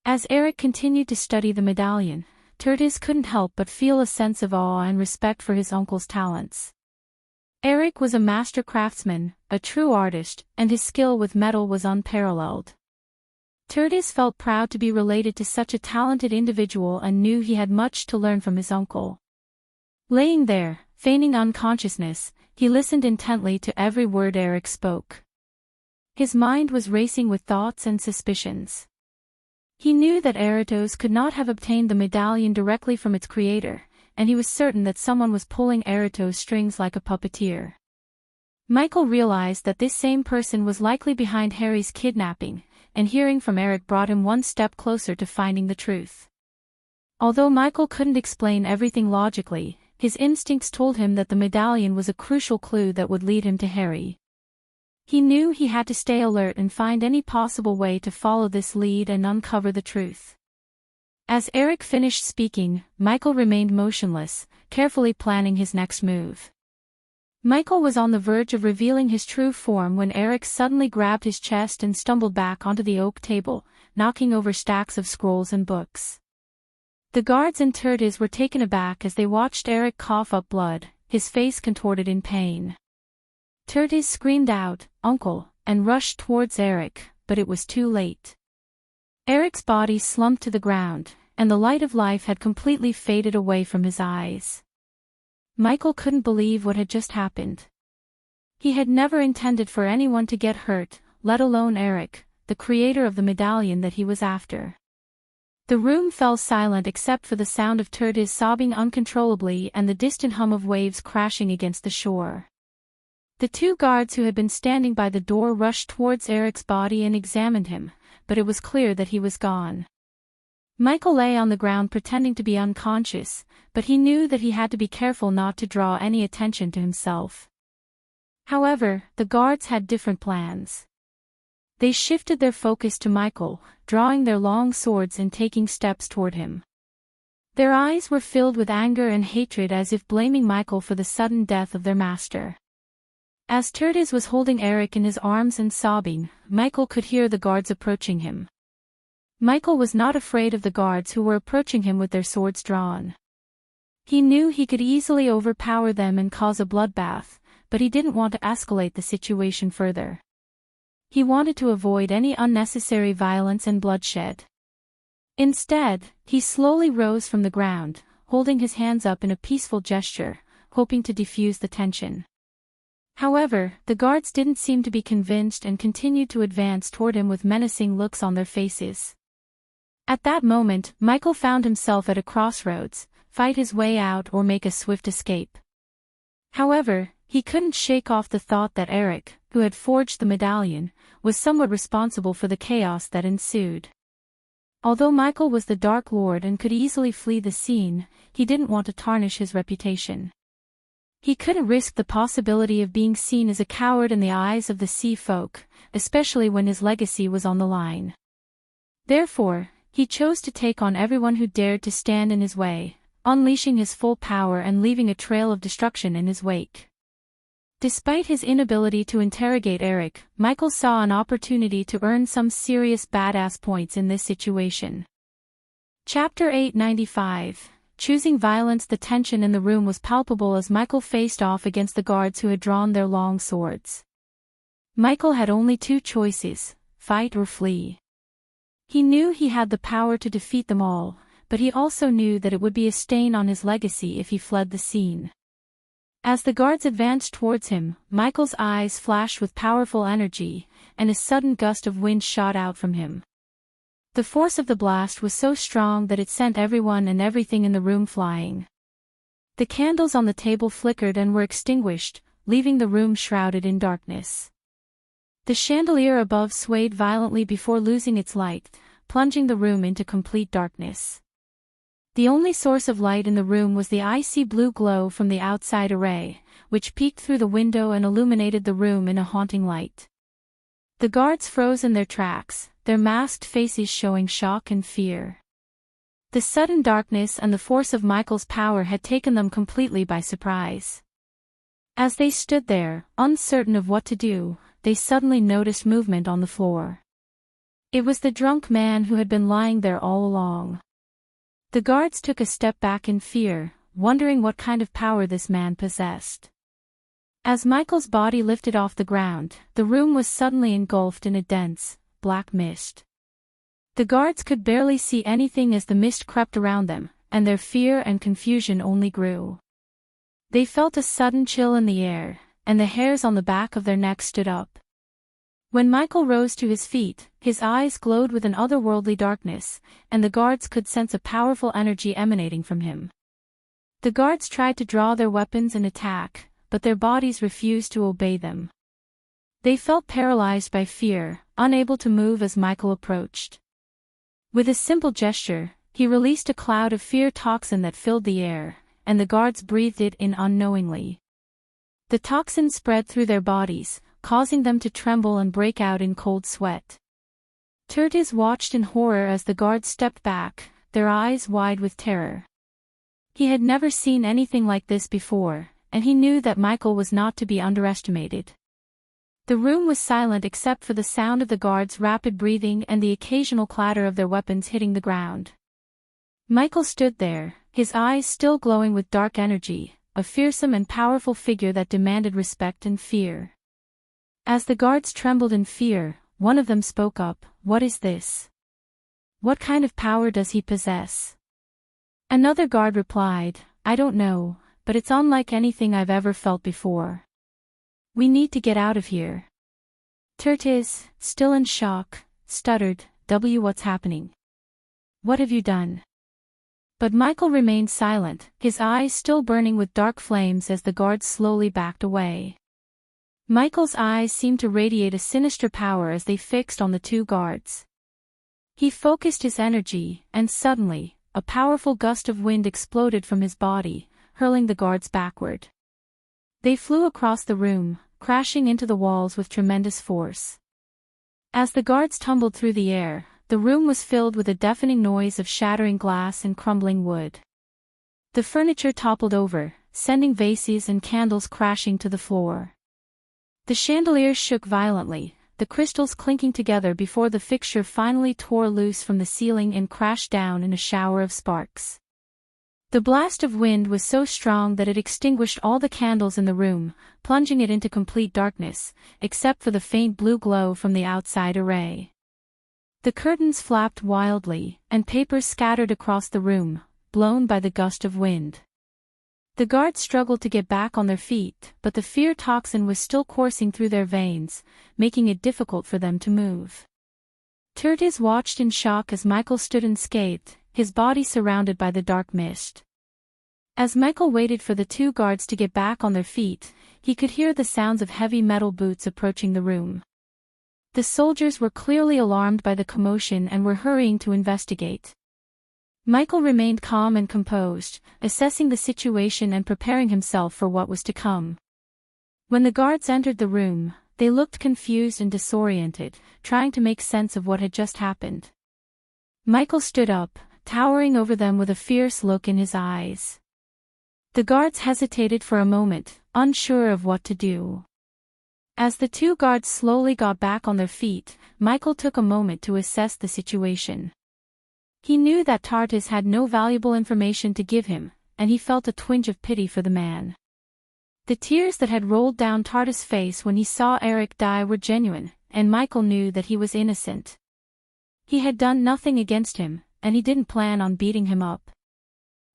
As Eric continued to study the medallion, Tertius couldn't help but feel a sense of awe and respect for his uncle's talents. Eric was a master craftsman, a true artist, and his skill with metal was unparalleled. Tertius felt proud to be related to such a talented individual and knew he had much to learn from his uncle. Laying there, feigning unconsciousness, he listened intently to every word Eric spoke. His mind was racing with thoughts and suspicions. He knew that Eratos could not have obtained the medallion directly from its creator, and he was certain that someone was pulling Eratos' strings like a puppeteer. Michael realized that this same person was likely behind Harry's kidnapping, and hearing from Eric brought him one step closer to finding the truth. Although Michael couldn't explain everything logically, his instincts told him that the medallion was a crucial clue that would lead him to Harry. He knew he had to stay alert and find any possible way to follow this lead and uncover the truth. As Eric finished speaking, Michael remained motionless, carefully planning his next move. Michael was on the verge of revealing his true form when Eric suddenly grabbed his chest and stumbled back onto the oak table, knocking over stacks of scrolls and books. The guards and Tertius were taken aback as they watched Eric cough up blood, his face contorted in pain. Tertius screamed out, "Uncle," and rushed towards Eric, but it was too late. Eric's body slumped to the ground, and the light of life had completely faded away from his eyes. Michael couldn't believe what had just happened. He had never intended for anyone to get hurt, let alone Eric, the creator of the medallion that he was after. The room fell silent except for the sound of Tertius sobbing uncontrollably and the distant hum of waves crashing against the shore. The two guards who had been standing by the door rushed towards Eric's body and examined him, but it was clear that he was gone. Michael lay on the ground pretending to be unconscious, but he knew that he had to be careful not to draw any attention to himself. However, the guards had different plans. They shifted their focus to Michael, drawing their long swords and taking steps toward him. Their eyes were filled with anger and hatred as if blaming Michael for the sudden death of their master. As Tertius was holding Eric in his arms and sobbing, Michael could hear the guards approaching him. Michael was not afraid of the guards who were approaching him with their swords drawn. He knew he could easily overpower them and cause a bloodbath, but he didn't want to escalate the situation further. He wanted to avoid any unnecessary violence and bloodshed. Instead, he slowly rose from the ground, holding his hands up in a peaceful gesture, hoping to defuse the tension. However, the guards didn't seem to be convinced and continued to advance toward him with menacing looks on their faces. At that moment, Michael found himself at a crossroads, fight his way out or make a swift escape. However, he couldn't shake off the thought that Eric, who had forged the medallion, was somewhat responsible for the chaos that ensued. Although Michael was the Dark Lord and could easily flee the scene, he didn't want to tarnish his reputation. He couldn't risk the possibility of being seen as a coward in the eyes of the sea folk, especially when his legacy was on the line. Therefore, he chose to take on everyone who dared to stand in his way, unleashing his full power and leaving a trail of destruction in his wake. Despite his inability to interrogate Eric, Michael saw an opportunity to earn some serious badass points in this situation. Chapter 895. Choosing violence. The tension in the room was palpable as Michael faced off against the guards who had drawn their long swords. Michael had only two choices: fight or flee. He knew he had the power to defeat them all, but he also knew that it would be a stain on his legacy if he fled the scene. As the guards advanced towards him, Michael's eyes flashed with powerful energy, and a sudden gust of wind shot out from him. The force of the blast was so strong that it sent everyone and everything in the room flying. The candles on the table flickered and were extinguished, leaving the room shrouded in darkness. The chandelier above swayed violently before losing its light, plunging the room into complete darkness. The only source of light in the room was the icy blue glow from the outside array, which peeked through the window and illuminated the room in a haunting light. The guards froze in their tracks, their masked faces showing shock and fear. The sudden darkness and the force of Michael's power had taken them completely by surprise. As they stood there, uncertain of what to do, they suddenly noticed movement on the floor. It was the drunk man who had been lying there all along. The guards took a step back in fear, wondering what kind of power this man possessed. As Michael's body lifted off the ground, the room was suddenly engulfed in a dense, black mist. The guards could barely see anything as the mist crept around them, and their fear and confusion only grew. They felt a sudden chill in the air, and the hairs on the back of their necks stood up. When Michael rose to his feet, his eyes glowed with an otherworldly darkness, and the guards could sense a powerful energy emanating from him. The guards tried to draw their weapons and attack, but but their bodies refused to obey them. They felt paralyzed by fear, unable to move as Michael approached. With a simple gesture, he released a cloud of fear toxin that filled the air, and the guards breathed it in unknowingly. The toxin spread through their bodies, causing them to tremble and break out in cold sweat. Tertius watched in horror as the guards stepped back, their eyes wide with terror. He had never seen anything like this before, and he knew that Michael was not to be underestimated. The room was silent except for the sound of the guards' rapid breathing and the occasional clatter of their weapons hitting the ground. Michael stood there, his eyes still glowing with dark energy, a fearsome and powerful figure that demanded respect and fear. As the guards trembled in fear, one of them spoke up, "What is this? What kind of power does he possess?" Another guard replied, "I don't know, but it's unlike anything I've ever felt before. We need to get out of here." Tertius, still in shock, stuttered, What's happening? What have you done?" But Michael remained silent, his eyes still burning with dark flames as the guards slowly backed away. Michael's eyes seemed to radiate a sinister power as they fixed on the two guards. He focused his energy, and suddenly, a powerful gust of wind exploded from his body, hurling the guards backward. They flew across the room, crashing into the walls with tremendous force. As the guards tumbled through the air, the room was filled with a deafening noise of shattering glass and crumbling wood. The furniture toppled over, sending vases and candles crashing to the floor. The chandeliers shook violently, the crystals clinking together before the fixture finally tore loose from the ceiling and crashed down in a shower of sparks. The blast of wind was so strong that it extinguished all the candles in the room, plunging it into complete darkness, except for the faint blue glow from the outside array. The curtains flapped wildly, and papers scattered across the room, blown by the gust of wind. The guards struggled to get back on their feet, but the fear toxin was still coursing through their veins, making it difficult for them to move. Tertius watched in shock as Michael stood unscathed, his body surrounded by the dark mist. As Michael waited for the two guards to get back on their feet, he could hear the sounds of heavy metal boots approaching the room. The soldiers were clearly alarmed by the commotion and were hurrying to investigate. Michael remained calm and composed, assessing the situation and preparing himself for what was to come. When the guards entered the room, they looked confused and disoriented, trying to make sense of what had just happened. Michael stood up, towering over them with a fierce look in his eyes. The guards hesitated for a moment, unsure of what to do. As the two guards slowly got back on their feet, Michael took a moment to assess the situation. He knew that Tertius had no valuable information to give him, and he felt a twinge of pity for the man. The tears that had rolled down Tertius' face when he saw Eric die were genuine, and Michael knew that he was innocent. He had done nothing against him, and he didn't plan on beating him up.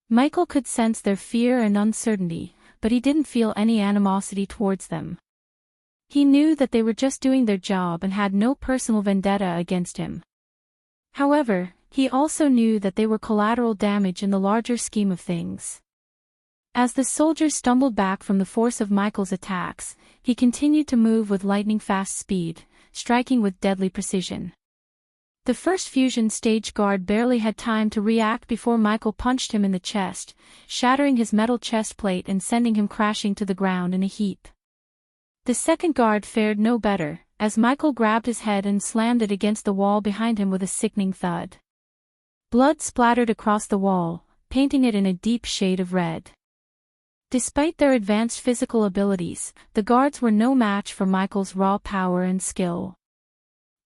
Michael could sense their fear and uncertainty, but he didn't feel any animosity towards them. He knew that they were just doing their job and had no personal vendetta against him. However, he also knew that they were collateral damage in the larger scheme of things. As the soldiers stumbled back from the force of Michael's attacks, he continued to move with lightning-fast speed, striking with deadly precision. The first fusion stage guard barely had time to react before Michael punched him in the chest, shattering his metal chest plate and sending him crashing to the ground in a heap. The second guard fared no better, as Michael grabbed his head and slammed it against the wall behind him with a sickening thud. Blood splattered across the wall, painting it in a deep shade of red. Despite their advanced physical abilities, the guards were no match for Michael's raw power and skill.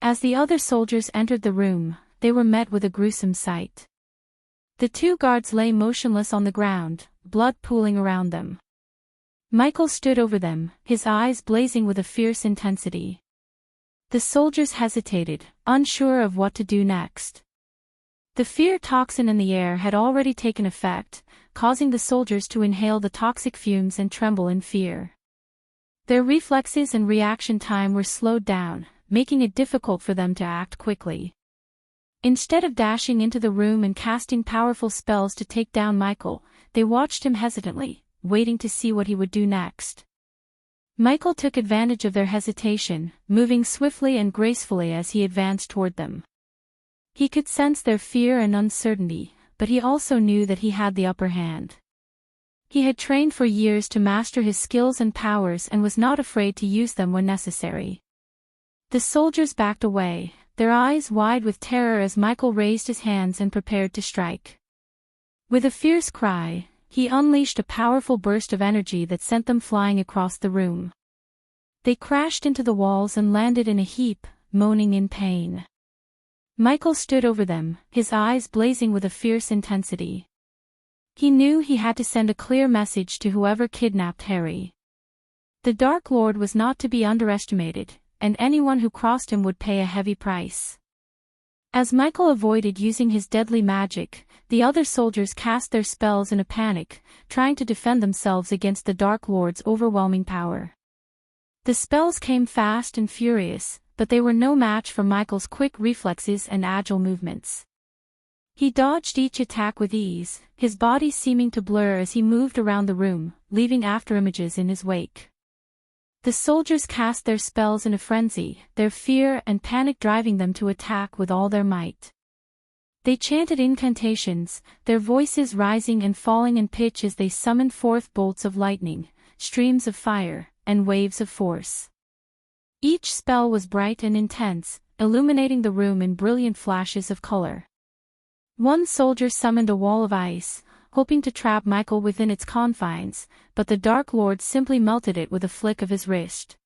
As the other soldiers entered the room, they were met with a gruesome sight. The two guards lay motionless on the ground, blood pooling around them. Michael stood over them, his eyes blazing with a fierce intensity. The soldiers hesitated, unsure of what to do next. The fear toxin in the air had already taken effect, causing the soldiers to inhale the toxic fumes and tremble in fear. Their reflexes and reaction time were slowed down, making it difficult for them to act quickly. Instead of dashing into the room and casting powerful spells to take down Michael, they watched him hesitantly, waiting to see what he would do next. Michael took advantage of their hesitation, moving swiftly and gracefully as he advanced toward them. He could sense their fear and uncertainty, but he also knew that he had the upper hand. He had trained for years to master his skills and powers and was not afraid to use them when necessary. The soldiers backed away, their eyes wide with terror as Michael raised his hands and prepared to strike. With a fierce cry, he unleashed a powerful burst of energy that sent them flying across the room. They crashed into the walls and landed in a heap, moaning in pain. Michael stood over them, his eyes blazing with a fierce intensity. He knew he had to send a clear message to whoever kidnapped Harry. The Dark Lord was not to be underestimated, and anyone who crossed him would pay a heavy price. As Michael avoided using his deadly magic, the other soldiers cast their spells in a panic, trying to defend themselves against the Dark Lord's overwhelming power. The spells came fast and furious, but they were no match for Michael's quick reflexes and agile movements. He dodged each attack with ease, his body seeming to blur as he moved around the room, leaving afterimages in his wake. The soldiers cast their spells in a frenzy, their fear and panic driving them to attack with all their might. They chanted incantations, their voices rising and falling in pitch as they summoned forth bolts of lightning, streams of fire, and waves of force. Each spell was bright and intense, illuminating the room in brilliant flashes of color. One soldier summoned a wall of ice, hoping to trap Michael within its confines, but the Dark Lord simply melted it with a flick of his wrist.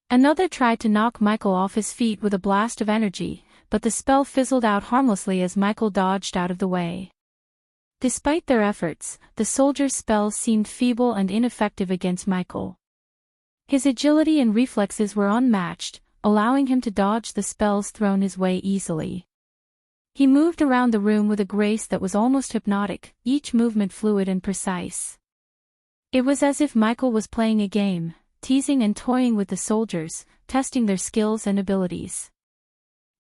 Another tried to knock Michael off his feet with a blast of energy, but the spell fizzled out harmlessly as Michael dodged out of the way. Despite their efforts, the soldiers' spells seemed feeble and ineffective against Michael. His agility and reflexes were unmatched, allowing him to dodge the spells thrown his way easily. He moved around the room with a grace that was almost hypnotic, each movement fluid and precise. It was as if Michael was playing a game, teasing and toying with the soldiers, testing their skills and abilities.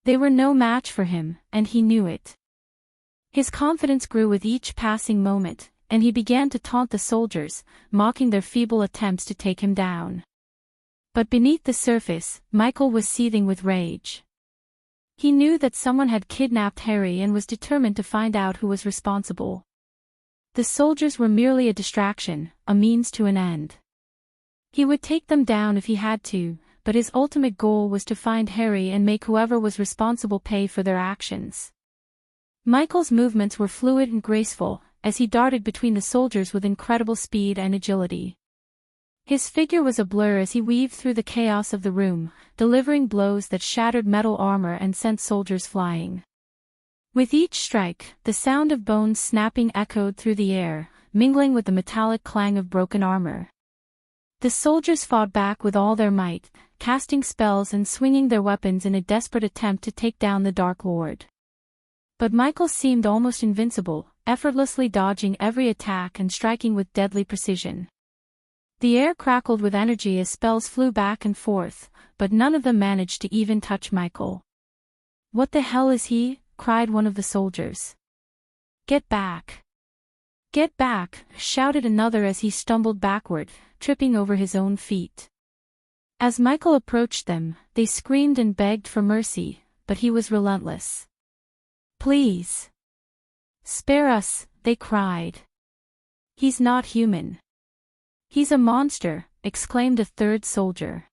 They were no match for him, and he knew it. His confidence grew with each passing moment, and he began to taunt the soldiers, mocking their feeble attempts to take him down. But beneath the surface, Michael was seething with rage. He knew that someone had kidnapped Harry and was determined to find out who was responsible. The soldiers were merely a distraction, a means to an end. He would take them down if he had to, but his ultimate goal was to find Harry and make whoever was responsible pay for their actions. Michael's movements were fluid and graceful, as he darted between the soldiers with incredible speed and agility. His figure was a blur as he weaved through the chaos of the room, delivering blows that shattered metal armor and sent soldiers flying. With each strike, the sound of bones snapping echoed through the air, mingling with the metallic clang of broken armor. The soldiers fought back with all their might, casting spells and swinging their weapons in a desperate attempt to take down the Dark Lord. But Michael seemed almost invincible, effortlessly dodging every attack and striking with deadly precision. The air crackled with energy as spells flew back and forth, but none of them managed to even touch Michael. "What the hell is he?" cried one of the soldiers. "Get back! Get back!" shouted another as he stumbled backward, tripping over his own feet. As Michael approached them, they screamed and begged for mercy, but he was relentless. "Please! Spare us," they cried. "He's not human. He's a monster," exclaimed a third soldier.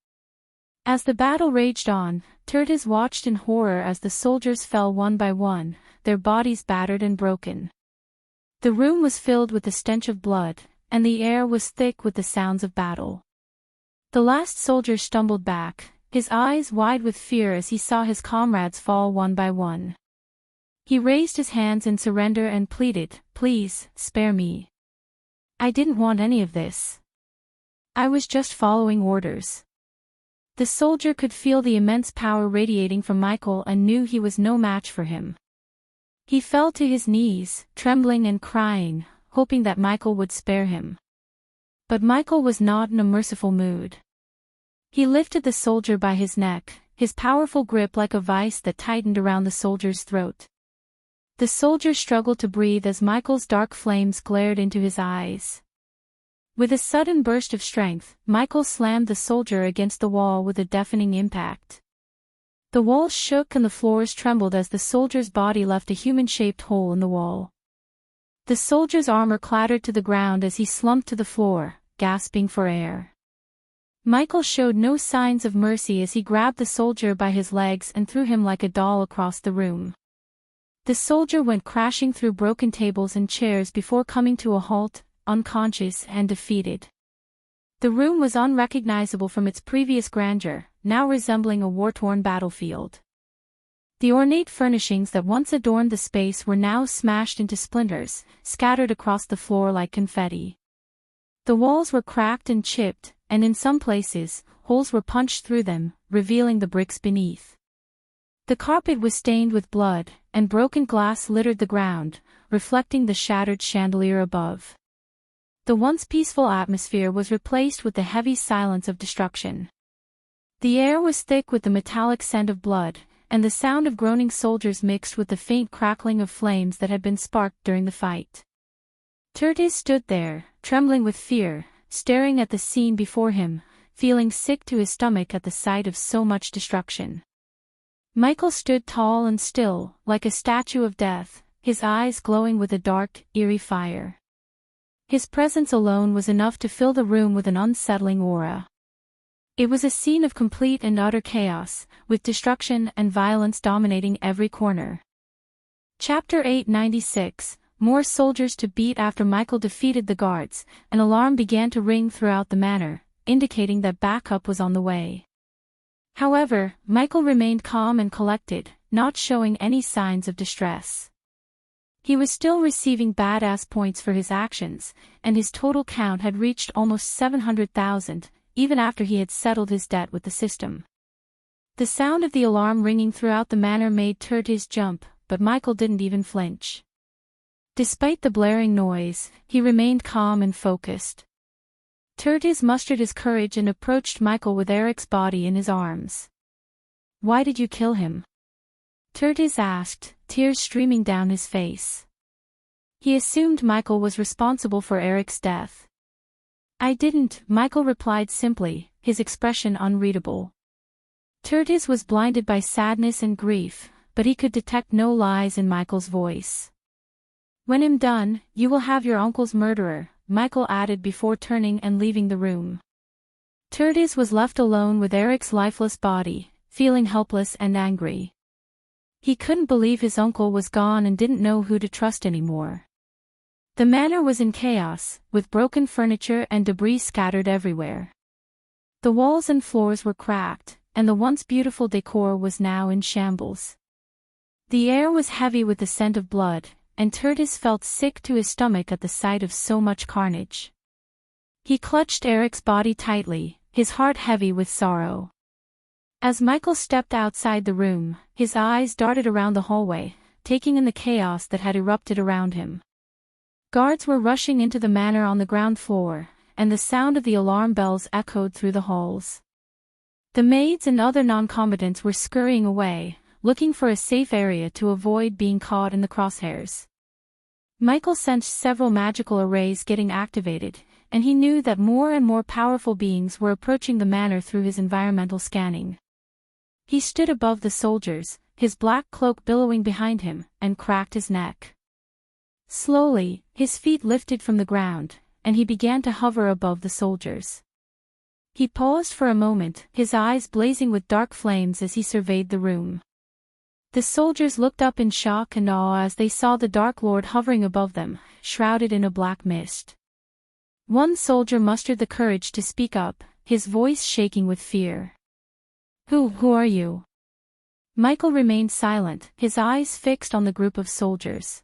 As the battle raged on, Tertius watched in horror as the soldiers fell one by one, their bodies battered and broken. The room was filled with the stench of blood, and the air was thick with the sounds of battle. The last soldier stumbled back, his eyes wide with fear as he saw his comrades fall one by one. He raised his hands in surrender and pleaded, "Please, spare me. I didn't want any of this. I was just following orders." The soldier could feel the immense power radiating from Michael and knew he was no match for him. He fell to his knees, trembling and crying, hoping that Michael would spare him. But Michael was not in a merciful mood. He lifted the soldier by his neck, his powerful grip like a vice that tightened around the soldier's throat. The soldier struggled to breathe as Michael's dark flames glared into his eyes. With a sudden burst of strength, Michael slammed the soldier against the wall with a deafening impact. The walls shook and the floors trembled as the soldier's body left a human-shaped hole in the wall. The soldier's armor clattered to the ground as he slumped to the floor, gasping for air. Michael showed no signs of mercy as he grabbed the soldier by his legs and threw him like a doll across the room. The soldier went crashing through broken tables and chairs before coming to a halt, unconscious and defeated. The room was unrecognizable from its previous grandeur, now resembling a war-torn battlefield. The ornate furnishings that once adorned the space were now smashed into splinters, scattered across the floor like confetti. The walls were cracked and chipped, and in some places, holes were punched through them, revealing the bricks beneath. The carpet was stained with blood, and broken glass littered the ground, reflecting the shattered chandelier above. The once peaceful atmosphere was replaced with the heavy silence of destruction. The air was thick with the metallic scent of blood, and the sound of groaning soldiers mixed with the faint crackling of flames that had been sparked during the fight. Tertius stood there, trembling with fear, staring at the scene before him, feeling sick to his stomach at the sight of so much destruction. Michael stood tall and still, like a statue of death, his eyes glowing with a dark, eerie fire. His presence alone was enough to fill the room with an unsettling aura. It was a scene of complete and utter chaos, with destruction and violence dominating every corner. Chapter 896, More soldiers to beat. After Michael defeated the guards, an alarm began to ring throughout the manor, indicating that backup was on the way. However, Michael remained calm and collected, not showing any signs of distress. He was still receiving badass points for his actions, and his total count had reached almost 700,000, even after he had settled his debt with the system. The sound of the alarm ringing throughout the manor made Tertius jump, but Michael didn't even flinch. Despite the blaring noise, he remained calm and focused. Tertius mustered his courage and approached Michael with Eric's body in his arms. "Why did you kill him?" Tertius asked, tears streaming down his face. He assumed Michael was responsible for Eric's death. "I didn't," Michael replied simply, his expression unreadable. Tertius was blinded by sadness and grief, but he could detect no lies in Michael's voice. "When I'm done, you will have your uncle's murderer," Michael added before turning and leaving the room. Tertius was left alone with Eric's lifeless body, feeling helpless and angry. He couldn't believe his uncle was gone and didn't know who to trust anymore. The manor was in chaos, with broken furniture and debris scattered everywhere. The walls and floors were cracked, and the once beautiful decor was now in shambles. The air was heavy with the scent of blood, and Tertius felt sick to his stomach at the sight of so much carnage. He clutched Eric's body tightly, his heart heavy with sorrow. As Michael stepped outside the room, his eyes darted around the hallway, taking in the chaos that had erupted around him. Guards were rushing into the manor on the ground floor, and the sound of the alarm bells echoed through the halls. The maids and other non-combatants were scurrying away, looking for a safe area to avoid being caught in the crosshairs. Michael sensed several magical arrays getting activated, and he knew that more and more powerful beings were approaching the manor through his environmental scanning. He stood above the soldiers, his black cloak billowing behind him, and cracked his neck. Slowly, his feet lifted from the ground, and he began to hover above the soldiers. He paused for a moment, his eyes blazing with dark flames as he surveyed the room. The soldiers looked up in shock and awe as they saw the Dark Lord hovering above them, shrouded in a black mist. One soldier mustered the courage to speak up, his voice shaking with fear. Who are you?" Michael remained silent, his eyes fixed on the group of soldiers.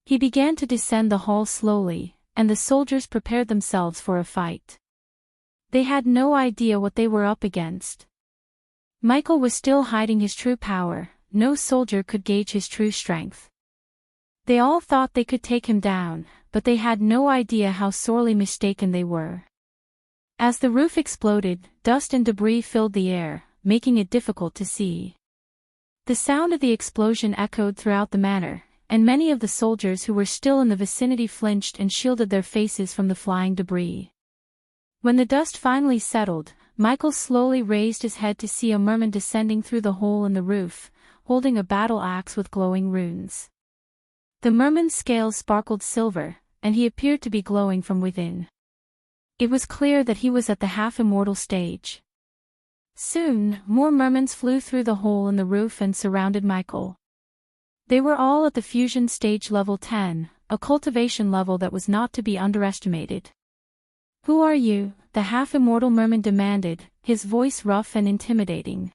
He began to descend the hall slowly, and the soldiers prepared themselves for a fight. They had no idea what they were up against. Michael was still hiding his true power, no soldier could gauge his true strength. They all thought they could take him down, but they had no idea how sorely mistaken they were. As the roof exploded, dust and debris filled the air, making it difficult to see. The sound of the explosion echoed throughout the manor, and many of the soldiers who were still in the vicinity flinched and shielded their faces from the flying debris. When the dust finally settled, Michael slowly raised his head to see a merman descending through the hole in the roof, holding a battle axe with glowing runes. The merman's scales sparkled silver, and he appeared to be glowing from within. It was clear that he was at the half-immortal stage. Soon, more mermans flew through the hole in the roof and surrounded Michael. They were all at the fusion stage level 10, a cultivation level that was not to be underestimated. "Who are you?" the half-immortal merman demanded, his voice rough and intimidating.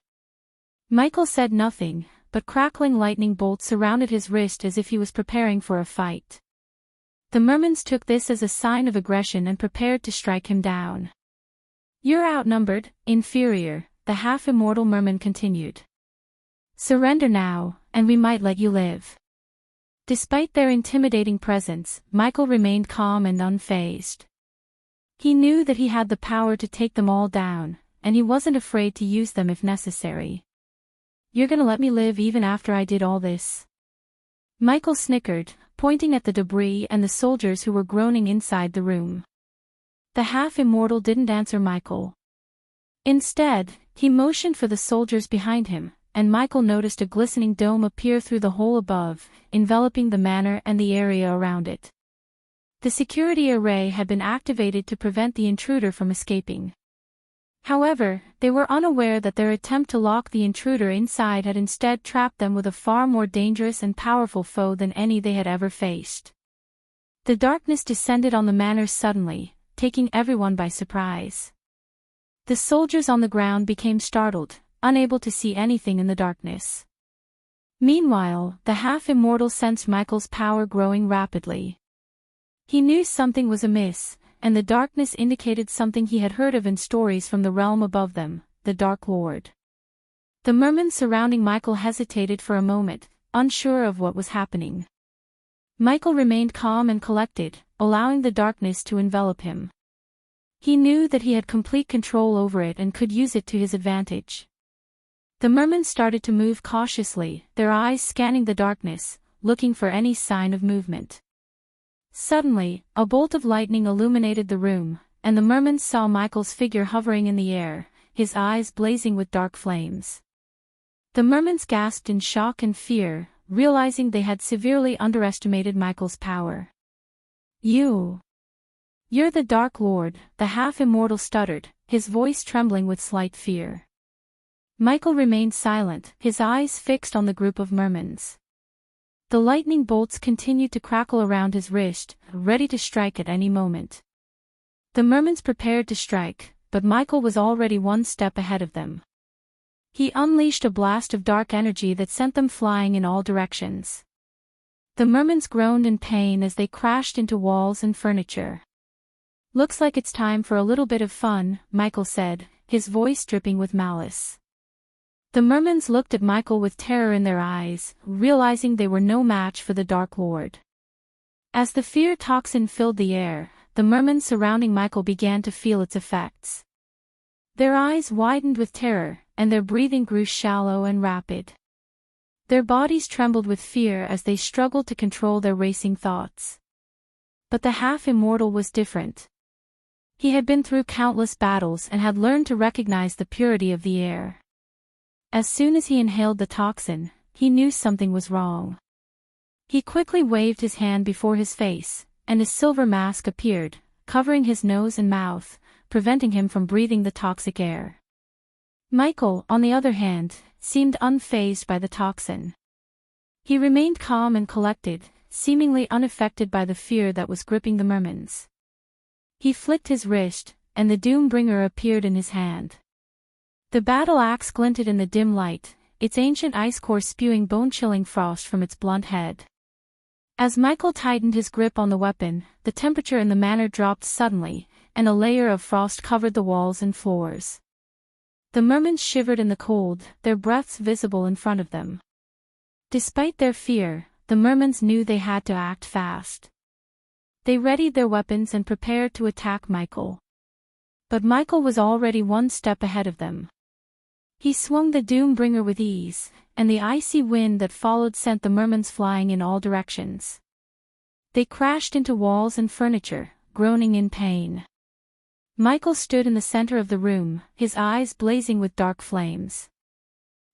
Michael said nothing, but crackling lightning bolts surrounded his wrist as if he was preparing for a fight. The mermans took this as a sign of aggression and prepared to strike him down. "You're outnumbered, inferior," the half-immortal merman continued. "Surrender now, and we might let you live." Despite their intimidating presence, Michael remained calm and unfazed. He knew that he had the power to take them all down, and he wasn't afraid to use them if necessary. "You're gonna let me live even after I did all this?" Michael snickered, pointing at the debris and the soldiers who were groaning inside the room. The half-immortal didn't answer Michael. Instead, he motioned for the soldiers behind him, and Michael noticed a glistening dome appear through the hole above, enveloping the manor and the area around it. The security array had been activated to prevent the intruder from escaping. However, they were unaware that their attempt to lock the intruder inside had instead trapped them with a far more dangerous and powerful foe than any they had ever faced. The darkness descended on the manor suddenly, taking everyone by surprise. The soldiers on the ground became startled, unable to see anything in the darkness. Meanwhile, the half-immortal sensed Michael's power growing rapidly. He knew something was amiss, and the darkness indicated something he had heard of in stories from the realm above them, the Dark Lord. The mermen surrounding Michael hesitated for a moment, unsure of what was happening. Michael remained calm and collected, allowing the darkness to envelop him. He knew that he had complete control over it and could use it to his advantage. The mermen started to move cautiously, their eyes scanning the darkness, looking for any sign of movement. Suddenly, a bolt of lightning illuminated the room, and the mermen saw Michael's figure hovering in the air, his eyes blazing with dark flames. The mermens gasped in shock and fear, realizing they had severely underestimated Michael's power. You're the Dark Lord," the half-immortal stuttered, his voice trembling with slight fear. Michael remained silent, his eyes fixed on the group of mermens. The lightning bolts continued to crackle around his wrist, ready to strike at any moment. The mermens prepared to strike, but Michael was already one step ahead of them. He unleashed a blast of dark energy that sent them flying in all directions. The mermens groaned in pain as they crashed into walls and furniture. "Looks like it's time for a little bit of fun," Michael said, his voice dripping with malice. The mermens looked at Michael with terror in their eyes, realizing they were no match for the Dark Lord. As the fear toxin filled the air, the mermen surrounding Michael began to feel its effects. Their eyes widened with terror, and their breathing grew shallow and rapid. Their bodies trembled with fear as they struggled to control their racing thoughts. But the half-immortal was different. He had been through countless battles and had learned to recognize the purity of the air. As soon as he inhaled the toxin, he knew something was wrong. He quickly waved his hand before his face, and a silver mask appeared, covering his nose and mouth, preventing him from breathing the toxic air. Michael, on the other hand, seemed unfazed by the toxin. He remained calm and collected, seemingly unaffected by the fear that was gripping the mermens. He flicked his wrist, and the Doombringer appeared in his hand. The battle axe glinted in the dim light, its ancient ice core spewing bone-chilling frost from its blunt head. As Michael tightened his grip on the weapon, the temperature in the manor dropped suddenly, and a layer of frost covered the walls and floors. The mermens shivered in the cold, their breaths visible in front of them. Despite their fear, the mermens knew they had to act fast. They readied their weapons and prepared to attack Michael. But Michael was already one step ahead of them. He swung the Doombringer with ease, and the icy wind that followed sent the mermans flying in all directions. They crashed into walls and furniture, groaning in pain. Michael stood in the center of the room, his eyes blazing with dark flames.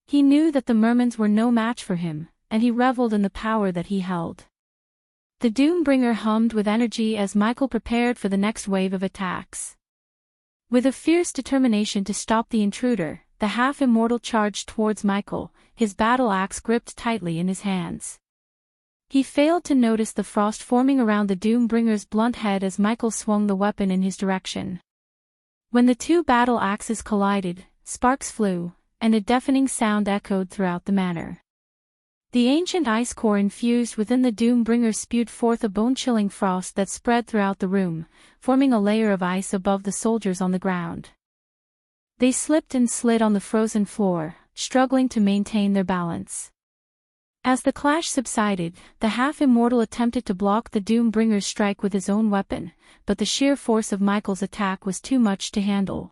He knew that the mermans were no match for him, and he reveled in the power that he held. The Doombringer hummed with energy as Michael prepared for the next wave of attacks. With a fierce determination to stop the intruder, the half-immortal charged towards Michael, his battle axe gripped tightly in his hands. He failed to notice the frost forming around the Doombringer's blunt head as Michael swung the weapon in his direction. When the two battle axes collided, sparks flew, and a deafening sound echoed throughout the manor. The ancient ice core infused within the Doombringer spewed forth a bone-chilling frost that spread throughout the room, forming a layer of ice above the soldiers on the ground. They slipped and slid on the frozen floor, struggling to maintain their balance. As the clash subsided, the half-immortal attempted to block the Doombringer's strike with his own weapon, but the sheer force of Michael's attack was too much to handle.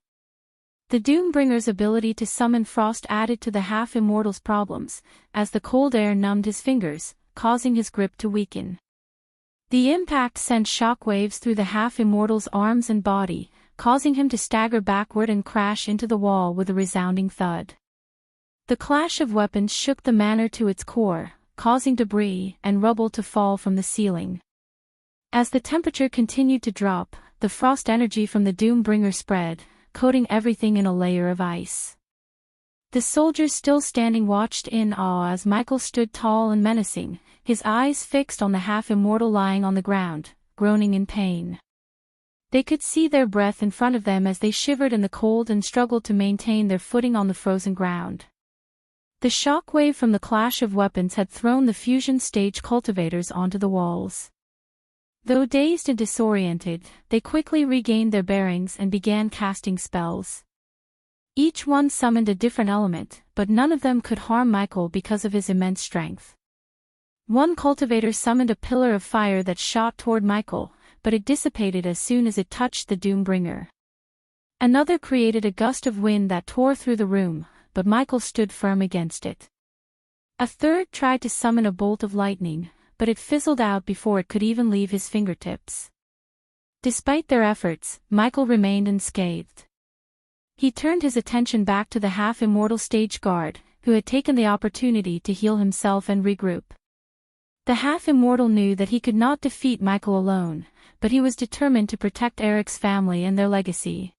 The Doombringer's ability to summon frost added to the half-immortal's problems, as the cold air numbed his fingers, causing his grip to weaken. The impact sent shockwaves through the half-immortal's arms and body, causing him to stagger backward and crash into the wall with a resounding thud. The clash of weapons shook the manor to its core, causing debris and rubble to fall from the ceiling. As the temperature continued to drop, the frost energy from the Doombringer spread, coating everything in a layer of ice. The soldiers still standing watched in awe as Michael stood tall and menacing, his eyes fixed on the half-immortal lying on the ground, groaning in pain. They could see their breath in front of them as they shivered in the cold and struggled to maintain their footing on the frozen ground. The shockwave from the clash of weapons had thrown the fusion stage cultivators onto the walls. Though dazed and disoriented, they quickly regained their bearings and began casting spells. Each one summoned a different element, but none of them could harm Michael because of his immense strength. One cultivator summoned a pillar of fire that shot toward Michael, but it dissipated as soon as it touched the Doombringer. Another created a gust of wind that tore through the room, but Michael stood firm against it. A third tried to summon a bolt of lightning, but it fizzled out before it could even leave his fingertips. Despite their efforts, Michael remained unscathed. He turned his attention back to the half-immortal stage guard, who had taken the opportunity to heal himself and regroup. The half-immortal knew that he could not defeat Michael alone, but he was determined to protect Eric's family and their legacy.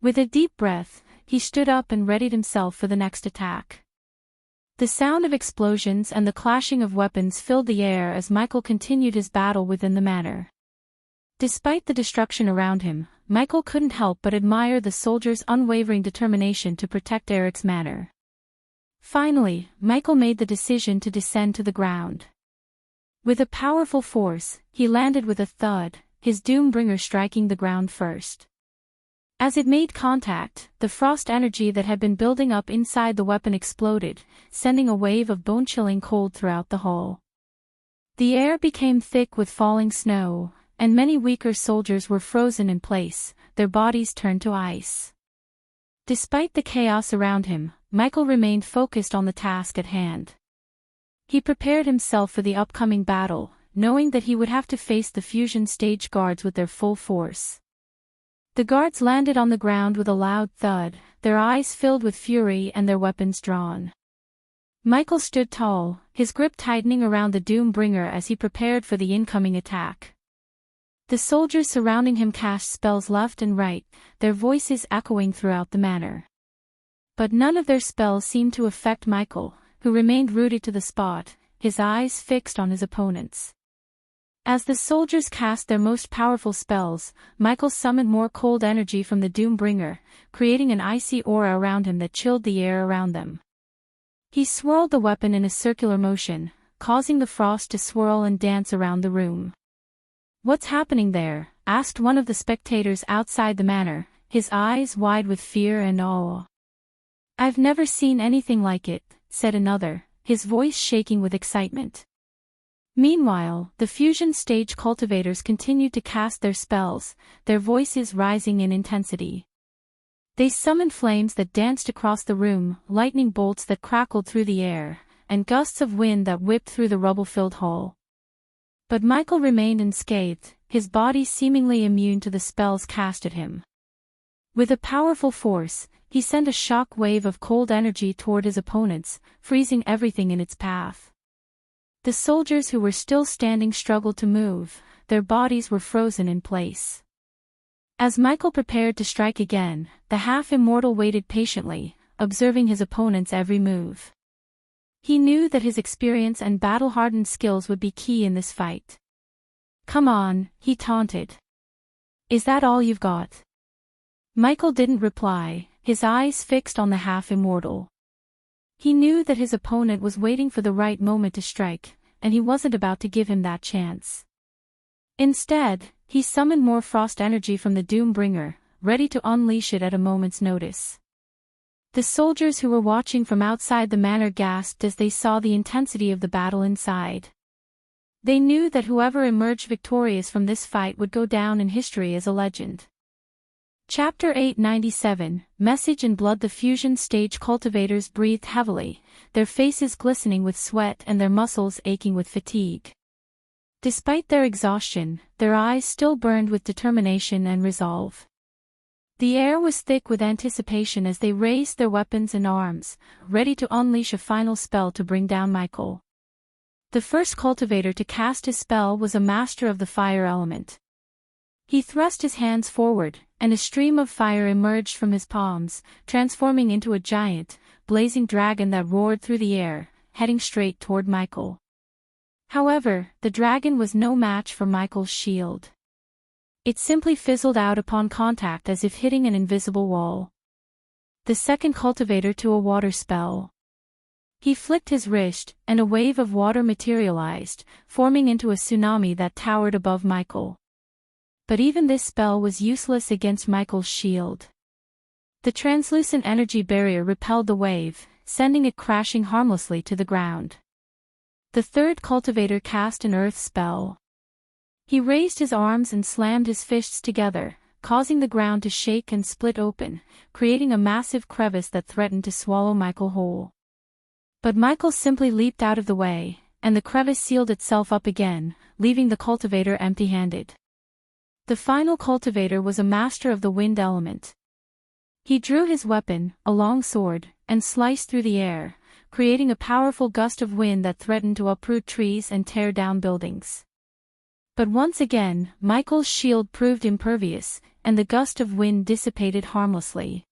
With a deep breath, he stood up and readied himself for the next attack. The sound of explosions and the clashing of weapons filled the air as Michael continued his battle within the manor. Despite the destruction around him, Michael couldn't help but admire the soldiers' unwavering determination to protect Eric's manor. Finally, Michael made the decision to descend to the ground. With a powerful force, he landed with a thud, his Doombringer striking the ground first. As it made contact, the frost energy that had been building up inside the weapon exploded, sending a wave of bone-chilling cold throughout the hall. The air became thick with falling snow, and many weaker soldiers were frozen in place, their bodies turned to ice. Despite the chaos around him, Michael remained focused on the task at hand. He prepared himself for the upcoming battle, knowing that he would have to face the fusion stage guards with their full force. The guards landed on the ground with a loud thud, their eyes filled with fury and their weapons drawn. Michael stood tall, his grip tightening around the Doombringer as he prepared for the incoming attack. The soldiers surrounding him cast spells left and right, their voices echoing throughout the manor. But none of their spells seemed to affect Michael, who remained rooted to the spot, his eyes fixed on his opponents. As the soldiers cast their most powerful spells, Michael summoned more cold energy from the Doombringer, creating an icy aura around him that chilled the air around them. He swirled the weapon in a circular motion, causing the frost to swirl and dance around the room. "What's happening there?" asked one of the spectators outside the manor, his eyes wide with fear and awe. "I've never seen anything like it," said another, his voice shaking with excitement. Meanwhile, the fusion stage cultivators continued to cast their spells, their voices rising in intensity. They summoned flames that danced across the room, lightning bolts that crackled through the air, and gusts of wind that whipped through the rubble-filled hall. But Michael remained unscathed, his body seemingly immune to the spells cast at him. With a powerful force, he sent a shock wave of cold energy toward his opponents, freezing everything in its path. The soldiers who were still standing struggled to move, their bodies were frozen in place. As Michael prepared to strike again, the half-immortal waited patiently, observing his opponent's every move. He knew that his experience and battle-hardened skills would be key in this fight. "Come on," he taunted. "Is that all you've got?" Michael didn't reply, his eyes fixed on the half-immortal. He knew that his opponent was waiting for the right moment to strike, and he wasn't about to give him that chance. Instead, he summoned more frost energy from the Doombringer, ready to unleash it at a moment's notice. The soldiers who were watching from outside the manor gasped as they saw the intensity of the battle inside. They knew that whoever emerged victorious from this fight would go down in history as a legend. Chapter 897, Message in Blood. The fusion stage cultivators breathed heavily, their faces glistening with sweat and their muscles aching with fatigue. Despite their exhaustion, their eyes still burned with determination and resolve. The air was thick with anticipation as they raised their weapons and arms, ready to unleash a final spell to bring down Michael. The first cultivator to cast his spell was a master of the fire element. He thrust his hands forward, and a stream of fire emerged from his palms, transforming into a giant, blazing dragon that roared through the air, heading straight toward Michael. However, the dragon was no match for Michael's shield. It simply fizzled out upon contact as if hitting an invisible wall. The second cultivator to a water spell. He flicked his wrist, and a wave of water materialized, forming into a tsunami that towered above Michael. But even this spell was useless against Michael's shield. The translucent energy barrier repelled the wave, sending it crashing harmlessly to the ground. The third cultivator cast an earth spell. He raised his arms and slammed his fists together, causing the ground to shake and split open, creating a massive crevice that threatened to swallow Michael whole. But Michael simply leaped out of the way, and the crevice sealed itself up again, leaving the cultivator empty-handed. The final cultivator was a master of the wind element. He drew his weapon, a long sword, and sliced through the air, creating a powerful gust of wind that threatened to uproot trees and tear down buildings. But once again, Michael's shield proved impervious, and the gust of wind dissipated harmlessly.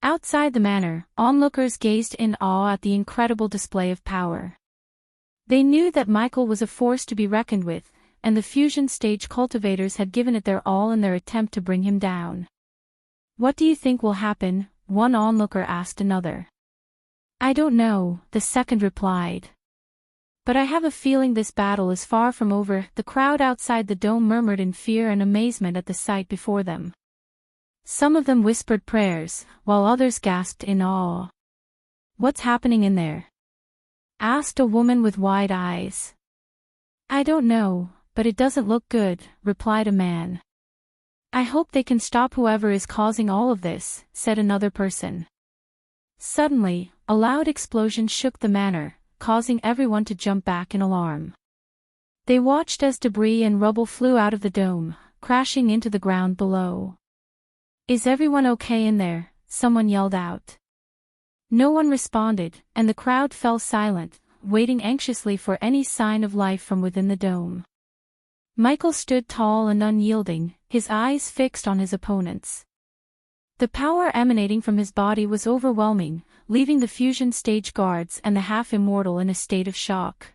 Outside the manor, onlookers gazed in awe at the incredible display of power. They knew that Michael was a force to be reckoned with, and the fusion stage cultivators had given it their all in their attempt to bring him down. "What do you think will happen?" one onlooker asked another. "I don't know," the second replied. "But I have a feeling this battle is far from over." The crowd outside the dome murmured in fear and amazement at the sight before them. Some of them whispered prayers, while others gasped in awe. "What's happening in there?" asked a woman with wide eyes. "I don't know, but it doesn't look good," replied a man. "I hope they can stop whoever is causing all of this," said another person. Suddenly, a loud explosion shook the manor, causing everyone to jump back in alarm. They watched as debris and rubble flew out of the dome, crashing into the ground below. "Is everyone okay in there?" someone yelled out. No one responded, and the crowd fell silent, waiting anxiously for any sign of life from within the dome. Michael stood tall and unyielding, his eyes fixed on his opponents. The power emanating from his body was overwhelming, leaving the fusion stage guards and the half-immortal in a state of shock.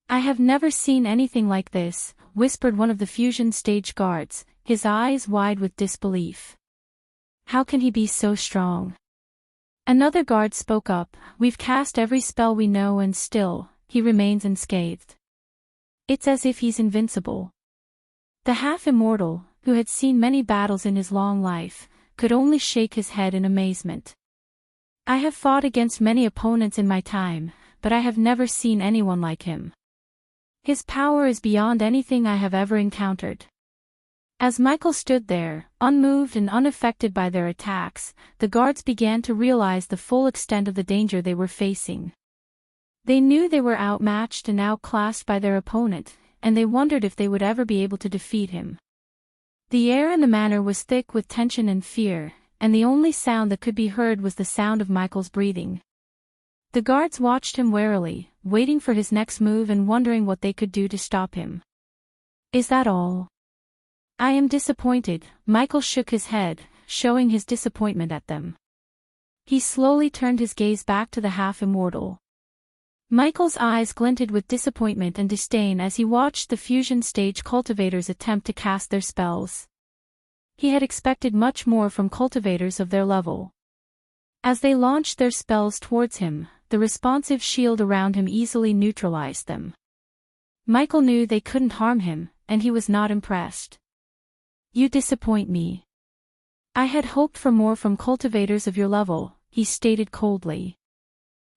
"I have never seen anything like this," whispered one of the fusion stage guards, his eyes wide with disbelief. "How can he be so strong?" Another guard spoke up, "We've cast every spell we know and still, he remains unscathed. It's as if he's invincible." The half-immortal, who had seen many battles in his long life, could only shake his head in amazement. "I have fought against many opponents in my time, but I have never seen anyone like him. His power is beyond anything I have ever encountered." As Michael stood there, unmoved and unaffected by their attacks, the guards began to realize the full extent of the danger they were facing. They knew they were outmatched and outclassed by their opponent, and they wondered if they would ever be able to defeat him. The air in the manor was thick with tension and fear, and the only sound that could be heard was the sound of Michael's breathing. The guards watched him warily, waiting for his next move and wondering what they could do to stop him. "Is that all?" "I am disappointed." Michael shook his head, showing his disappointment at them. He slowly turned his gaze back to the half-immortal. Michael's eyes glinted with disappointment and disdain as he watched the fusion stage cultivators attempt to cast their spells. He had expected much more from cultivators of their level. As they launched their spells towards him, the responsive shield around him easily neutralized them. Michael knew they couldn't harm him, and he was not impressed. "You disappoint me. I had hoped for more from cultivators of your level," he stated coldly.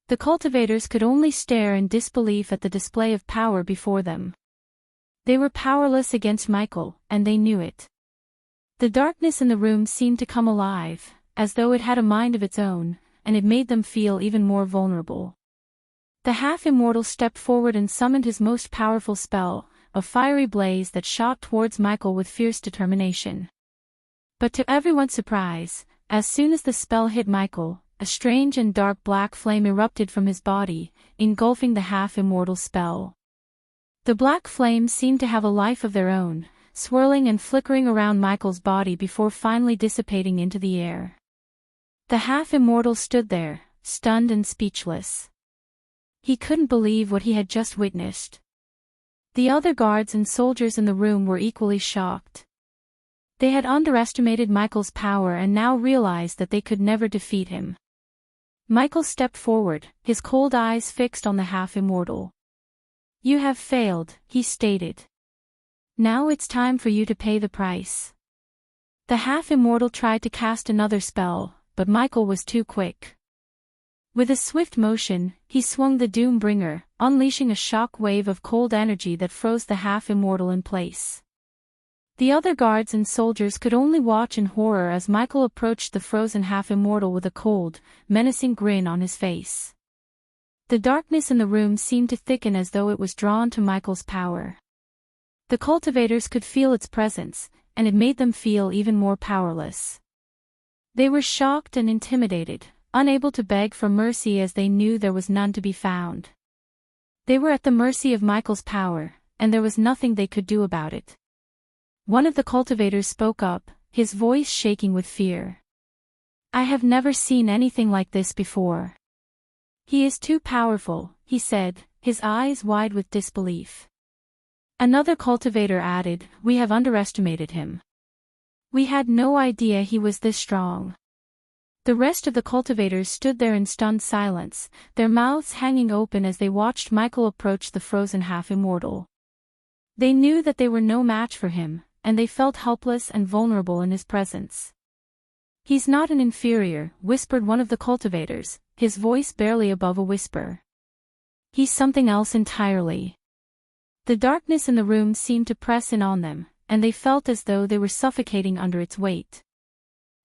The cultivators could only stare in disbelief at the display of power before them. They were powerless against Michael, and they knew it. The darkness in the room seemed to come alive, as though it had a mind of its own, and it made them feel even more vulnerable. The half-immortal stepped forward and summoned his most powerful spell, a fiery blaze that shot towards Michael with fierce determination. But to everyone's surprise, as soon as the spell hit Michael, a strange and dark black flame erupted from his body, engulfing the half-immortal spell. The black flames seemed to have a life of their own, swirling and flickering around Michael's body before finally dissipating into the air. The half-immortal stood there, stunned and speechless. He couldn't believe what he had just witnessed. The other guards and soldiers in the room were equally shocked. They had underestimated Michael's power and now realized that they could never defeat him. Michael stepped forward, his cold eyes fixed on the half-immortal. "You have failed," he stated. "Now it's time for you to pay the price." The half-immortal tried to cast another spell, but Michael was too quick. With a swift motion, he swung the Doombringer, unleashing a shock wave of cold energy that froze the half-immortal in place. The other guards and soldiers could only watch in horror as Michael approached the frozen half-immortal with a cold, menacing grin on his face. The darkness in the room seemed to thicken as though it was drawn to Michael's power. The cultivators could feel its presence, and it made them feel even more powerless. They were shocked and intimidated, unable to beg for mercy as they knew there was none to be found. They were at the mercy of Michael's power, and there was nothing they could do about it. One of the cultivators spoke up, his voice shaking with fear. "I have never seen anything like this before. He is too powerful," he said, his eyes wide with disbelief. Another cultivator added, "We have underestimated him. We had no idea he was this strong." The rest of the cultivators stood there in stunned silence, their mouths hanging open as they watched Michael approach the frozen half-immortal. They knew that they were no match for him, and they felt helpless and vulnerable in his presence. "He's not an inferior," whispered one of the cultivators, his voice barely above a whisper. "He's something else entirely." The darkness in the room seemed to press in on them, and they felt as though they were suffocating under its weight.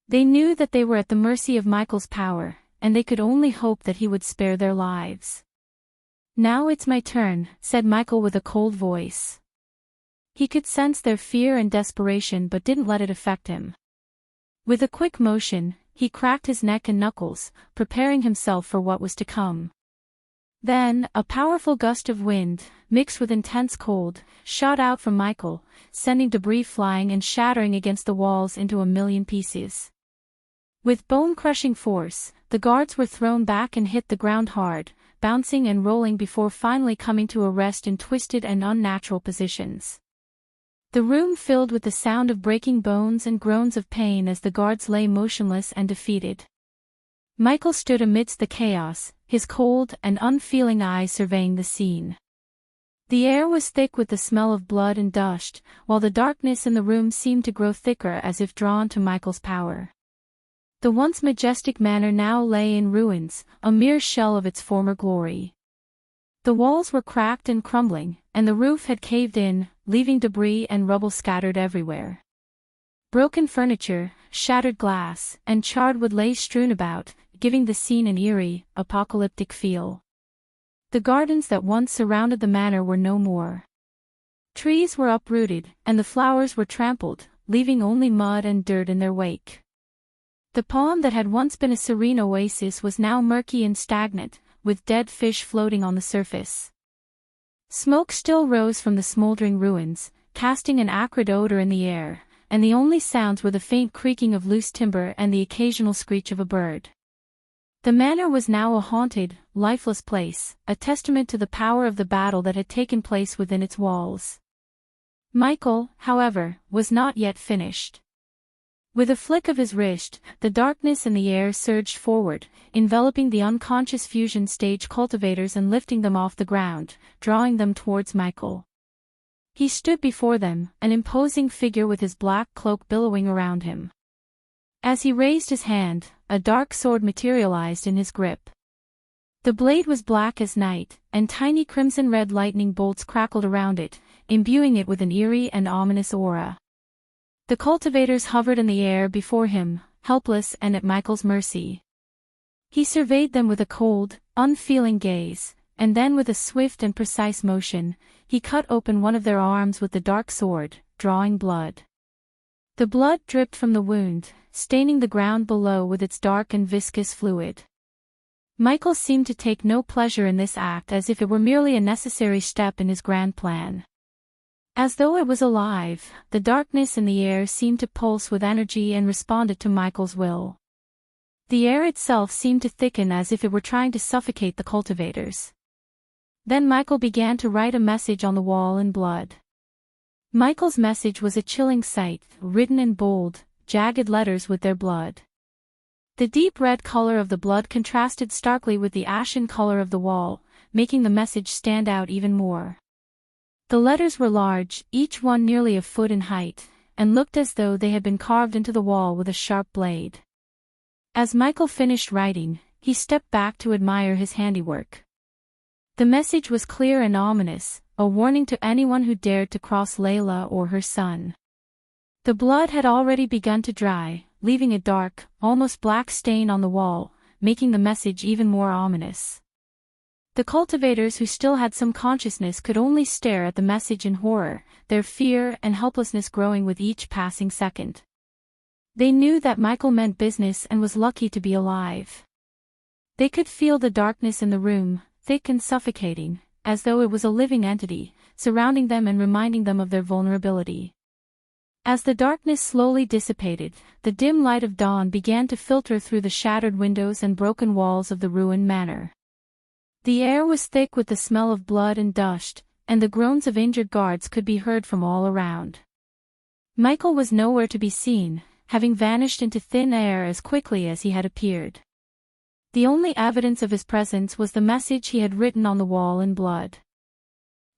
They knew that they were at the mercy of Michael's power, and they could only hope that he would spare their lives. "Now it's my turn," said Michael with a cold voice. He could sense their fear and desperation but didn't let it affect him. With a quick motion, he cracked his neck and knuckles, preparing himself for what was to come. Then, a powerful gust of wind, mixed with intense cold, shot out from Michael, sending debris flying and shattering against the walls into a million pieces. With bone-crushing force, the guards were thrown back and hit the ground hard, bouncing and rolling before finally coming to a rest in twisted and unnatural positions. The room filled with the sound of breaking bones and groans of pain as the guards lay motionless and defeated. Michael stood amidst the chaos, his cold and unfeeling eyes surveying the scene. The air was thick with the smell of blood and dust, while the darkness in the room seemed to grow thicker as if drawn to Michael's power. The once majestic manor now lay in ruins, a mere shell of its former glory. The walls were cracked and crumbling, and the roof had caved in, leaving debris and rubble scattered everywhere. Broken furniture, shattered glass, and charred wood lay strewn about, giving the scene an eerie, apocalyptic feel. The gardens that once surrounded the manor were no more. Trees were uprooted, and the flowers were trampled, leaving only mud and dirt in their wake. The pond that had once been a serene oasis was now murky and stagnant, with dead fish floating on the surface. Smoke still rose from the smoldering ruins, casting an acrid odor in the air, and the only sounds were the faint creaking of loose timber and the occasional screech of a bird. The manor was now a haunted, lifeless place, a testament to the power of the battle that had taken place within its walls. Michael, however, was not yet finished. With a flick of his wrist, the darkness in the air surged forward, enveloping the unconscious fusion stage cultivators and lifting them off the ground, drawing them towards Michael. He stood before them, an imposing figure with his black cloak billowing around him. As he raised his hand, a dark sword materialized in his grip. The blade was black as night, and tiny crimson-red lightning bolts crackled around it, imbuing it with an eerie and ominous aura. The cultivators hovered in the air before him, helpless and at Michael's mercy. He surveyed them with a cold, unfeeling gaze, and then with a swift and precise motion, he cut open one of their arms with the dark sword, drawing blood. The blood dripped from the wound, staining the ground below with its dark and viscous fluid. Michael seemed to take no pleasure in this act, as if it were merely a necessary step in his grand plan. As though it was alive, the darkness in the air seemed to pulse with energy and responded to Michael's will. The air itself seemed to thicken as if it were trying to suffocate the cultivators. Then Michael began to write a message on the wall in blood. Michael's message was a chilling sight, written in bold, jagged letters with their blood. The deep red color of the blood contrasted starkly with the ashen color of the wall, making the message stand out even more. The letters were large, each one nearly a foot in height, and looked as though they had been carved into the wall with a sharp blade. As Michael finished writing, he stepped back to admire his handiwork. The message was clear and ominous, a warning to anyone who dared to cross Layla or her son. The blood had already begun to dry, leaving a dark, almost black stain on the wall, making the message even more ominous. The cultivators who still had some consciousness could only stare at the message in horror, their fear and helplessness growing with each passing second. They knew that Michael meant business and was lucky to be alive. They could feel the darkness in the room, thick and suffocating, as though it was a living entity, surrounding them and reminding them of their vulnerability. As the darkness slowly dissipated, the dim light of dawn began to filter through the shattered windows and broken walls of the ruined manor. The air was thick with the smell of blood and dust, and the groans of injured guards could be heard from all around. Michael was nowhere to be seen, having vanished into thin air as quickly as he had appeared. The only evidence of his presence was the message he had written on the wall in blood.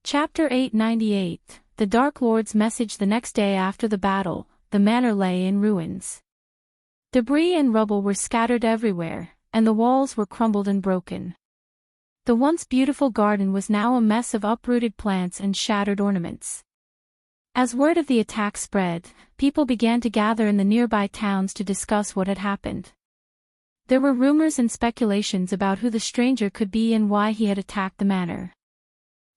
Chapter 898, The Dark Lord's Message. The next day after the battle, the manor lay in ruins. Debris and rubble were scattered everywhere, and the walls were crumbled and broken. The once beautiful garden was now a mess of uprooted plants and shattered ornaments. As word of the attack spread, people began to gather in the nearby towns to discuss what had happened. There were rumors and speculations about who the stranger could be and why he had attacked the manor.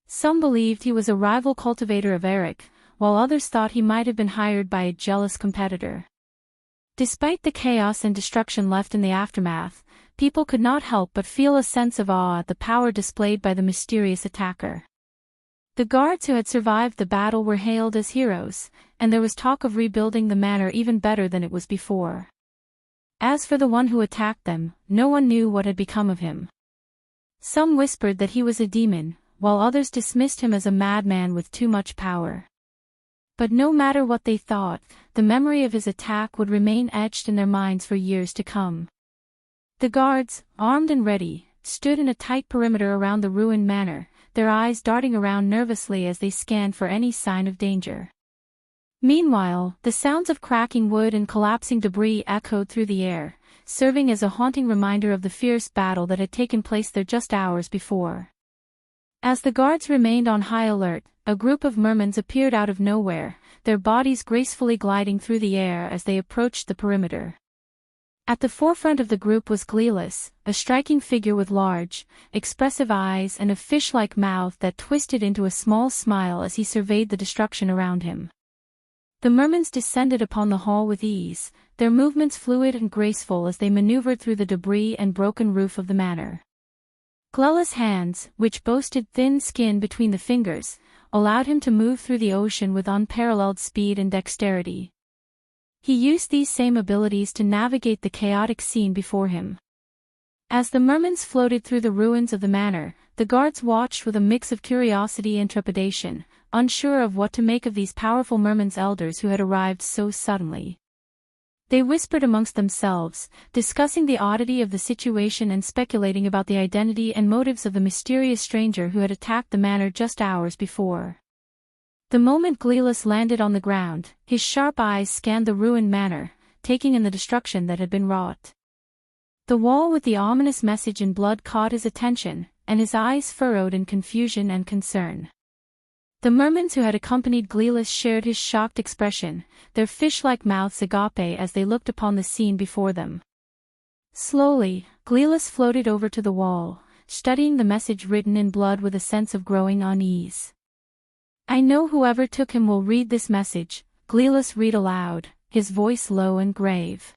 Some believed he was a rival cultivator of Eric, while others thought he might have been hired by a jealous competitor. Despite the chaos and destruction left in the aftermath, people could not help but feel a sense of awe at the power displayed by the mysterious attacker. The guards who had survived the battle were hailed as heroes, and there was talk of rebuilding the manor even better than it was before. As for the one who attacked them, no one knew what had become of him. Some whispered that he was a demon, while others dismissed him as a madman with too much power. But no matter what they thought, the memory of his attack would remain etched in their minds for years to come. The guards, armed and ready, stood in a tight perimeter around the ruined manor, their eyes darting around nervously as they scanned for any sign of danger. Meanwhile, the sounds of cracking wood and collapsing debris echoed through the air, serving as a haunting reminder of the fierce battle that had taken place there just hours before. As the guards remained on high alert, a group of mermans appeared out of nowhere, their bodies gracefully gliding through the air as they approached the perimeter. At the forefront of the group was Gleelis, a striking figure with large, expressive eyes and a fish-like mouth that twisted into a small smile as he surveyed the destruction around him. The mermans descended upon the hall with ease, their movements fluid and graceful as they maneuvered through the debris and broken roof of the manor. Gleelis' hands, which boasted thin skin between the fingers, allowed him to move through the ocean with unparalleled speed and dexterity. He used these same abilities to navigate the chaotic scene before him. As the mermans floated through the ruins of the manor, the guards watched with a mix of curiosity and trepidation, unsure of what to make of these powerful mermen's elders who had arrived so suddenly. They whispered amongst themselves, discussing the oddity of the situation and speculating about the identity and motives of the mysterious stranger who had attacked the manor just hours before. The moment Gleelis landed on the ground, his sharp eyes scanned the ruined manor, taking in the destruction that had been wrought. The wall with the ominous message in blood caught his attention, and his eyes furrowed in confusion and concern. The mermans who had accompanied Gleelis shared his shocked expression, their fish-like mouths agape as they looked upon the scene before them. Slowly, Gleelis floated over to the wall, studying the message written in blood with a sense of growing unease. "I know whoever took him will read this message," Gleelis read aloud, his voice low and grave.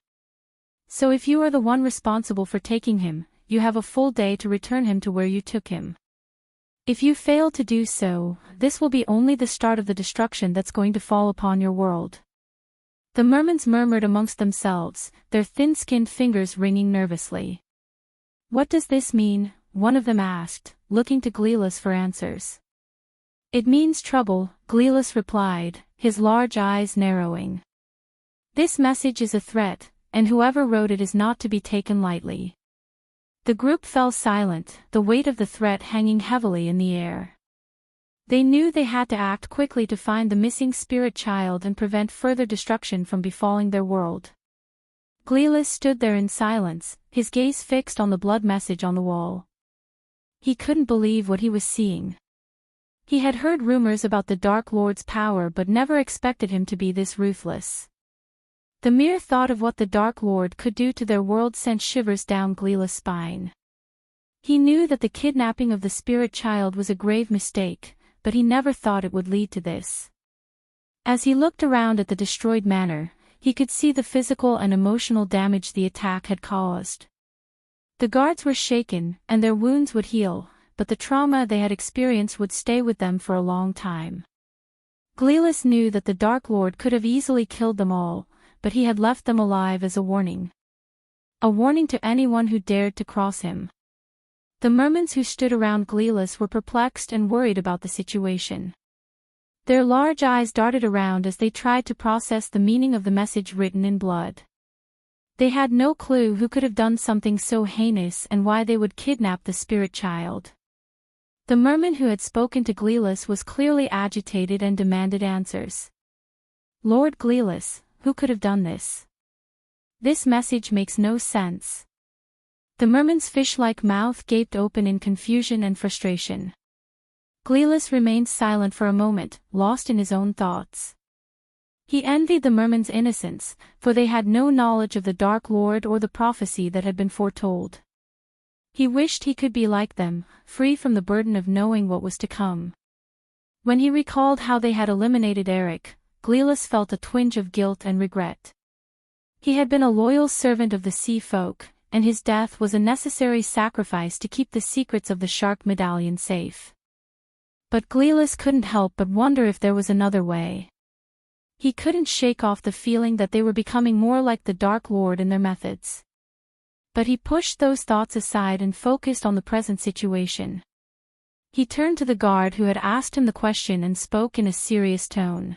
"So if you are the one responsible for taking him, you have a full day to return him to where you took him. If you fail to do so, this will be only the start of the destruction that's going to fall upon your world." The mermans murmured amongst themselves, their thin-skinned fingers ringing nervously. "What does this mean?" one of them asked, looking to Gleelis for answers. "It means trouble," Gleelis replied, his large eyes narrowing. "This message is a threat, and whoever wrote it is not to be taken lightly." The group fell silent, the weight of the threat hanging heavily in the air. They knew they had to act quickly to find the missing spirit child and prevent further destruction from befalling their world. Gleelis stood there in silence, his gaze fixed on the blood message on the wall. He couldn't believe what he was seeing. He had heard rumors about the Dark Lord's power but never expected him to be this ruthless. The mere thought of what the Dark Lord could do to their world sent shivers down Gleelis' spine. He knew that the kidnapping of the spirit child was a grave mistake, but he never thought it would lead to this. As he looked around at the destroyed manor, he could see the physical and emotional damage the attack had caused. The guards were shaken, and their wounds would heal, but the trauma they had experienced would stay with them for a long time. Gleelis knew that the Dark Lord could have easily killed them all, but he had left them alive as a warning. A warning to anyone who dared to cross him. The mermans who stood around Gleelis were perplexed and worried about the situation. Their large eyes darted around as they tried to process the meaning of the message written in blood. They had no clue who could have done something so heinous and why they would kidnap the spirit child. The merman who had spoken to Gleelis was clearly agitated and demanded answers. "Lord Gleelis, who could have done this? This message makes no sense." The merman's fish-like mouth gaped open in confusion and frustration. Gleelis remained silent for a moment, lost in his own thoughts. He envied the merman's innocence, for they had no knowledge of the Dark Lord or the prophecy that had been foretold. He wished he could be like them, free from the burden of knowing what was to come. When he recalled how they had eliminated Eric, Gleelis felt a twinge of guilt and regret. He had been a loyal servant of the sea folk, and his death was a necessary sacrifice to keep the secrets of the shark medallion safe. But Gleelis couldn't help but wonder if there was another way. He couldn't shake off the feeling that they were becoming more like the Dark Lord in their methods. But he pushed those thoughts aside and focused on the present situation. He turned to the guard who had asked him the question and spoke in a serious tone.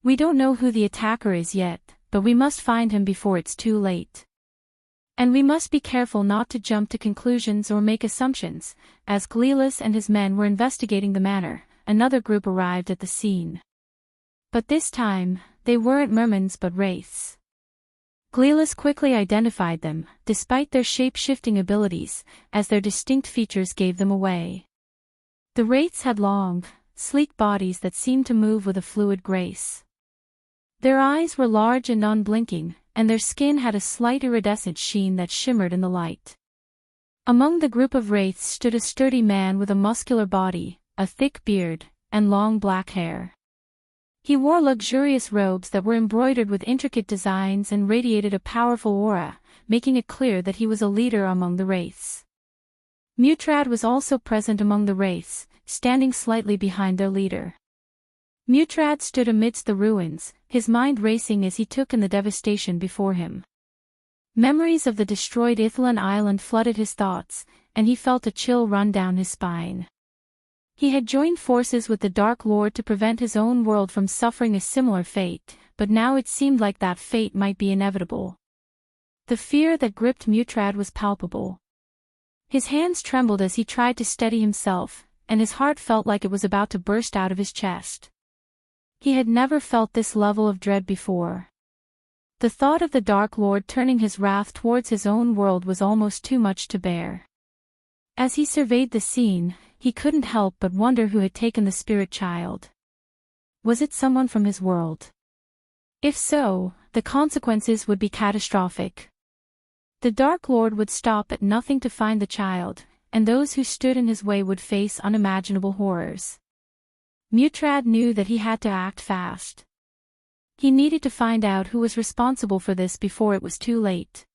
"We don't know who the attacker is yet, but we must find him before it's too late. And we must be careful not to jump to conclusions or make assumptions." As Gleelis and his men were investigating the manor, another group arrived at the scene. But this time, they weren't mermans but wraiths. Gleelis quickly identified them, despite their shape-shifting abilities, as their distinct features gave them away. The wraiths had long, sleek bodies that seemed to move with a fluid grace. Their eyes were large and unblinking, and their skin had a slight iridescent sheen that shimmered in the light. Among the group of wraiths stood a sturdy man with a muscular body, a thick beard, and long black hair. He wore luxurious robes that were embroidered with intricate designs and radiated a powerful aura, making it clear that he was a leader among the wraiths. Mutrad was also present among the wraiths, standing slightly behind their leader. Mutrad stood amidst the ruins, his mind racing as he took in the devastation before him. Memories of the destroyed Ithlan island flooded his thoughts, and he felt a chill run down his spine. He had joined forces with the Dark Lord to prevent his own world from suffering a similar fate, but now it seemed like that fate might be inevitable. The fear that gripped Mutrad was palpable. His hands trembled as he tried to steady himself, and his heart felt like it was about to burst out of his chest. He had never felt this level of dread before. The thought of the Dark Lord turning his wrath towards his own world was almost too much to bear. As he surveyed the scene, he couldn't help but wonder who had taken the spirit child. Was it someone from his world? If so, the consequences would be catastrophic. The Dark Lord would stop at nothing to find the child, and those who stood in his way would face unimaginable horrors. Mutrad knew that he had to act fast. He needed to find out who was responsible for this before it was too late.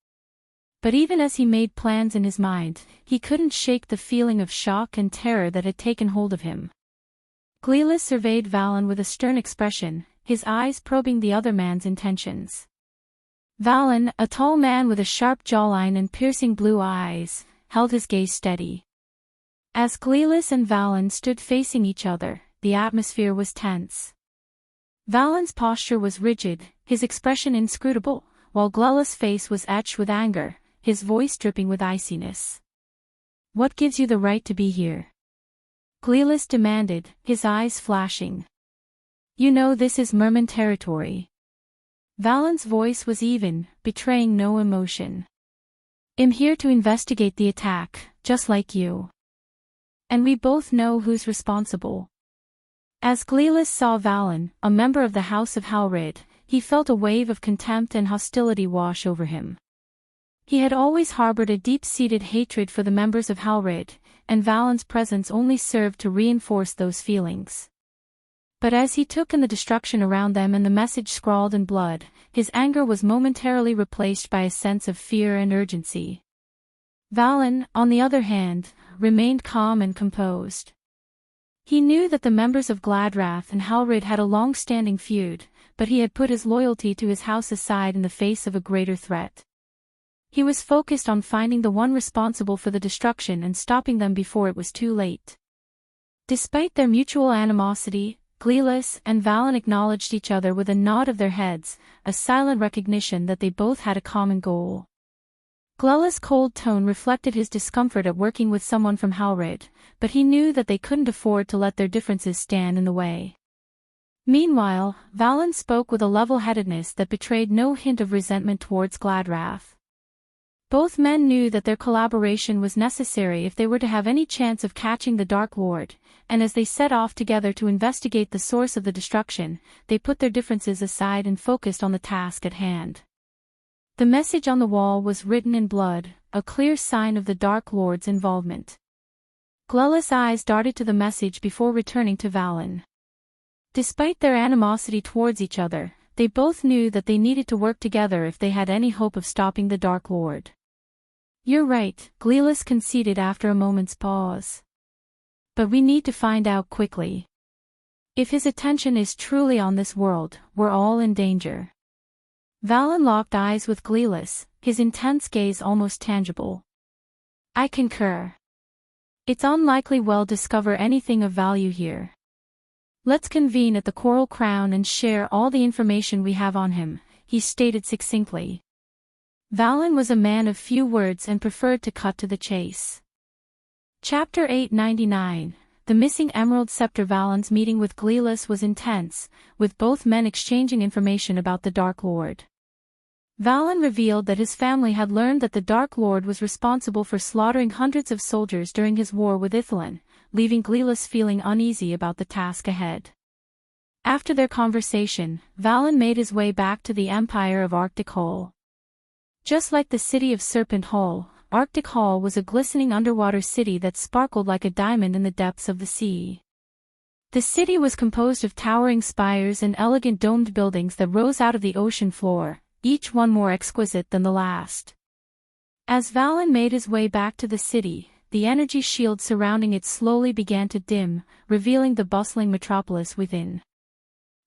But even as he made plans in his mind, he couldn't shake the feeling of shock and terror that had taken hold of him. Gleelis surveyed Valen with a stern expression, his eyes probing the other man's intentions. Valen, a tall man with a sharp jawline and piercing blue eyes, held his gaze steady. As Gleelis and Valen stood facing each other, the atmosphere was tense. Valen's posture was rigid, his expression inscrutable, while Gleelis' face was etched with anger, his voice dripping with iciness. "What gives you the right to be here?" Gleelis demanded, his eyes flashing. "You know this is Merman territory." Valen's voice was even, betraying no emotion. "I'm here to investigate the attack, just like you. And we both know who's responsible." As Gleelis saw Valen, a member of the House of Halrid, he felt a wave of contempt and hostility wash over him. He had always harbored a deep-seated hatred for the members of Halrid, and Valen's presence only served to reinforce those feelings. But as he took in the destruction around them and the message scrawled in blood, his anger was momentarily replaced by a sense of fear and urgency. Valen, on the other hand, remained calm and composed. He knew that the members of Gladrath and Halrid had a long-standing feud, but he had put his loyalty to his house aside in the face of a greater threat. He was focused on finding the one responsible for the destruction and stopping them before it was too late. Despite their mutual animosity, Gleelis and Valen acknowledged each other with a nod of their heads, a silent recognition that they both had a common goal. Gleelis' cold tone reflected his discomfort at working with someone from Halrid, but he knew that they couldn't afford to let their differences stand in the way. Meanwhile, Valen spoke with a level-headedness that betrayed no hint of resentment towards Gladrath. Both men knew that their collaboration was necessary if they were to have any chance of catching the Dark Lord, and as they set off together to investigate the source of the destruction, they put their differences aside and focused on the task at hand. The message on the wall was written in blood, a clear sign of the Dark Lord's involvement. Gleelis' eyes darted to the message before returning to Valen. Despite their animosity towards each other, they both knew that they needed to work together if they had any hope of stopping the Dark Lord. "You're right," Gleelis conceded after a moment's pause. "But we need to find out quickly. If his attention is truly on this world, we're all in danger." Valen locked eyes with Gleelis, his intense gaze almost tangible. "I concur. It's unlikely we'll discover anything of value here. Let's convene at the Coral Crown and share all the information we have on him," he stated succinctly. Valen was a man of few words and preferred to cut to the chase. Chapter 899. The Missing Emerald Scepter. Valen's meeting with Gleelis was intense, with both men exchanging information about the Dark Lord. Valen revealed that his family had learned that the Dark Lord was responsible for slaughtering hundreds of soldiers during his war with Ithlan, leaving Gleelis feeling uneasy about the task ahead. After their conversation, Valen made his way back to the Empire of Arctic Hall. Just like the city of Serpent Hall, Arctic Hall was a glistening underwater city that sparkled like a diamond in the depths of the sea. The city was composed of towering spires and elegant domed buildings that rose out of the ocean floor, each one more exquisite than the last. As Valen made his way back to the city, the energy shield surrounding it slowly began to dim, revealing the bustling metropolis within.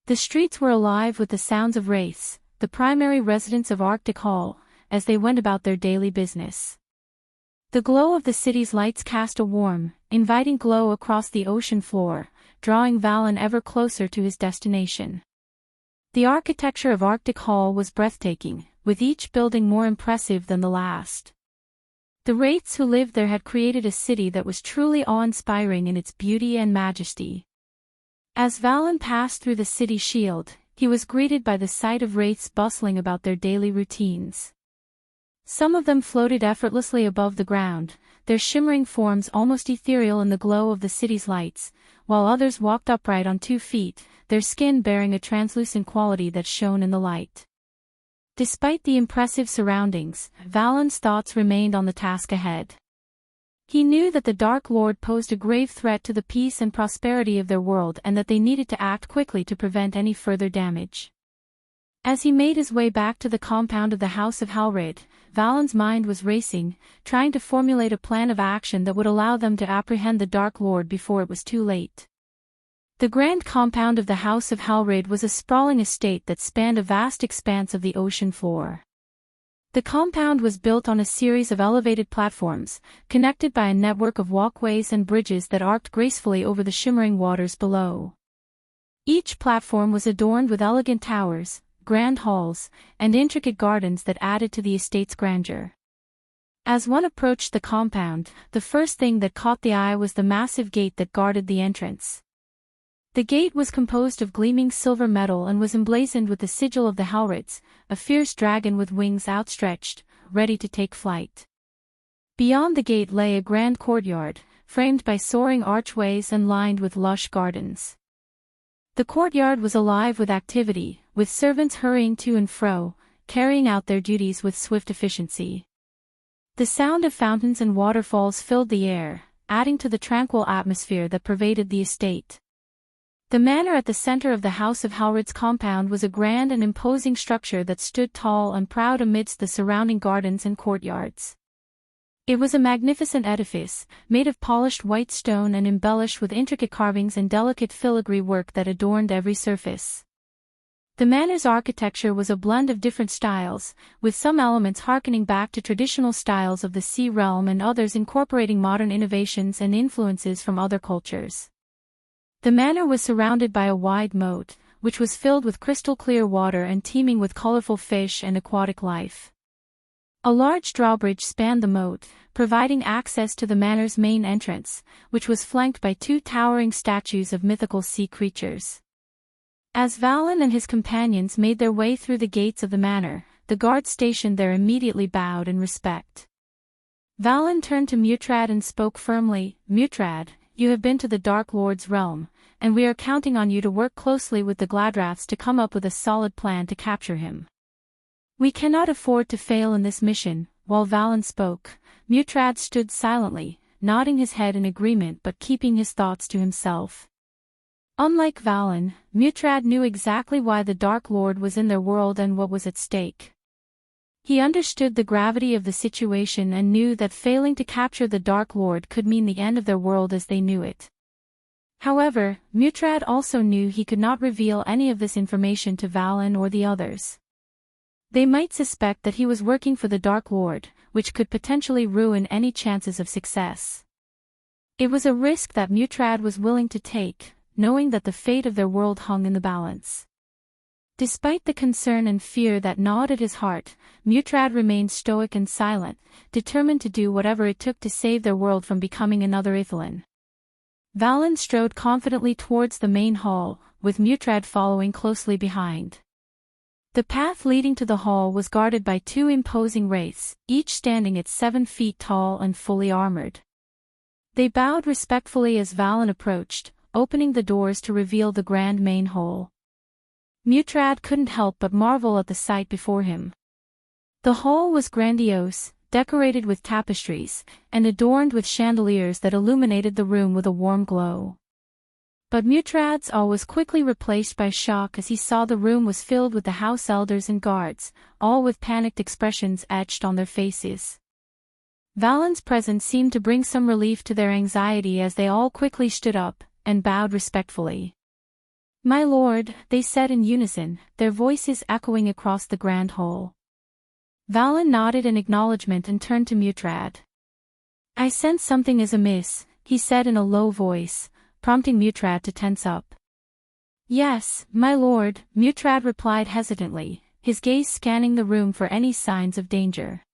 The streets were alive with the sounds of wraiths, the primary residents of Arctic Hall, as they went about their daily business. The glow of the city's lights cast a warm, inviting glow across the ocean floor, drawing Valen ever closer to his destination. The architecture of Arctic Hall was breathtaking, with each building more impressive than the last. The wraiths who lived there had created a city that was truly awe-inspiring in its beauty and majesty. As Valen passed through the city shield, he was greeted by the sight of wraiths bustling about their daily routines. Some of them floated effortlessly above the ground, their shimmering forms almost ethereal in the glow of the city's lights, while others walked upright on 2 feet, their skin bearing a translucent quality that shone in the light. Despite the impressive surroundings, Valen's thoughts remained on the task ahead. He knew that the Dark Lord posed a grave threat to the peace and prosperity of their world and that they needed to act quickly to prevent any further damage. As he made his way back to the compound of the House of Halrid, Valen's mind was racing, trying to formulate a plan of action that would allow them to apprehend the Dark Lord before it was too late. The grand compound of the House of Halrid was a sprawling estate that spanned a vast expanse of the ocean floor. The compound was built on a series of elevated platforms, connected by a network of walkways and bridges that arced gracefully over the shimmering waters below. Each platform was adorned with elegant towers, grand halls, and intricate gardens that added to the estate's grandeur. As one approached the compound, the first thing that caught the eye was the massive gate that guarded the entrance. The gate was composed of gleaming silver metal and was emblazoned with the sigil of the Halrids, a fierce dragon with wings outstretched, ready to take flight. Beyond the gate lay a grand courtyard, framed by soaring archways and lined with lush gardens. The courtyard was alive with activity, with servants hurrying to and fro, carrying out their duties with swift efficiency. The sound of fountains and waterfalls filled the air, adding to the tranquil atmosphere that pervaded the estate. The manor at the center of the House of Halrid's compound was a grand and imposing structure that stood tall and proud amidst the surrounding gardens and courtyards. It was a magnificent edifice, made of polished white stone and embellished with intricate carvings and delicate filigree work that adorned every surface. The manor's architecture was a blend of different styles, with some elements harkening back to traditional styles of the Sea Realm and others incorporating modern innovations and influences from other cultures. The manor was surrounded by a wide moat, which was filled with crystal-clear water and teeming with colorful fish and aquatic life. A large drawbridge spanned the moat, providing access to the manor's main entrance, which was flanked by 2 towering statues of mythical sea creatures. As Valen and his companions made their way through the gates of the manor, the guards stationed there immediately bowed in respect. Valen turned to Mutrad and spoke firmly, "Mutrad, you have been to the Dark Lord's realm, and we are counting on you to work closely with the Gladraths to come up with a solid plan to capture him. We cannot afford to fail in this mission." While Valen spoke, Mutrad stood silently, nodding his head in agreement but keeping his thoughts to himself. Unlike Valen, Mutrad knew exactly why the Dark Lord was in their world and what was at stake. He understood the gravity of the situation and knew that failing to capture the Dark Lord could mean the end of their world as they knew it. However, Mutrad also knew he could not reveal any of this information to Valen or the others. They might suspect that he was working for the Dark Lord, which could potentially ruin any chances of success. It was a risk that Mutrad was willing to take, knowing that the fate of their world hung in the balance. Despite the concern and fear that gnawed at his heart, Mutrad remained stoic and silent, determined to do whatever it took to save their world from becoming another Ithilien. Valen strode confidently towards the main hall, with Mutrad following closely behind. The path leading to the hall was guarded by 2 imposing wraiths, each standing at 7 feet tall and fully armored. They bowed respectfully as Valen approached, opening the doors to reveal the grand main hall. Mutrad couldn't help but marvel at the sight before him. The hall was grandiose, decorated with tapestries, and adorned with chandeliers that illuminated the room with a warm glow. But Mutrad's awe was quickly replaced by shock as he saw the room was filled with the house elders and guards, all with panicked expressions etched on their faces. Valen's presence seemed to bring some relief to their anxiety as they all quickly stood up and bowed respectfully. "My lord," they said in unison, their voices echoing across the grand hall. Valen nodded in acknowledgement and turned to Mutrad. "I sense something is amiss," he said in a low voice, prompting Mutrad to tense up. "Yes, my lord," Mutrad replied hesitantly, his gaze scanning the room for any signs of danger.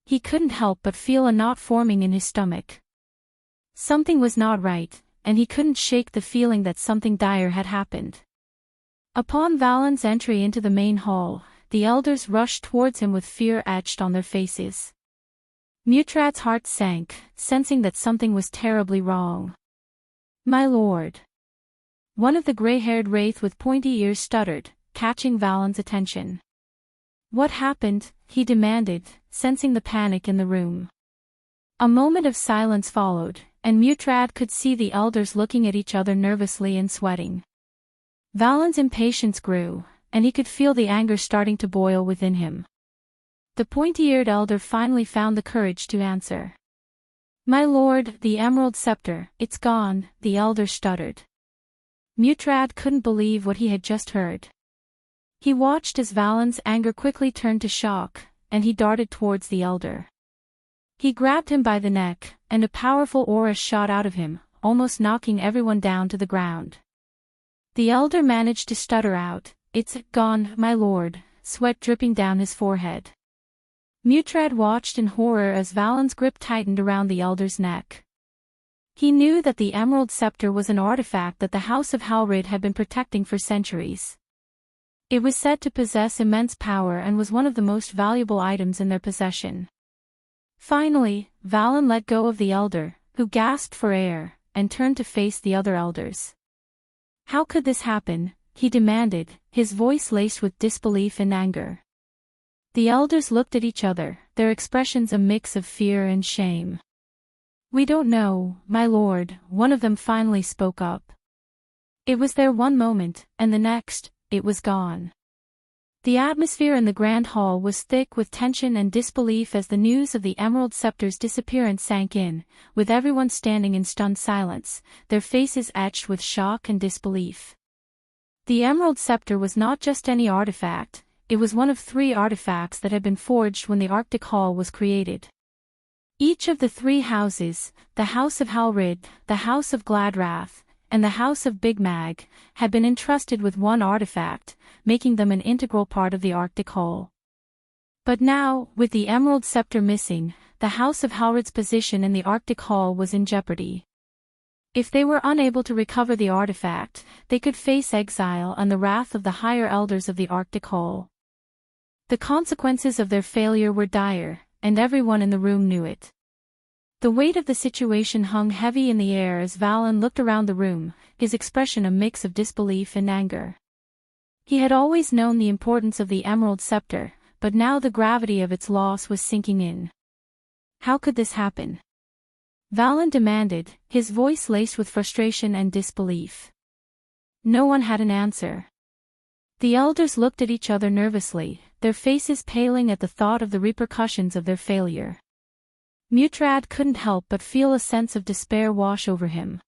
He couldn't help but feel a knot forming in his stomach. Something was not right, and he couldn't shake the feeling that something dire had happened. Upon Valen's entry into the main hall, the elders rushed towards him with fear etched on their faces. Mutrad's heart sank, sensing that something was terribly wrong. "My lord." One of the gray-haired wraith with pointy ears stuttered, catching Valen's attention. "What happened?" he demanded, sensing the panic in the room. A moment of silence followed, and Mutrad could see the elders looking at each other nervously and sweating. Valen's impatience grew, and he could feel the anger starting to boil within him. The pointy-eared elder finally found the courage to answer. "My lord, the emerald scepter, it's gone," the elder stuttered. Mutrad couldn't believe what he had just heard. He watched as Valen's anger quickly turned to shock, and he darted towards the elder. He grabbed him by the neck, and a powerful aura shot out of him, almost knocking everyone down to the ground. The elder managed to stutter out, "It's gone, my lord," sweat dripping down his forehead. Mutrad watched in horror as Valen's grip tightened around the elder's neck. He knew that the Emerald Scepter was an artifact that the House of Halrid had been protecting for centuries. It was said to possess immense power and was one of the most valuable items in their possession. Finally, Valen let go of the elder, who gasped for air, and turned to face the other elders. "How could this happen?" he demanded, his voice laced with disbelief and anger. The elders looked at each other, their expressions a mix of fear and shame. "We don't know, my lord," one of them finally spoke up. It was there one moment, and the next, it was gone. The atmosphere in the grand hall was thick with tension and disbelief as the news of the Emerald Scepter's disappearance sank in, with everyone standing in stunned silence, their faces etched with shock and disbelief. The Emerald Scepter was not just any artifact, it was one of 3 artifacts that had been forged when the Arctic Hall was created. Each of the 3 houses, the House of Halrid, the House of Gladrath, and the House of Big Mag, had been entrusted with one artifact, making them an integral part of the Arctic Hall. But now, with the Emerald Scepter missing, the House of Halrid's position in the Arctic Hall was in jeopardy. If they were unable to recover the artifact, they could face exile and the wrath of the higher elders of the Arctic Hall. The consequences of their failure were dire, and everyone in the room knew it. The weight of the situation hung heavy in the air as Valen looked around the room, his expression a mix of disbelief and anger. He had always known the importance of the Emerald Scepter, but now the gravity of its loss was sinking in. How could this happen? Valen demanded, his voice laced with frustration and disbelief. No one had an answer. The elders looked at each other nervously, their faces paling at the thought of the repercussions of their failure. Mutrad couldn't help but feel a sense of despair wash over him.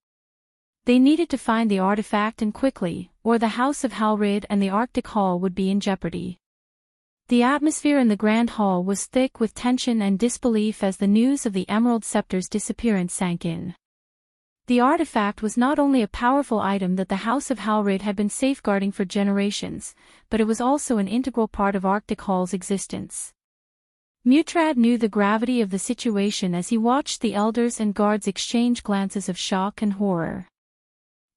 They needed to find the artifact and quickly, or the House of Halrid and the Arctic Hall would be in jeopardy. The atmosphere in the Grand Hall was thick with tension and disbelief as the news of the Emerald Scepter's disappearance sank in. The artifact was not only a powerful item that the House of Halrid had been safeguarding for generations, but it was also an integral part of Arctic Hall's existence. Mutrad knew the gravity of the situation as he watched the elders and guards exchange glances of shock and horror.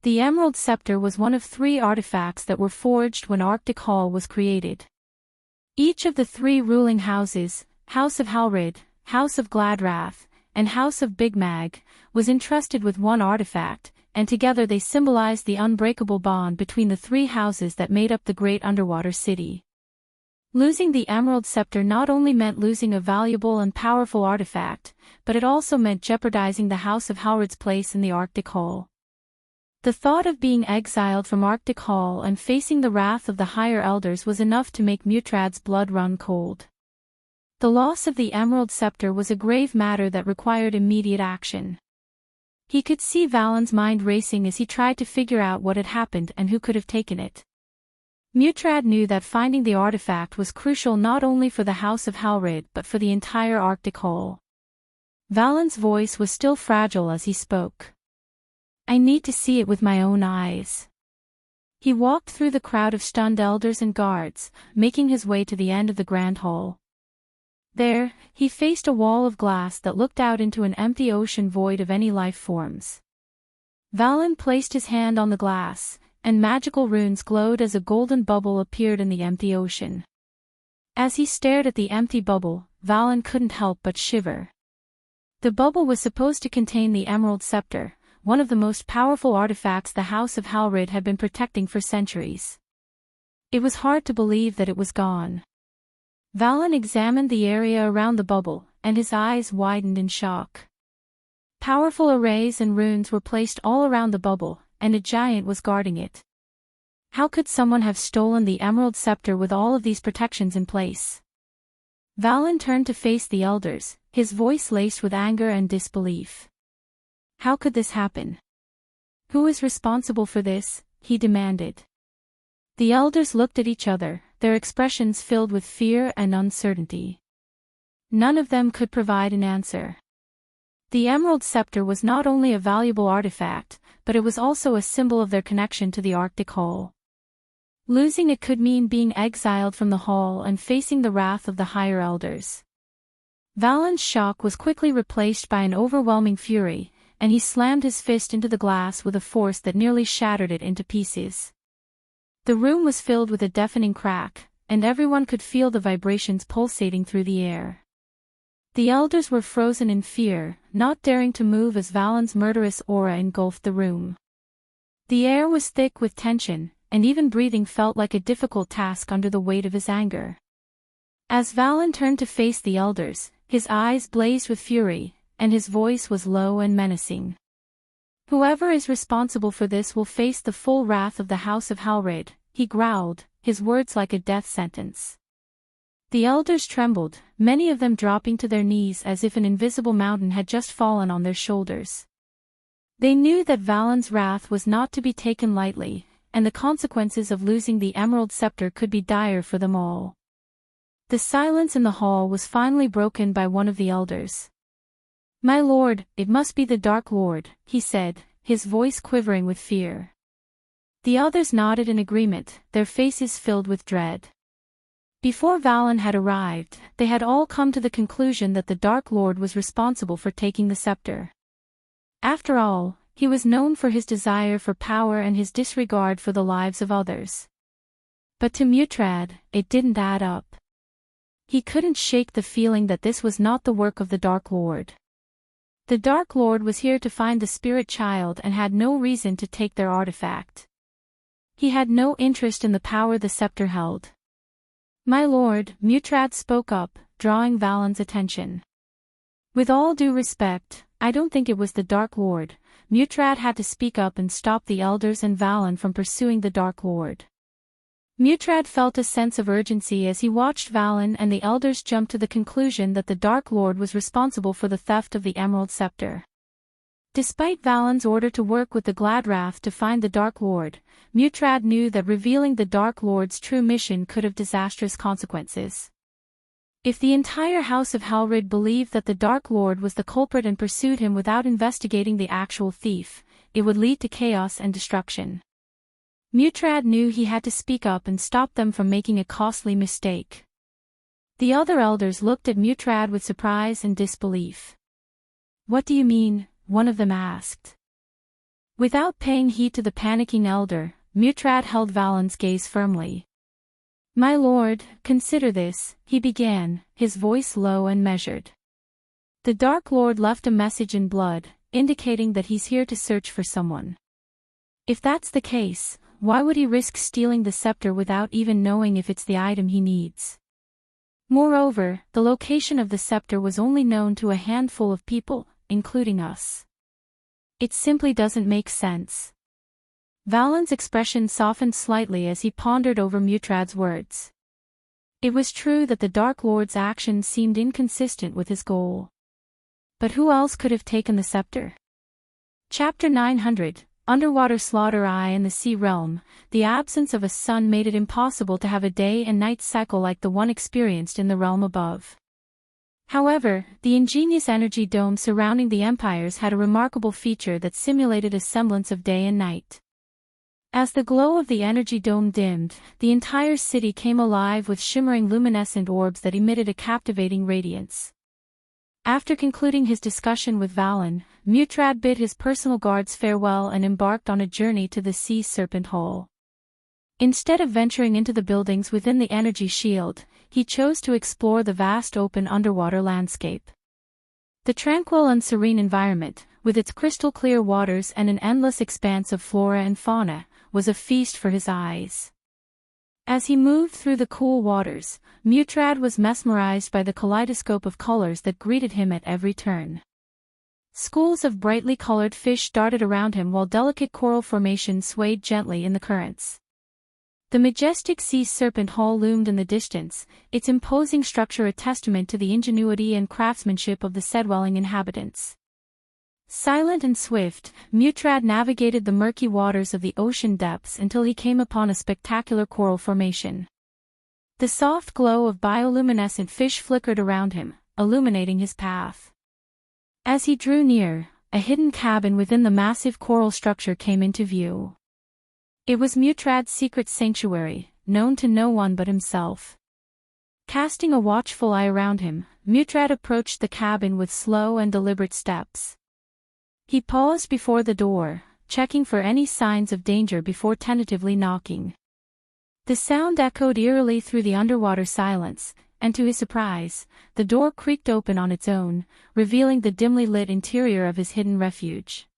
The Emerald Scepter was one of 3 artifacts that were forged when Arctic Hall was created. Each of the 3 ruling houses, House of Halrid, House of Gladrath, and House of Big Mag, was entrusted with one artifact, and together they symbolized the unbreakable bond between the three houses that made up the great underwater city. Losing the Emerald Scepter not only meant losing a valuable and powerful artifact, but it also meant jeopardizing the House of Halrid's place in the Arctic Hall. The thought of being exiled from Arctic Hall and facing the wrath of the higher elders was enough to make Mutrad's blood run cold. The loss of the Emerald Scepter was a grave matter that required immediate action. He could see Valen's mind racing as he tried to figure out what had happened and who could have taken it. Mutrad knew that finding the artifact was crucial not only for the House of Halrid but for the entire Arctic Hall. Valen's voice was still fragile as he spoke. "I need to see it with my own eyes." He walked through the crowd of stunned elders and guards, making his way to the end of the Grand Hall. There, he faced a wall of glass that looked out into an empty ocean void of any life forms. Valen placed his hand on the glass, and magical runes glowed as a golden bubble appeared in the empty ocean. As he stared at the empty bubble, Valen couldn't help but shiver. The bubble was supposed to contain the Emerald Scepter, one of the most powerful artifacts the House of Halrid had been protecting for centuries. It was hard to believe that it was gone. Valen examined the area around the bubble, and his eyes widened in shock. Powerful arrays and runes were placed all around the bubble, and a giant was guarding it. How could someone have stolen the Emerald Scepter with all of these protections in place? Valen turned to face the elders, his voice laced with anger and disbelief. How could this happen? Who is responsible for this? He demanded. The elders looked at each other, their expressions filled with fear and uncertainty. None of them could provide an answer. The Emerald Scepter was not only a valuable artifact, but it was also a symbol of their connection to the Arctic Hall. Losing it could mean being exiled from the hall and facing the wrath of the higher elders. Valen's shock was quickly replaced by an overwhelming fury, and he slammed his fist into the glass with a force that nearly shattered it into pieces. The room was filled with a deafening crack, and everyone could feel the vibrations pulsating through the air. The elders were frozen in fear, not daring to move as Valen's murderous aura engulfed the room. The air was thick with tension, and even breathing felt like a difficult task under the weight of his anger. As Valen turned to face the elders, his eyes blazed with fury, and his voice was low and menacing. "Whoever is responsible for this will face the full wrath of the House of Halrid," he growled, his words like a death sentence. The elders trembled, many of them dropping to their knees as if an invisible mountain had just fallen on their shoulders. They knew that Valen's wrath was not to be taken lightly, and the consequences of losing the Emerald Scepter could be dire for them all. The silence in the hall was finally broken by one of the elders. "My lord, it must be the Dark Lord," he said, his voice quivering with fear. The others nodded in agreement, their faces filled with dread. Before Valen had arrived, they had all come to the conclusion that the Dark Lord was responsible for taking the scepter. After all, he was known for his desire for power and his disregard for the lives of others. But to Mutrad, it didn't add up. He couldn't shake the feeling that this was not the work of the Dark Lord. The Dark Lord was here to find the Spirit Child and had no reason to take their artifact. He had no interest in the power the scepter held. "My lord," Mutrad spoke up, drawing Valen's attention. "With all due respect, I don't think it was the Dark Lord." Mutrad had to speak up and stop the elders and Valen from pursuing the Dark Lord. Mutrad felt a sense of urgency as he watched Valen and the elders jump to the conclusion that the Dark Lord was responsible for the theft of the Emerald Scepter. Despite Valen's order to work with the Gladrath to find the Dark Lord, Mutrad knew that revealing the Dark Lord's true mission could have disastrous consequences. If the entire House of Halrid believed that the Dark Lord was the culprit and pursued him without investigating the actual thief, it would lead to chaos and destruction. Mutrad knew he had to speak up and stop them from making a costly mistake. The other elders looked at Mutrad with surprise and disbelief. "What do you mean?" one of them asked. Without paying heed to the panicking elder, Mutrad held Valen's gaze firmly. "My lord, consider this," he began, his voice low and measured. The Dark Lord left a message in blood, indicating that he's here to search for someone. If that's the case, why would he risk stealing the scepter without even knowing if it's the item he needs? Moreover, the location of the scepter was only known to a handful of people, including us. It simply doesn't make sense. Valen's expression softened slightly as he pondered over Mutrad's words. It was true that the Dark Lord's actions seemed inconsistent with his goal. But who else could have taken the scepter? Chapter 900, Underwater Slaughter. In the Sea Realm, the absence of a sun made it impossible to have a day and night cycle like the one experienced in the realm above. However, the ingenious energy dome surrounding the empires had a remarkable feature that simulated a semblance of day and night. As the glow of the energy dome dimmed, the entire city came alive with shimmering luminescent orbs that emitted a captivating radiance. After concluding his discussion with Valen, Mutrad bid his personal guards farewell and embarked on a journey to the Sea Serpent Hall. Instead of venturing into the buildings within the energy shield, he chose to explore the vast open underwater landscape. The tranquil and serene environment, with its crystal-clear waters and an endless expanse of flora and fauna, was a feast for his eyes. As he moved through the cool waters, Mutrad was mesmerized by the kaleidoscope of colors that greeted him at every turn. Schools of brightly colored fish darted around him while delicate coral formations swayed gently in the currents. The majestic Sea Serpent Hall loomed in the distance, its imposing structure a testament to the ingenuity and craftsmanship of the seedwelling inhabitants. Silent and swift, Mutrad navigated the murky waters of the ocean depths until he came upon a spectacular coral formation. The soft glow of bioluminescent fish flickered around him, illuminating his path. As he drew near, a hidden cabin within the massive coral structure came into view. It was Mutrad's secret sanctuary, known to no one but himself. Casting a watchful eye around him, Mutrad approached the cabin with slow and deliberate steps. He paused before the door, checking for any signs of danger before tentatively knocking. The sound echoed eerily through the underwater silence, and to his surprise, the door creaked open on its own, revealing the dimly lit interior of his hidden refuge.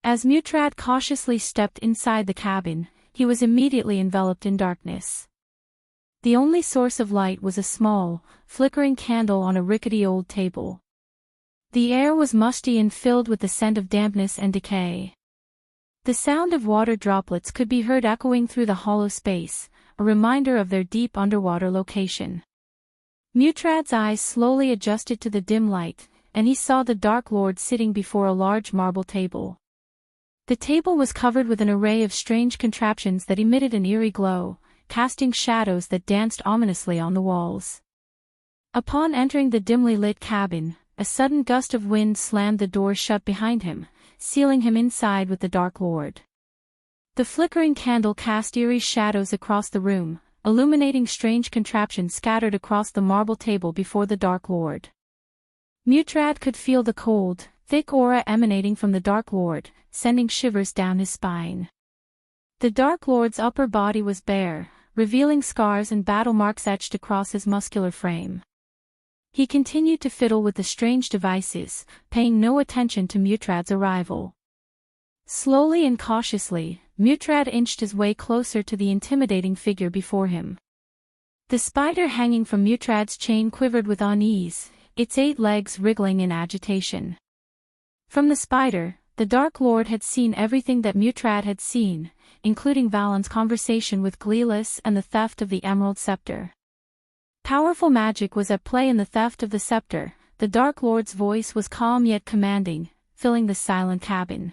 As Mutrad cautiously stepped inside the cabin, he was immediately enveloped in darkness. The only source of light was a small, flickering candle on a rickety old table. The air was musty and filled with the scent of dampness and decay. The sound of water droplets could be heard echoing through the hollow space, a reminder of their deep underwater location. Mutrad's eyes slowly adjusted to the dim light, and he saw the Dark Lord sitting before a large marble table. The table was covered with an array of strange contraptions that emitted an eerie glow, casting shadows that danced ominously on the walls. Upon entering the dimly lit cabin, a sudden gust of wind slammed the door shut behind him, sealing him inside with the Dark Lord. The flickering candle cast eerie shadows across the room, illuminating strange contraptions scattered across the marble table before the Dark Lord. Mutrad could feel the cold, thick aura emanating from the Dark Lord, sending shivers down his spine. The Dark Lord's upper body was bare, revealing scars and battle marks etched across his muscular frame. He continued to fiddle with the strange devices, paying no attention to Mutrad's arrival. Slowly and cautiously, Mutrad inched his way closer to the intimidating figure before him. The spider hanging from Mutrad's chain quivered with unease, its 8 legs wriggling in agitation. From the spider, the Dark Lord had seen everything that Mutrad had seen, including Valen's conversation with Gleelis and the theft of the Emerald Scepter. Powerful magic was at play in the theft of the scepter. The Dark Lord's voice was calm yet commanding, filling the silent cabin.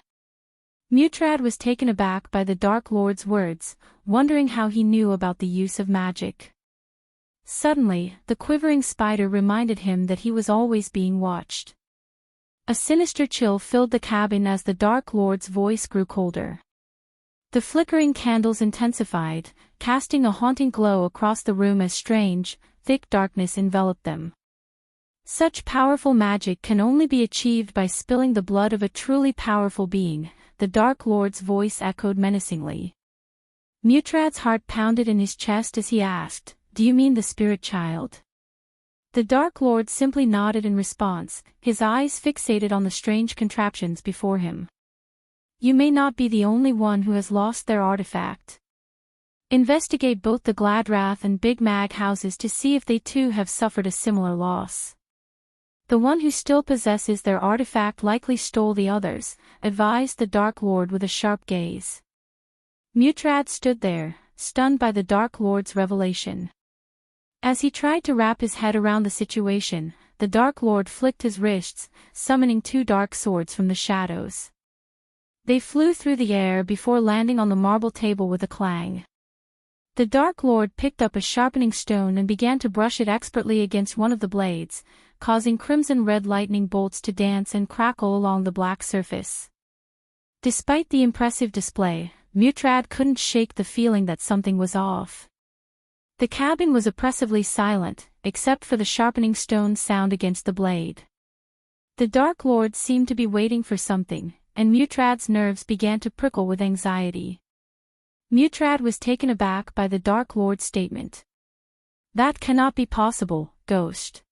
Mutrad was taken aback by the Dark Lord's words, wondering how he knew about the use of magic. Suddenly, the quivering spider reminded him that he was always being watched. A sinister chill filled the cabin as the Dark Lord's voice grew colder. The flickering candles intensified, casting a haunting glow across the room as strange, thick darkness enveloped them. Such powerful magic can only be achieved by spilling the blood of a truly powerful being, the Dark Lord's voice echoed menacingly. Mutrad's heart pounded in his chest as he asked, "Do you mean the spirit child?" The Dark Lord simply nodded in response, his eyes fixated on the strange contraptions before him. You may not be the only one who has lost their artifact. Investigate both the Gladrath and Big Mag houses to see if they too have suffered a similar loss. The one who still possesses their artifact likely stole the others, advised the Dark Lord with a sharp gaze. Mutrad stood there, stunned by the Dark Lord's revelation. As he tried to wrap his head around the situation, the Dark Lord flicked his wrists, summoning 2 dark swords from the shadows. They flew through the air before landing on the marble table with a clang. The Dark Lord picked up a sharpening stone and began to brush it expertly against one of the blades, causing crimson-red lightning bolts to dance and crackle along the black surface. Despite the impressive display, Mutrad couldn't shake the feeling that something was off. The cabin was oppressively silent, except for the sharpening stone sound against the blade. The Dark Lord seemed to be waiting for something, and Mutrad's nerves began to prickle with anxiety. Mutrad was taken aback by the Dark Lord's statement. That cannot be possible, Ghost.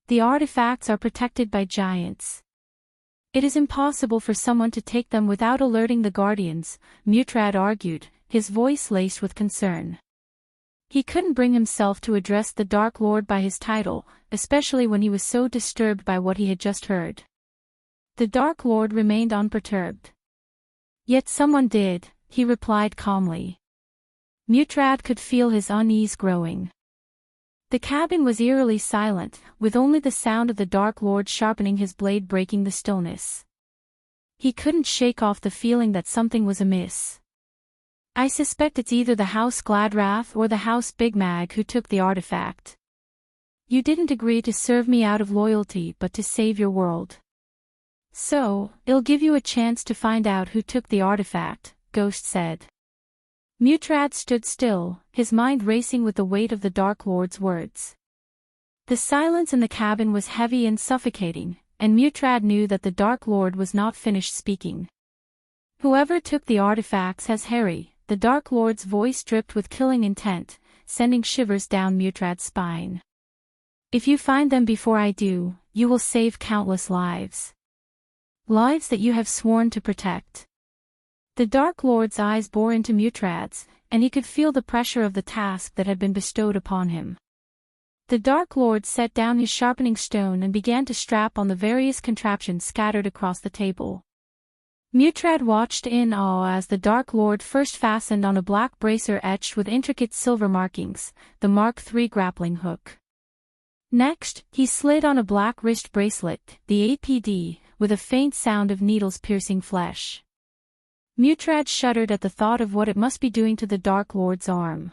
The artifacts are protected by giants. It is impossible for someone to take them without alerting the Guardians, Mutrad argued, his voice laced with concern. He couldn't bring himself to address the Dark Lord by his title, especially when he was so disturbed by what he had just heard. The Dark Lord remained unperturbed. Yet someone did, he replied calmly. Mutrad could feel his unease growing. The cabin was eerily silent, with only the sound of the Dark Lord sharpening his blade breaking the stillness. He couldn't shake off the feeling that something was amiss. I suspect it's either the House Gladrath or the House Big Mag who took the artifact. You didn't agree to serve me out of loyalty but to save your world. So, it'll give you a chance to find out who took the artifact, Ghost said. Mutrad stood still, his mind racing with the weight of the Dark Lord's words. The silence in the cabin was heavy and suffocating, and Mutrad knew that the Dark Lord was not finished speaking. Whoever took the artifacts has Harry. The Dark Lord's voice dripped with killing intent, sending shivers down Mutrad's spine. If you find them before I do, you will save countless lives. Lives that you have sworn to protect. The Dark Lord's eyes bore into Mutrad's, and he could feel the pressure of the task that had been bestowed upon him. The Dark Lord set down his sharpening stone and began to strap on the various contraptions scattered across the table. Mutrad watched in awe as the Dark Lord first fastened on a black bracer etched with intricate silver markings, the Mark III grappling hook. Next, he slid on a black wrist bracelet, the APD, with a faint sound of needles piercing flesh. Mutrad shuddered at the thought of what it must be doing to the Dark Lord's arm.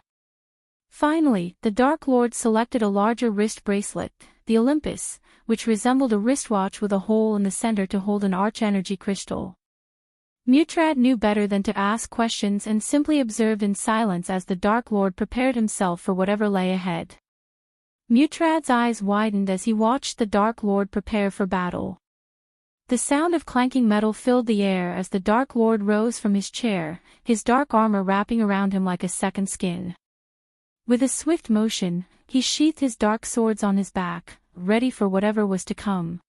Finally, the Dark Lord selected a larger wrist bracelet, the Olympus, which resembled a wristwatch with a hole in the center to hold an arch-energy crystal. Mutrad knew better than to ask questions and simply observed in silence as the Dark Lord prepared himself for whatever lay ahead. Mutrad's eyes widened as he watched the Dark Lord prepare for battle. The sound of clanking metal filled the air as the Dark Lord rose from his chair, his dark armor wrapping around him like a second skin. With a swift motion, he sheathed his dark swords on his back, ready for whatever was to come.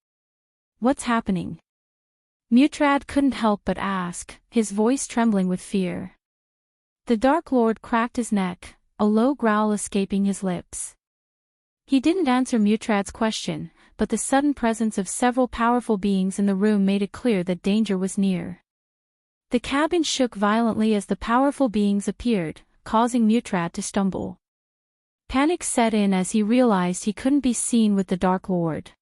What's happening? Mutrad couldn't help but ask, his voice trembling with fear. The Dark Lord cracked his neck, a low growl escaping his lips. He didn't answer Mutrad's question, but the sudden presence of several powerful beings in the room made it clear that danger was near. The cabin shook violently as the powerful beings appeared, causing Mutrad to stumble. Panic set in as he realized he couldn't be seen with the Dark Lord.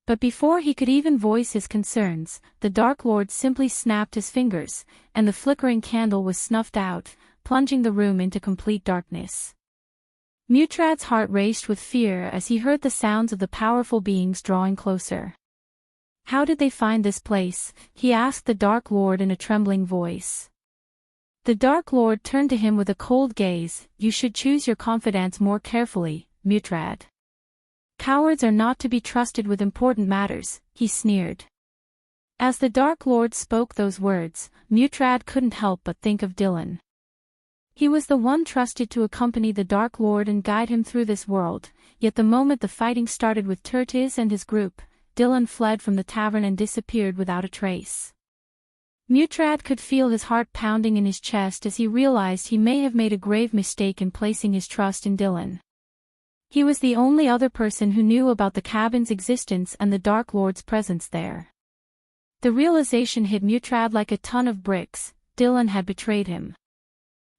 But before he could even voice his concerns, the Dark Lord simply snapped his fingers, and the flickering candle was snuffed out, plunging the room into complete darkness. Mutrad's heart raced with fear as he heard the sounds of the powerful beings drawing closer. How did they find this place? He asked the Dark Lord in a trembling voice. The Dark Lord turned to him with a cold gaze. You should choose your confidants more carefully, Mutrad. Cowards are not to be trusted with important matters, he sneered. As the Dark Lord spoke those words, Mutrad couldn't help but think of Dylan. He was the one trusted to accompany the Dark Lord and guide him through this world, yet the moment the fighting started with Tertiz and his group, Dylan fled from the tavern and disappeared without a trace. Mutrad could feel his heart pounding in his chest as he realized he may have made a grave mistake in placing his trust in Dylan. He was the only other person who knew about the cabin's existence and the Dark Lord's presence there. The realization hit Mutrad like a ton of bricks. Dylan had betrayed him.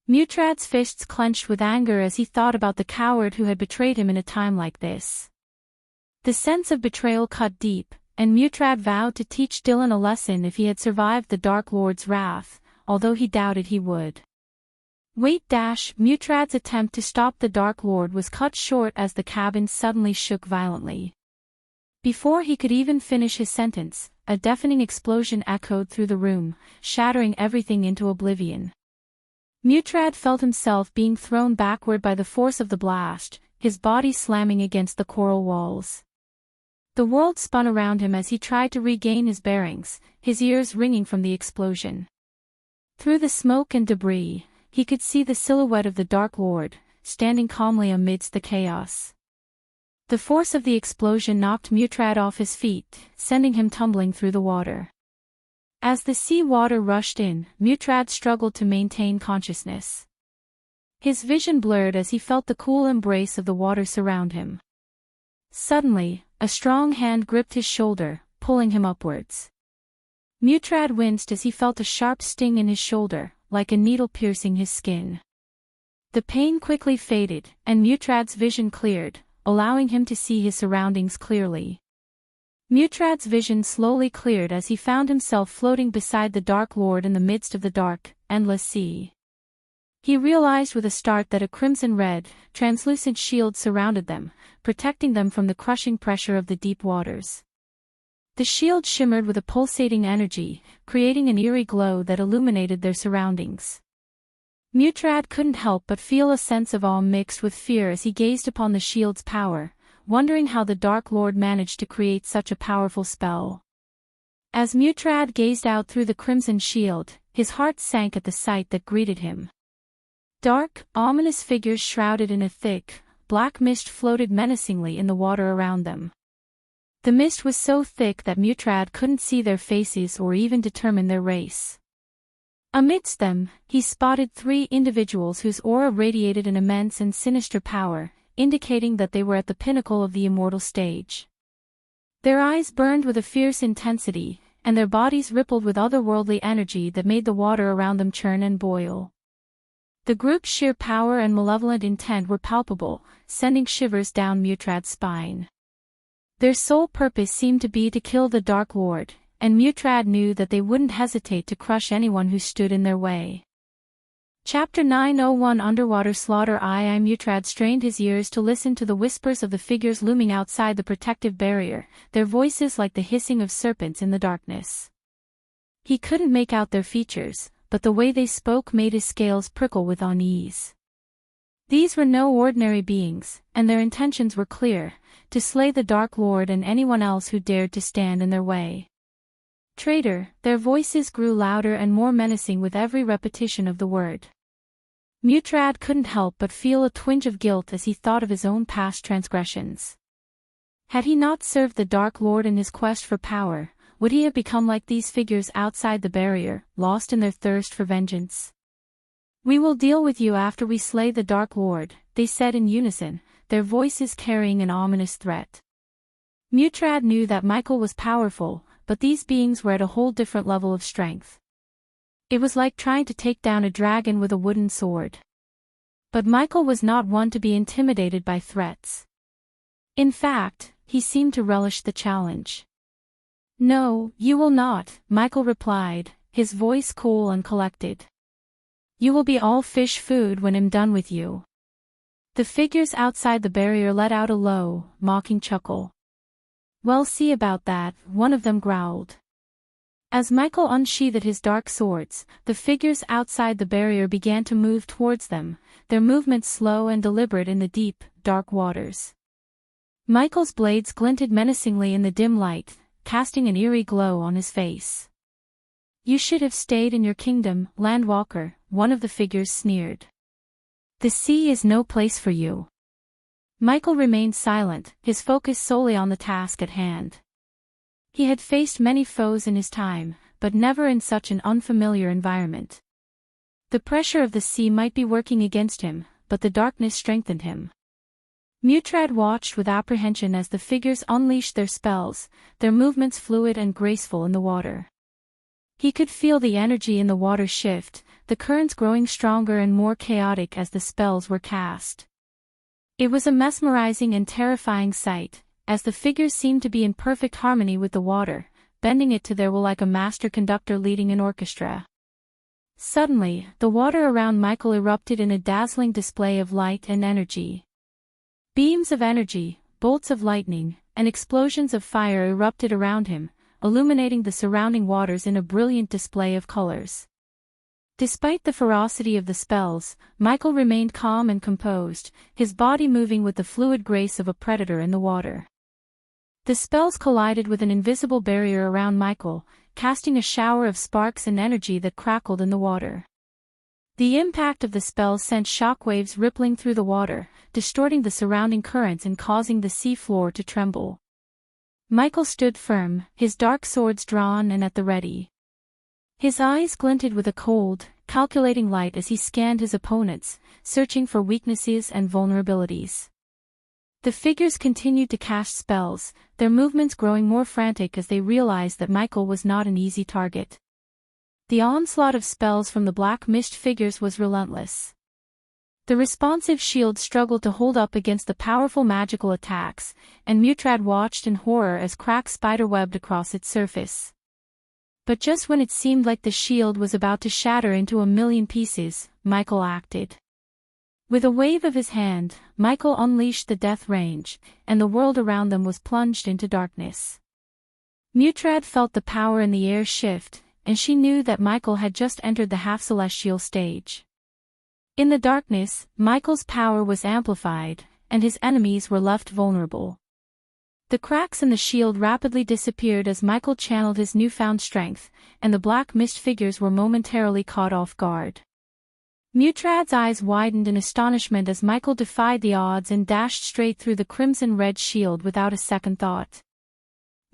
Mutrad's fists clenched with anger as he thought about the coward who had betrayed him in a time like this. The sense of betrayal cut deep, and Mutrad vowed to teach Dylan a lesson if he had survived the Dark Lord's wrath, although he doubted he would. Mutrad's attempt to stop the Dark Lord was cut short as the cabin suddenly shook violently. Before he could even finish his sentence, a deafening explosion echoed through the room, shattering everything into oblivion. Mutrad felt himself being thrown backward by the force of the blast, his body slamming against the coral walls. The world spun around him as he tried to regain his bearings, his ears ringing from the explosion. Through the smoke and debris, he could see the silhouette of the Dark Lord, standing calmly amidst the chaos. The force of the explosion knocked Mutrad off his feet, sending him tumbling through the water. As the sea water rushed in, Mutrad struggled to maintain consciousness. His vision blurred as he felt the cool embrace of the water surround him. Suddenly, a strong hand gripped his shoulder, pulling him upwards. Mutrad winced as he felt a sharp sting in his shoulder, like a needle piercing his skin. The pain quickly faded, and Mutrad's vision cleared, allowing him to see his surroundings clearly. Mutrad's vision slowly cleared as he found himself floating beside the Dark Lord in the midst of the dark, endless sea. He realized with a start that a crimson-red, translucent shield surrounded them, protecting them from the crushing pressure of the deep waters. The shield shimmered with a pulsating energy, creating an eerie glow that illuminated their surroundings. Mutrad couldn't help but feel a sense of awe mixed with fear as he gazed upon the shield's power, wondering how the Dark Lord managed to create such a powerful spell. As Mutrad gazed out through the crimson shield, his heart sank at the sight that greeted him. Dark, ominous figures shrouded in a thick, black mist floated menacingly in the water around them. The mist was so thick that Mutrad couldn't see their faces or even determine their race. Amidst them, he spotted 3 individuals whose aura radiated an immense and sinister power, indicating that they were at the pinnacle of the immortal stage. Their eyes burned with a fierce intensity, and their bodies rippled with otherworldly energy that made the water around them churn and boil. The group's sheer power and malevolent intent were palpable, sending shivers down Mutrad's spine. Their sole purpose seemed to be to kill the Dark Lord, and Mutrad knew that they wouldn't hesitate to crush anyone who stood in their way. Chapter 901 Underwater Slaughter Mutrad strained his ears to listen to the whispers of the figures looming outside the protective barrier, their voices like the hissing of serpents in the darkness. He couldn't make out their features, but the way they spoke made his scales prickle with unease. These were no ordinary beings, and their intentions were clear, to slay the Dark Lord and anyone else who dared to stand in their way. Traitor, their voices grew louder and more menacing with every repetition of the word. Mutrad couldn't help but feel a twinge of guilt as he thought of his own past transgressions. Had he not served the Dark Lord in his quest for power, would he have become like these figures outside the barrier, lost in their thirst for vengeance? "We will deal with you after we slay the Dark Lord," they said in unison, their voices carrying an ominous threat. Mutrad knew that Michael was powerful, but these beings were at a whole different level of strength. It was like trying to take down a dragon with a wooden sword. But Michael was not one to be intimidated by threats. In fact, he seemed to relish the challenge. "No, you will not," Michael replied, his voice cool and collected. "You will be all fish food when I'm done with you." The figures outside the barrier let out a low, mocking chuckle. "Well, see about that," one of them growled. As Michael unsheathed his dark swords, the figures outside the barrier began to move towards them, their movements slow and deliberate in the deep, dark waters. Michael's blades glinted menacingly in the dim light, casting an eerie glow on his face. "You should have stayed in your kingdom, Landwalker," one of the figures sneered. The sea is no place for you. Michael remained silent, his focus solely on the task at hand. He had faced many foes in his time, but never in such an unfamiliar environment. The pressure of the sea might be working against him, but the darkness strengthened him. Mutrad watched with apprehension as the figures unleashed their spells, their movements fluid and graceful in the water. He could feel the energy in the water shift, the currents growing stronger and more chaotic as the spells were cast. It was a mesmerizing and terrifying sight, as the figures seemed to be in perfect harmony with the water, bending it to their will like a master conductor leading an orchestra. Suddenly, the water around Michael erupted in a dazzling display of light and energy. Beams of energy, bolts of lightning, and explosions of fire erupted around him, illuminating the surrounding waters in a brilliant display of colors. Despite the ferocity of the spells, Michael remained calm and composed, his body moving with the fluid grace of a predator in the water. The spells collided with an invisible barrier around Michael, casting a shower of sparks and energy that crackled in the water. The impact of the spells sent shockwaves rippling through the water, distorting the surrounding currents and causing the sea floor to tremble. Michael stood firm, his dark swords drawn and at the ready. His eyes glinted with a cold, calculating light as he scanned his opponents, searching for weaknesses and vulnerabilities. The figures continued to cast spells, their movements growing more frantic as they realized that Michael was not an easy target. The onslaught of spells from the black mist figures was relentless. The responsive shield struggled to hold up against the powerful magical attacks, and Mutrad watched in horror as cracks spiderwebbed across its surface. But just when it seemed like the shield was about to shatter into a million pieces, Michael acted. With a wave of his hand, Michael unleashed the death range, and the world around them was plunged into darkness. Mutrad felt the power in the air shift, and she knew that Michael had just entered the half-celestial stage. In the darkness, Michael's power was amplified, and his enemies were left vulnerable. The cracks in the shield rapidly disappeared as Michael channeled his newfound strength, and the black mist figures were momentarily caught off guard. Mutrad's eyes widened in astonishment as Michael defied the odds and dashed straight through the crimson-red shield without a second thought.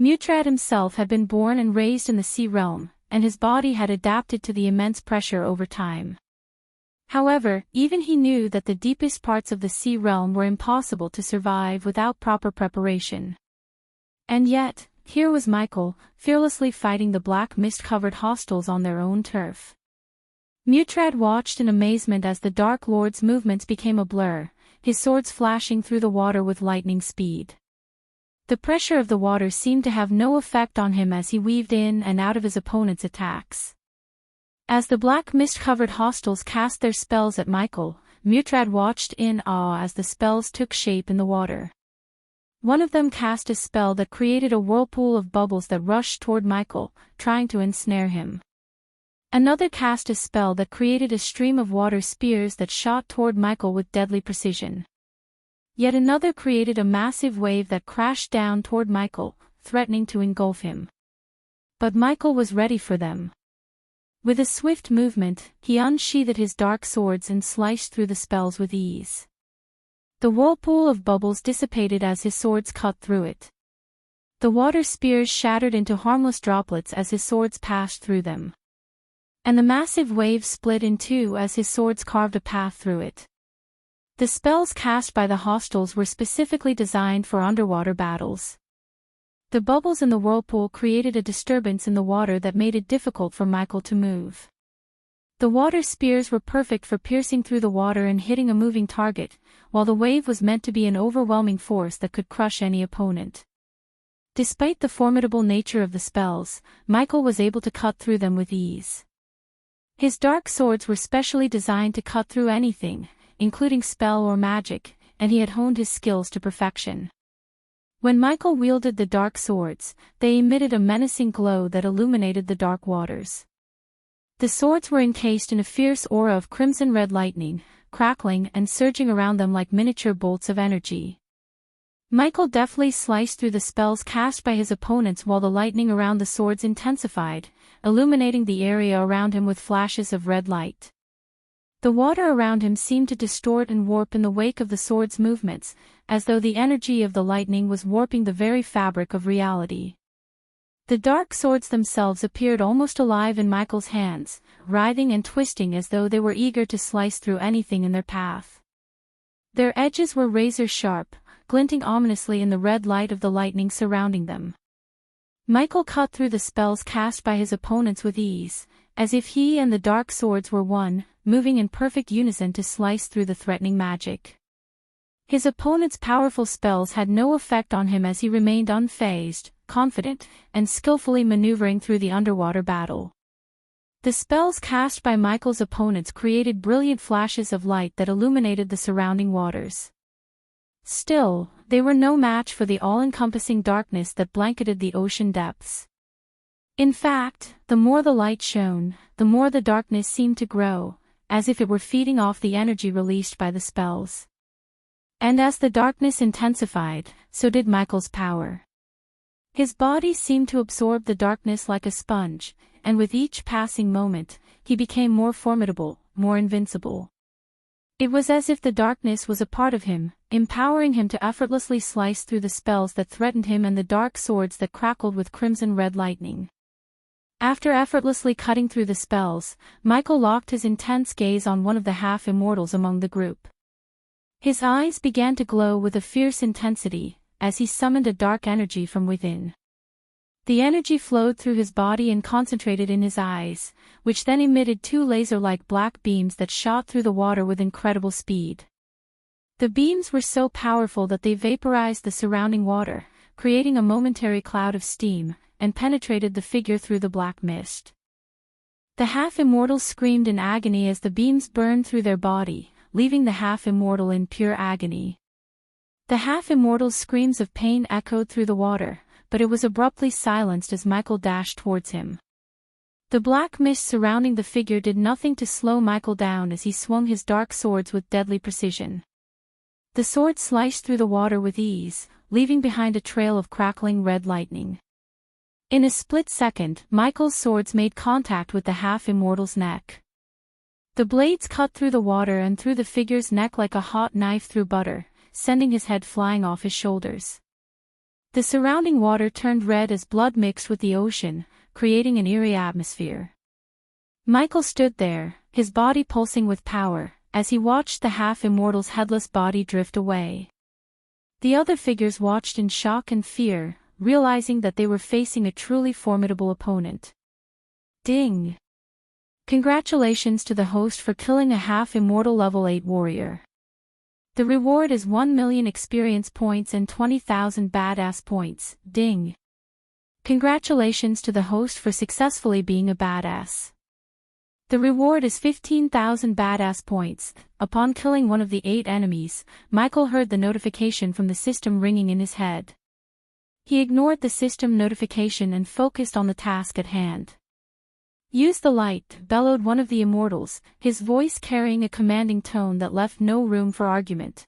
Mutrad himself had been born and raised in the sea realm, and his body had adapted to the immense pressure over time. However, even he knew that the deepest parts of the sea realm were impossible to survive without proper preparation. And yet, here was Michael, fearlessly fighting the black mist-covered hostiles on their own turf. Mutrad watched in amazement as the Dark Lord's movements became a blur, his swords flashing through the water with lightning speed. The pressure of the water seemed to have no effect on him as he weaved in and out of his opponent's attacks. As the black mist-covered hostiles cast their spells at Michael, Mutrad watched in awe as the spells took shape in the water. One of them cast a spell that created a whirlpool of bubbles that rushed toward Michael, trying to ensnare him. Another cast a spell that created a stream of water spears that shot toward Michael with deadly precision. Yet another created a massive wave that crashed down toward Michael, threatening to engulf him. But Michael was ready for them. With a swift movement, he unsheathed his dark swords and sliced through the spells with ease. The whirlpool of bubbles dissipated as his swords cut through it. The water spears shattered into harmless droplets as his swords passed through them. And the massive wave split in two as his swords carved a path through it. The spells cast by the hostiles were specifically designed for underwater battles. The bubbles in the whirlpool created a disturbance in the water that made it difficult for Michael to move. The water spears were perfect for piercing through the water and hitting a moving target, while the wave was meant to be an overwhelming force that could crush any opponent. Despite the formidable nature of the spells, Michael was able to cut through them with ease. His dark swords were specially designed to cut through anything, including spell or magic, and he had honed his skills to perfection. When Michael wielded the dark swords, they emitted a menacing glow that illuminated the dark waters. The swords were encased in a fierce aura of crimson-red lightning, crackling and surging around them like miniature bolts of energy. Michael deftly sliced through the spells cast by his opponents while the lightning around the swords intensified, illuminating the area around him with flashes of red light. The water around him seemed to distort and warp in the wake of the sword's movements, as though the energy of the lightning was warping the very fabric of reality. The dark swords themselves appeared almost alive in Michael's hands, writhing and twisting as though they were eager to slice through anything in their path. Their edges were razor-sharp, glinting ominously in the red light of the lightning surrounding them. Michael cut through the spells cast by his opponents with ease, as if he and the dark swords were one, moving in perfect unison to slice through the threatening magic. His opponent's powerful spells had no effect on him as he remained unfazed, confident, and skillfully maneuvering through the underwater battle. The spells cast by Michael's opponents created brilliant flashes of light that illuminated the surrounding waters. Still, they were no match for the all-encompassing darkness that blanketed the ocean depths. In fact, the more the light shone, the more the darkness seemed to grow, as if it were feeding off the energy released by the spells. And as the darkness intensified, so did Michael's power. His body seemed to absorb the darkness like a sponge, and with each passing moment, he became more formidable, more invincible. It was as if the darkness was a part of him, empowering him to effortlessly slice through the spells that threatened him and the dark swords that crackled with crimson-red lightning. After effortlessly cutting through the spells, Michael locked his intense gaze on one of the half-immortals among the group. His eyes began to glow with a fierce intensity, as he summoned a dark energy from within. The energy flowed through his body and concentrated in his eyes, which then emitted two laser-like black beams that shot through the water with incredible speed. The beams were so powerful that they vaporized the surrounding water, creating a momentary cloud of steam, and penetrated the figure through the black mist. The half-immortals screamed in agony as the beams burned through their body, leaving the half-immortal in pure agony. The half-immortal's screams of pain echoed through the water, but it was abruptly silenced as Michael dashed towards him. The black mist surrounding the figure did nothing to slow Michael down as he swung his dark swords with deadly precision. The sword sliced through the water with ease, leaving behind a trail of crackling red lightning. In a split second, Michael's swords made contact with the half-immortal's neck. The blades cut through the water and through the figure's neck like a hot knife through butter, sending his head flying off his shoulders. The surrounding water turned red as blood mixed with the ocean, creating an eerie atmosphere. Michael stood there, his body pulsing with power, as he watched the half-immortal's headless body drift away. The other figures watched in shock and fear, realizing that they were facing a truly formidable opponent. Ding! Congratulations to the host for killing a half-immortal level 8 warrior. The reward is 1 million experience points and 20,000 badass points. Ding! Congratulations to the host for successfully being a badass. The reward is 15,000 badass points. Upon killing one of the 8 enemies, Michael heard the notification from the system ringing in his head. He ignored the system notification and focused on the task at hand. Use the light, bellowed one of the immortals, his voice carrying a commanding tone that left no room for argument.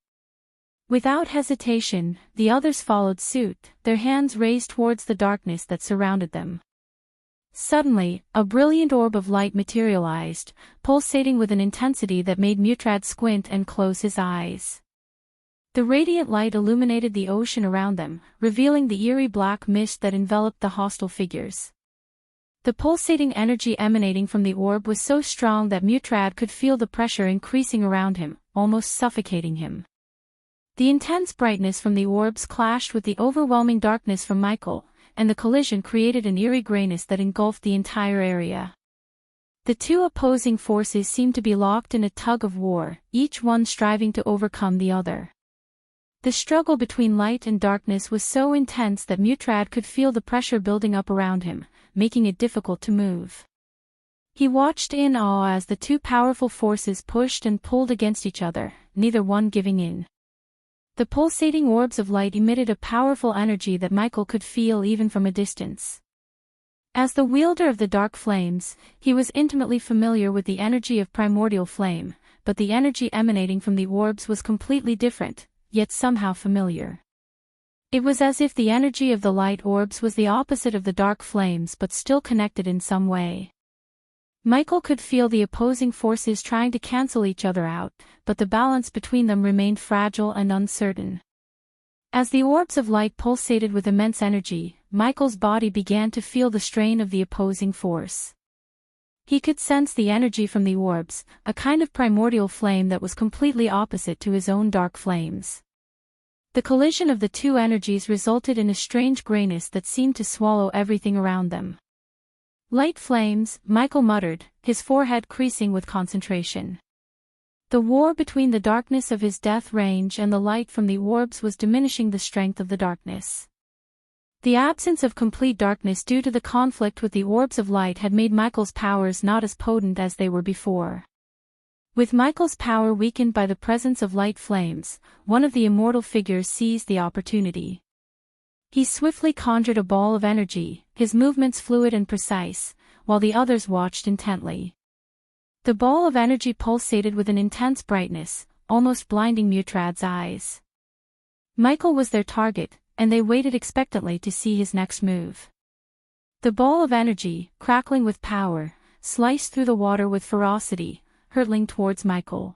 Without hesitation, the others followed suit, their hands raised towards the darkness that surrounded them. Suddenly, a brilliant orb of light materialized, pulsating with an intensity that made Mutrad squint and close his eyes. The radiant light illuminated the ocean around them, revealing the eerie black mist that enveloped the hostile figures. The pulsating energy emanating from the orb was so strong that Mutrad could feel the pressure increasing around him, almost suffocating him. The intense brightness from the orbs clashed with the overwhelming darkness from Michael, and the collision created an eerie grayness that engulfed the entire area. The two opposing forces seemed to be locked in a tug of war, each one striving to overcome the other. The struggle between light and darkness was so intense that Mutrad could feel the pressure building up around him, making it difficult to move. He watched in awe as the two powerful forces pushed and pulled against each other, neither one giving in. The pulsating orbs of light emitted a powerful energy that Michael could feel even from a distance. As the wielder of the dark flames, he was intimately familiar with the energy of primordial flame, but the energy emanating from the orbs was completely different, yet somehow familiar. It was as if the energy of the light orbs was the opposite of the dark flames but still connected in some way. Michael could feel the opposing forces trying to cancel each other out, but the balance between them remained fragile and uncertain. As the orbs of light pulsated with immense energy, Michael's body began to feel the strain of the opposing force. He could sense the energy from the orbs, a kind of primordial flame that was completely opposite to his own dark flames. The collision of the two energies resulted in a strange grayness that seemed to swallow everything around them. "Light flames," Michael muttered, his forehead creasing with concentration. The war between the darkness of his death range and the light from the orbs was diminishing the strength of the darkness. The absence of complete darkness due to the conflict with the orbs of light had made Michael's powers not as potent as they were before. With Michael's power weakened by the presence of light flames, one of the immortal figures seized the opportunity. He swiftly conjured a ball of energy, his movements fluid and precise, while the others watched intently. The ball of energy pulsated with an intense brightness, almost blinding Mutrad's eyes. Michael was their target, and they waited expectantly to see his next move. The ball of energy, crackling with power, sliced through the water with ferocity, hurtling towards Michael.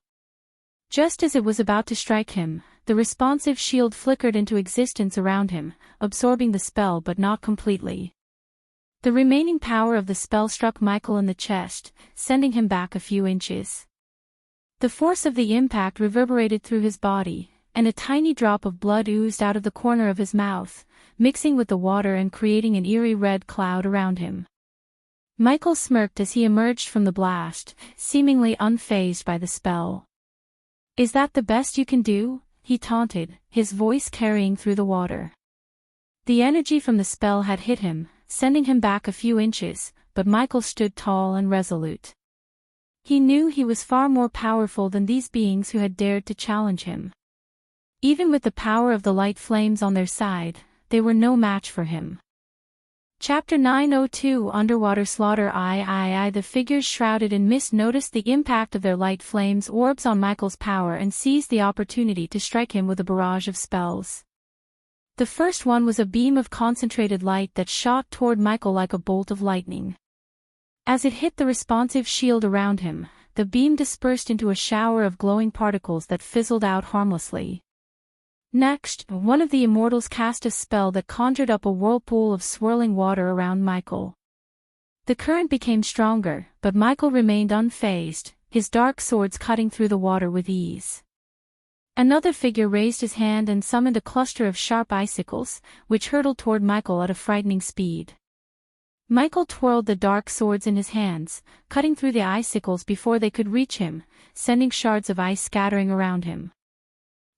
Just as it was about to strike him, the responsive shield flickered into existence around him, absorbing the spell but not completely. The remaining power of the spell struck Michael in the chest, sending him back a few inches. The force of the impact reverberated through his body, and a tiny drop of blood oozed out of the corner of his mouth, mixing with the water and creating an eerie red cloud around him. Michael smirked as he emerged from the blast, seemingly unfazed by the spell. "Is that the best you can do?" he taunted, his voice carrying through the water. The energy from the spell had hit him, sending him back a few inches, but Michael stood tall and resolute. He knew he was far more powerful than these beings who had dared to challenge him. Even with the power of the light flames on their side, they were no match for him. Chapter 902 Underwater Slaughter. The figures shrouded in mist noticed the impact of their light flames orbs on Michael's power and seized the opportunity to strike him with a barrage of spells. The first one was a beam of concentrated light that shot toward Michael like a bolt of lightning. As it hit the responsive shield around him, the beam dispersed into a shower of glowing particles that fizzled out harmlessly. Next, one of the immortals cast a spell that conjured up a whirlpool of swirling water around Michael. The current became stronger, but Michael remained unfazed, his dark swords cutting through the water with ease. Another figure raised his hand and summoned a cluster of sharp icicles, which hurtled toward Michael at a frightening speed. Michael twirled the dark swords in his hands, cutting through the icicles before they could reach him, sending shards of ice scattering around him.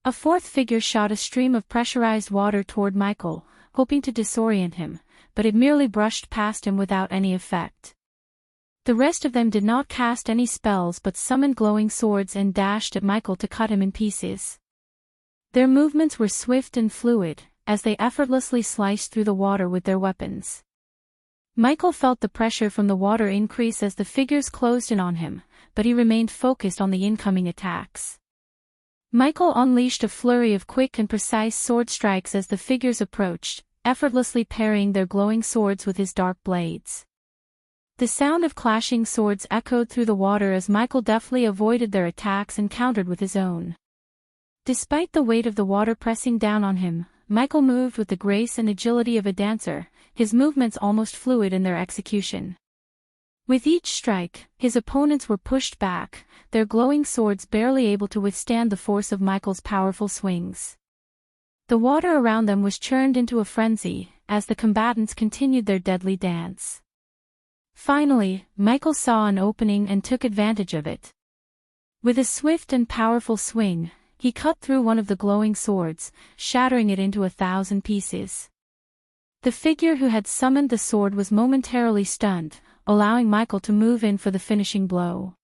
A fourth figure shot a stream of pressurized water toward Michael, hoping to disorient him, but it merely brushed past him without any effect. The rest of them did not cast any spells but summoned glowing swords and dashed at Michael to cut him in pieces. Their movements were swift and fluid, as they effortlessly sliced through the water with their weapons. Michael felt the pressure from the water increase as the figures closed in on him, but he remained focused on the incoming attacks. Michael unleashed a flurry of quick and precise sword strikes as the figures approached, effortlessly parrying their glowing swords with his dark blades. The sound of clashing swords echoed through the water as Michael deftly avoided their attacks and countered with his own. Despite the weight of the water pressing down on him, Michael moved with the grace and agility of a dancer, his movements almost fluid in their execution. With each strike, his opponents were pushed back, their glowing swords barely able to withstand the force of Michael's powerful swings. The water around them was churned into a frenzy, as the combatants continued their deadly dance. Finally, Michael saw an opening and took advantage of it. With a swift and powerful swing, he cut through one of the glowing swords, shattering it into 1,000 pieces. The figure who had summoned the sword was momentarily stunned, allowing Michael to move in for the finishing blow.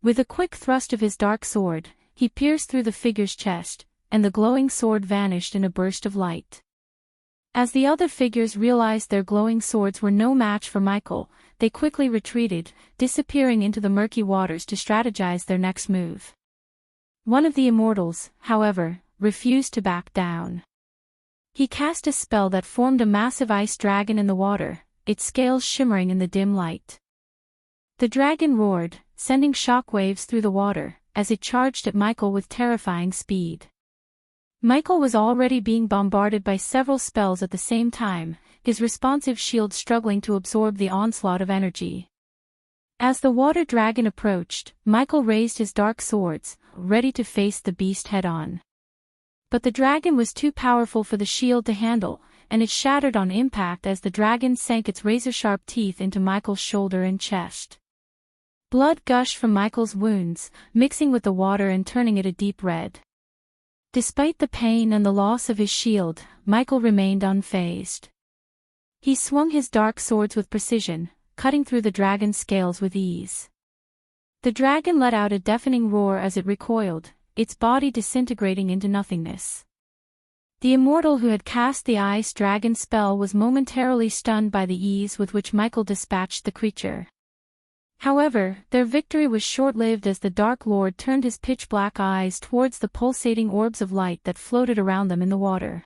With a quick thrust of his dark sword, he pierced through the figure's chest, and the glowing sword vanished in a burst of light. As the other figures realized their glowing swords were no match for Michael, they quickly retreated, disappearing into the murky waters to strategize their next move. One of the immortals, however, refused to back down. He cast a spell that formed a massive ice dragon in the water, its scales shimmering in the dim light. The dragon roared, sending shockwaves through the water, as it charged at Michael with terrifying speed. Michael was already being bombarded by several spells at the same time, his responsive shield struggling to absorb the onslaught of energy. As the water dragon approached, Michael raised his dark swords, ready to face the beast head-on. But the dragon was too powerful for the shield to handle, and it shattered on impact as the dragon sank its razor-sharp teeth into Michael's shoulder and chest. Blood gushed from Michael's wounds, mixing with the water and turning it a deep red. Despite the pain and the loss of his shield, Michael remained unfazed. He swung his dark swords with precision, cutting through the dragon's scales with ease. The dragon let out a deafening roar as it recoiled, its body disintegrating into nothingness. The immortal who had cast the ice dragon spell was momentarily stunned by the ease with which Michael dispatched the creature. However, their victory was short-lived as the Dark Lord turned his pitch-black eyes towards the pulsating orbs of light that floated around them in the water.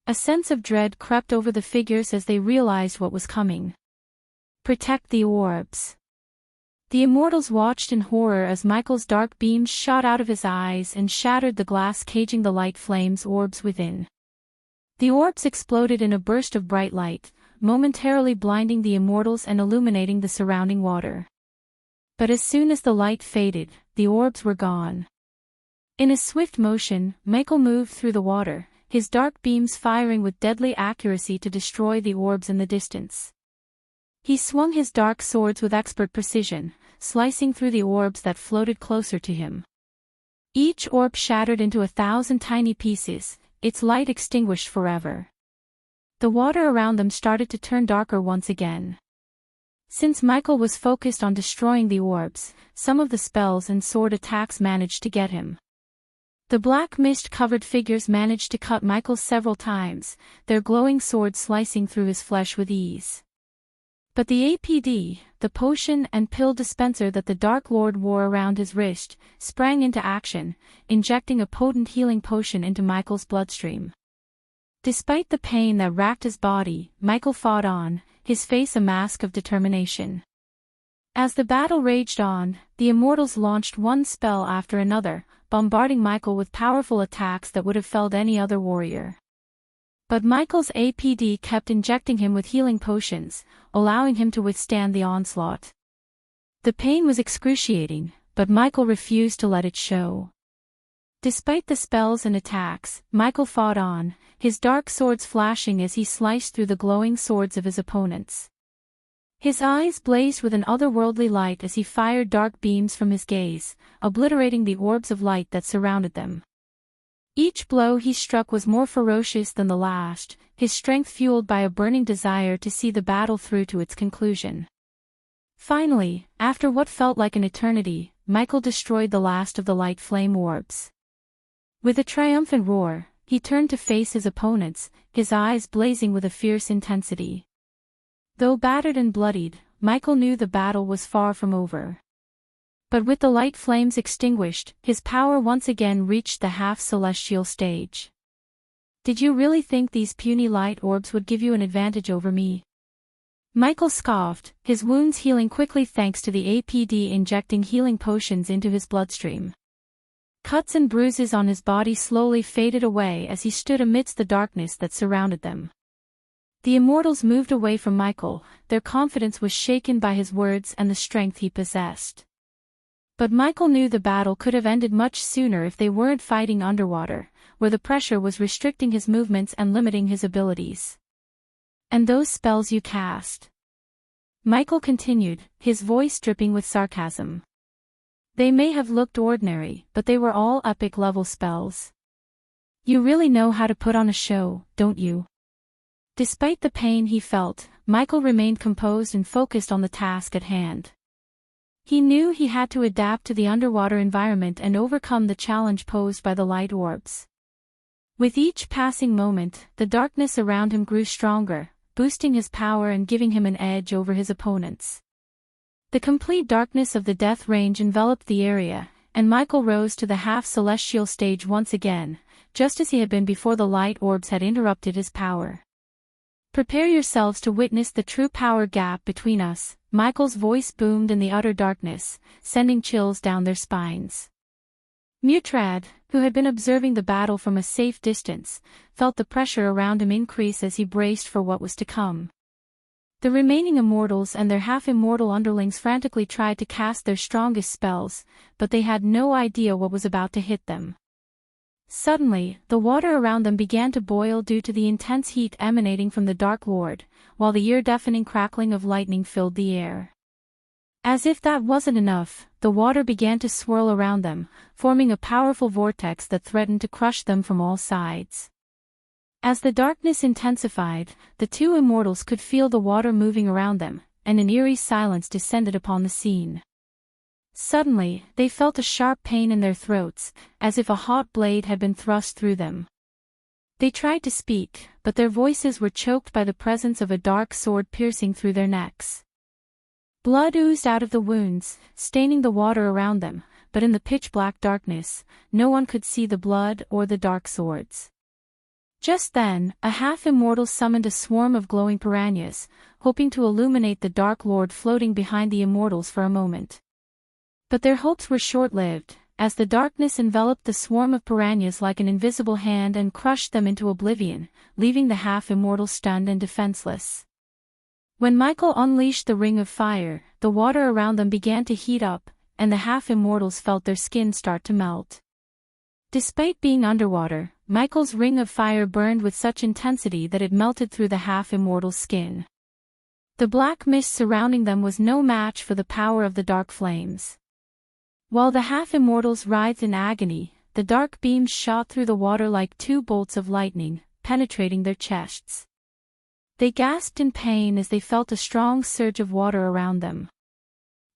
A sense of dread crept over the figures as they realized what was coming. Protect the orbs. The immortals watched in horror as Michael's dark beams shot out of his eyes and shattered the glass caging the light flames orbs within. The orbs exploded in a burst of bright light, momentarily blinding the immortals and illuminating the surrounding water. But as soon as the light faded, the orbs were gone. In a swift motion, Michael moved through the water, his dark beams firing with deadly accuracy to destroy the orbs in the distance. He swung his dark swords with expert precision, slicing through the orbs that floated closer to him. Each orb shattered into 1,000 tiny pieces, its light extinguished forever. The water around them started to turn darker once again. Since Michael was focused on destroying the orbs, some of the spells and sword attacks managed to get him. The black mist-covered figures managed to cut Michael several times, their glowing swords slicing through his flesh with ease. But the APD, the potion and pill dispenser that the Dark Lord wore around his wrist, sprang into action, injecting a potent healing potion into Michael's bloodstream. Despite the pain that racked his body, Michael fought on, his face a mask of determination. As the battle raged on, the immortals launched one spell after another, bombarding Michael with powerful attacks that would have felled any other warrior. But Michael's APD kept injecting him with healing potions, allowing him to withstand the onslaught. The pain was excruciating, but Michael refused to let it show. Despite the spells and attacks, Michael fought on, his dark swords flashing as he sliced through the glowing swords of his opponents. His eyes blazed with an otherworldly light as he fired dark beams from his gaze, obliterating the orbs of light that surrounded them. Each blow he struck was more ferocious than the last, his strength fueled by a burning desire to see the battle through to its conclusion. Finally, after what felt like an eternity, Michael destroyed the last of the light flame orbs. With a triumphant roar, he turned to face his opponents, his eyes blazing with a fierce intensity. Though battered and bloodied, Michael knew the battle was far from over. But with the light flames extinguished, his power once again reached the half-celestial stage. Did you really think these puny light orbs would give you an advantage over me? Michael scoffed, his wounds healing quickly thanks to the APD injecting healing potions into his bloodstream. Cuts and bruises on his body slowly faded away as he stood amidst the darkness that surrounded them. The immortals moved away from Michael, their confidence was shaken by his words and the strength he possessed. But Michael knew the battle could have ended much sooner if they weren't fighting underwater, where the pressure was restricting his movements and limiting his abilities. And those spells you cast? Michael continued, his voice dripping with sarcasm. They may have looked ordinary, but they were all epic-level spells. You really know how to put on a show, don't you? Despite the pain he felt, Michael remained composed and focused on the task at hand. He knew he had to adapt to the underwater environment and overcome the challenge posed by the light orbs. With each passing moment, the darkness around him grew stronger, boosting his power and giving him an edge over his opponents. The complete darkness of the death range enveloped the area, and Michael rose to the half-celestial stage once again, just as he had been before the light orbs had interrupted his power. Prepare yourselves to witness the true power gap between us, Michael's voice boomed in the utter darkness, sending chills down their spines. Muthrad, who had been observing the battle from a safe distance, felt the pressure around him increase as he braced for what was to come. The remaining immortals and their half-immortal underlings frantically tried to cast their strongest spells, but they had no idea what was about to hit them. Suddenly, the water around them began to boil due to the intense heat emanating from the Dark Lord, while the ear-deafening crackling of lightning filled the air. As if that wasn't enough, the water began to swirl around them, forming a powerful vortex that threatened to crush them from all sides. As the darkness intensified, the two immortals could feel the water moving around them, and an eerie silence descended upon the scene. Suddenly, they felt a sharp pain in their throats, as if a hot blade had been thrust through them. They tried to speak, but their voices were choked by the presence of a dark sword piercing through their necks. Blood oozed out of the wounds, staining the water around them, but in the pitch-black darkness, no one could see the blood or the dark swords. Just then, a half-immortal summoned a swarm of glowing piranhas, hoping to illuminate the Dark Lord floating behind the immortals for a moment. But their hopes were short-lived, as the darkness enveloped the swarm of piranhas like an invisible hand and crushed them into oblivion, leaving the half-immortals stunned and defenseless. When Michael unleashed the ring of fire, the water around them began to heat up, and the half-immortals felt their skin start to melt. Despite being underwater, Michael's ring of fire burned with such intensity that it melted through the half-immortal's skin. The black mist surrounding them was no match for the power of the dark flames. While the half-immortals writhed in agony, the dark beams shot through the water like two bolts of lightning, penetrating their chests. They gasped in pain as they felt a strong surge of water around them.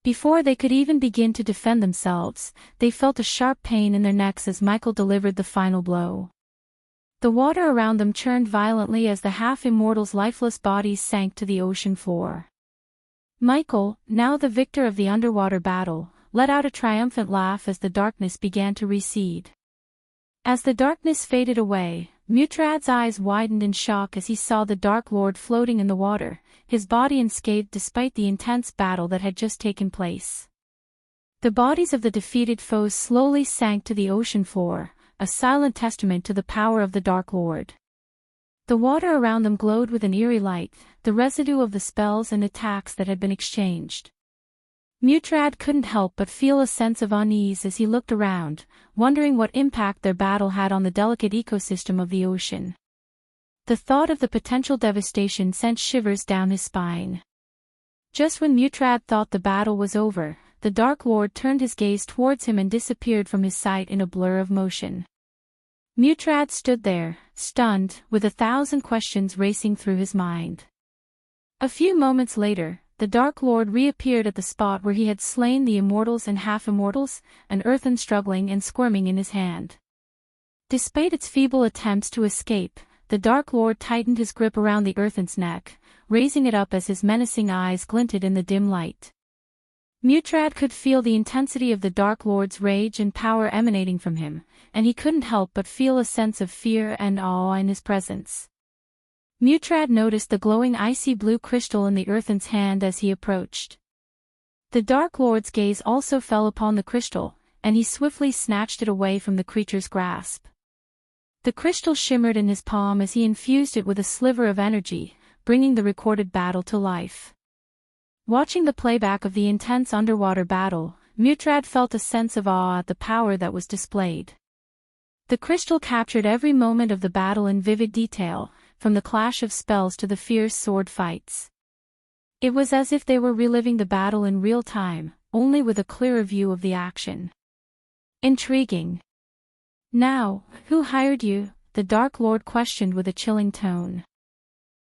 Before they could even begin to defend themselves, they felt a sharp pain in their necks as Michael delivered the final blow. The water around them churned violently as the half-immortals' lifeless bodies sank to the ocean floor. Michael, now the victor of the underwater battle, let out a triumphant laugh as the darkness began to recede. As the darkness faded away, Muthrad's eyes widened in shock as he saw the Dark Lord floating in the water, his body unscathed despite the intense battle that had just taken place. The bodies of the defeated foes slowly sank to the ocean floor, a silent testament to the power of the Dark Lord. The water around them glowed with an eerie light, the residue of the spells and attacks that had been exchanged. Muthrad couldn't help but feel a sense of unease as he looked around, wondering what impact their battle had on the delicate ecosystem of the ocean. The thought of the potential devastation sent shivers down his spine. Just when Muthrad thought the battle was over, the Dark Lord turned his gaze towards him and disappeared from his sight in a blur of motion. Muthrad stood there, stunned, with 1,000 questions racing through his mind. A few moments later, the Dark Lord reappeared at the spot where he had slain the immortals and half-immortals, an earthen struggling and squirming in his hand. Despite its feeble attempts to escape, the Dark Lord tightened his grip around the earthen's neck, raising it up as his menacing eyes glinted in the dim light. Muthrad could feel the intensity of the Dark Lord's rage and power emanating from him, and he couldn't help but feel a sense of fear and awe in his presence. Muthrad noticed the glowing icy blue crystal in the earthen's hand as he approached. The Dark Lord's gaze also fell upon the crystal, and he swiftly snatched it away from the creature's grasp. The crystal shimmered in his palm as he infused it with a sliver of energy, bringing the recorded battle to life. Watching the playback of the intense underwater battle, Muthrad felt a sense of awe at the power that was displayed. The crystal captured every moment of the battle in vivid detail, from the clash of spells to the fierce sword fights. It was as if they were reliving the battle in real time, only with a clearer view of the action. Intriguing. Now, who hired you? The Dark Lord questioned with a chilling tone.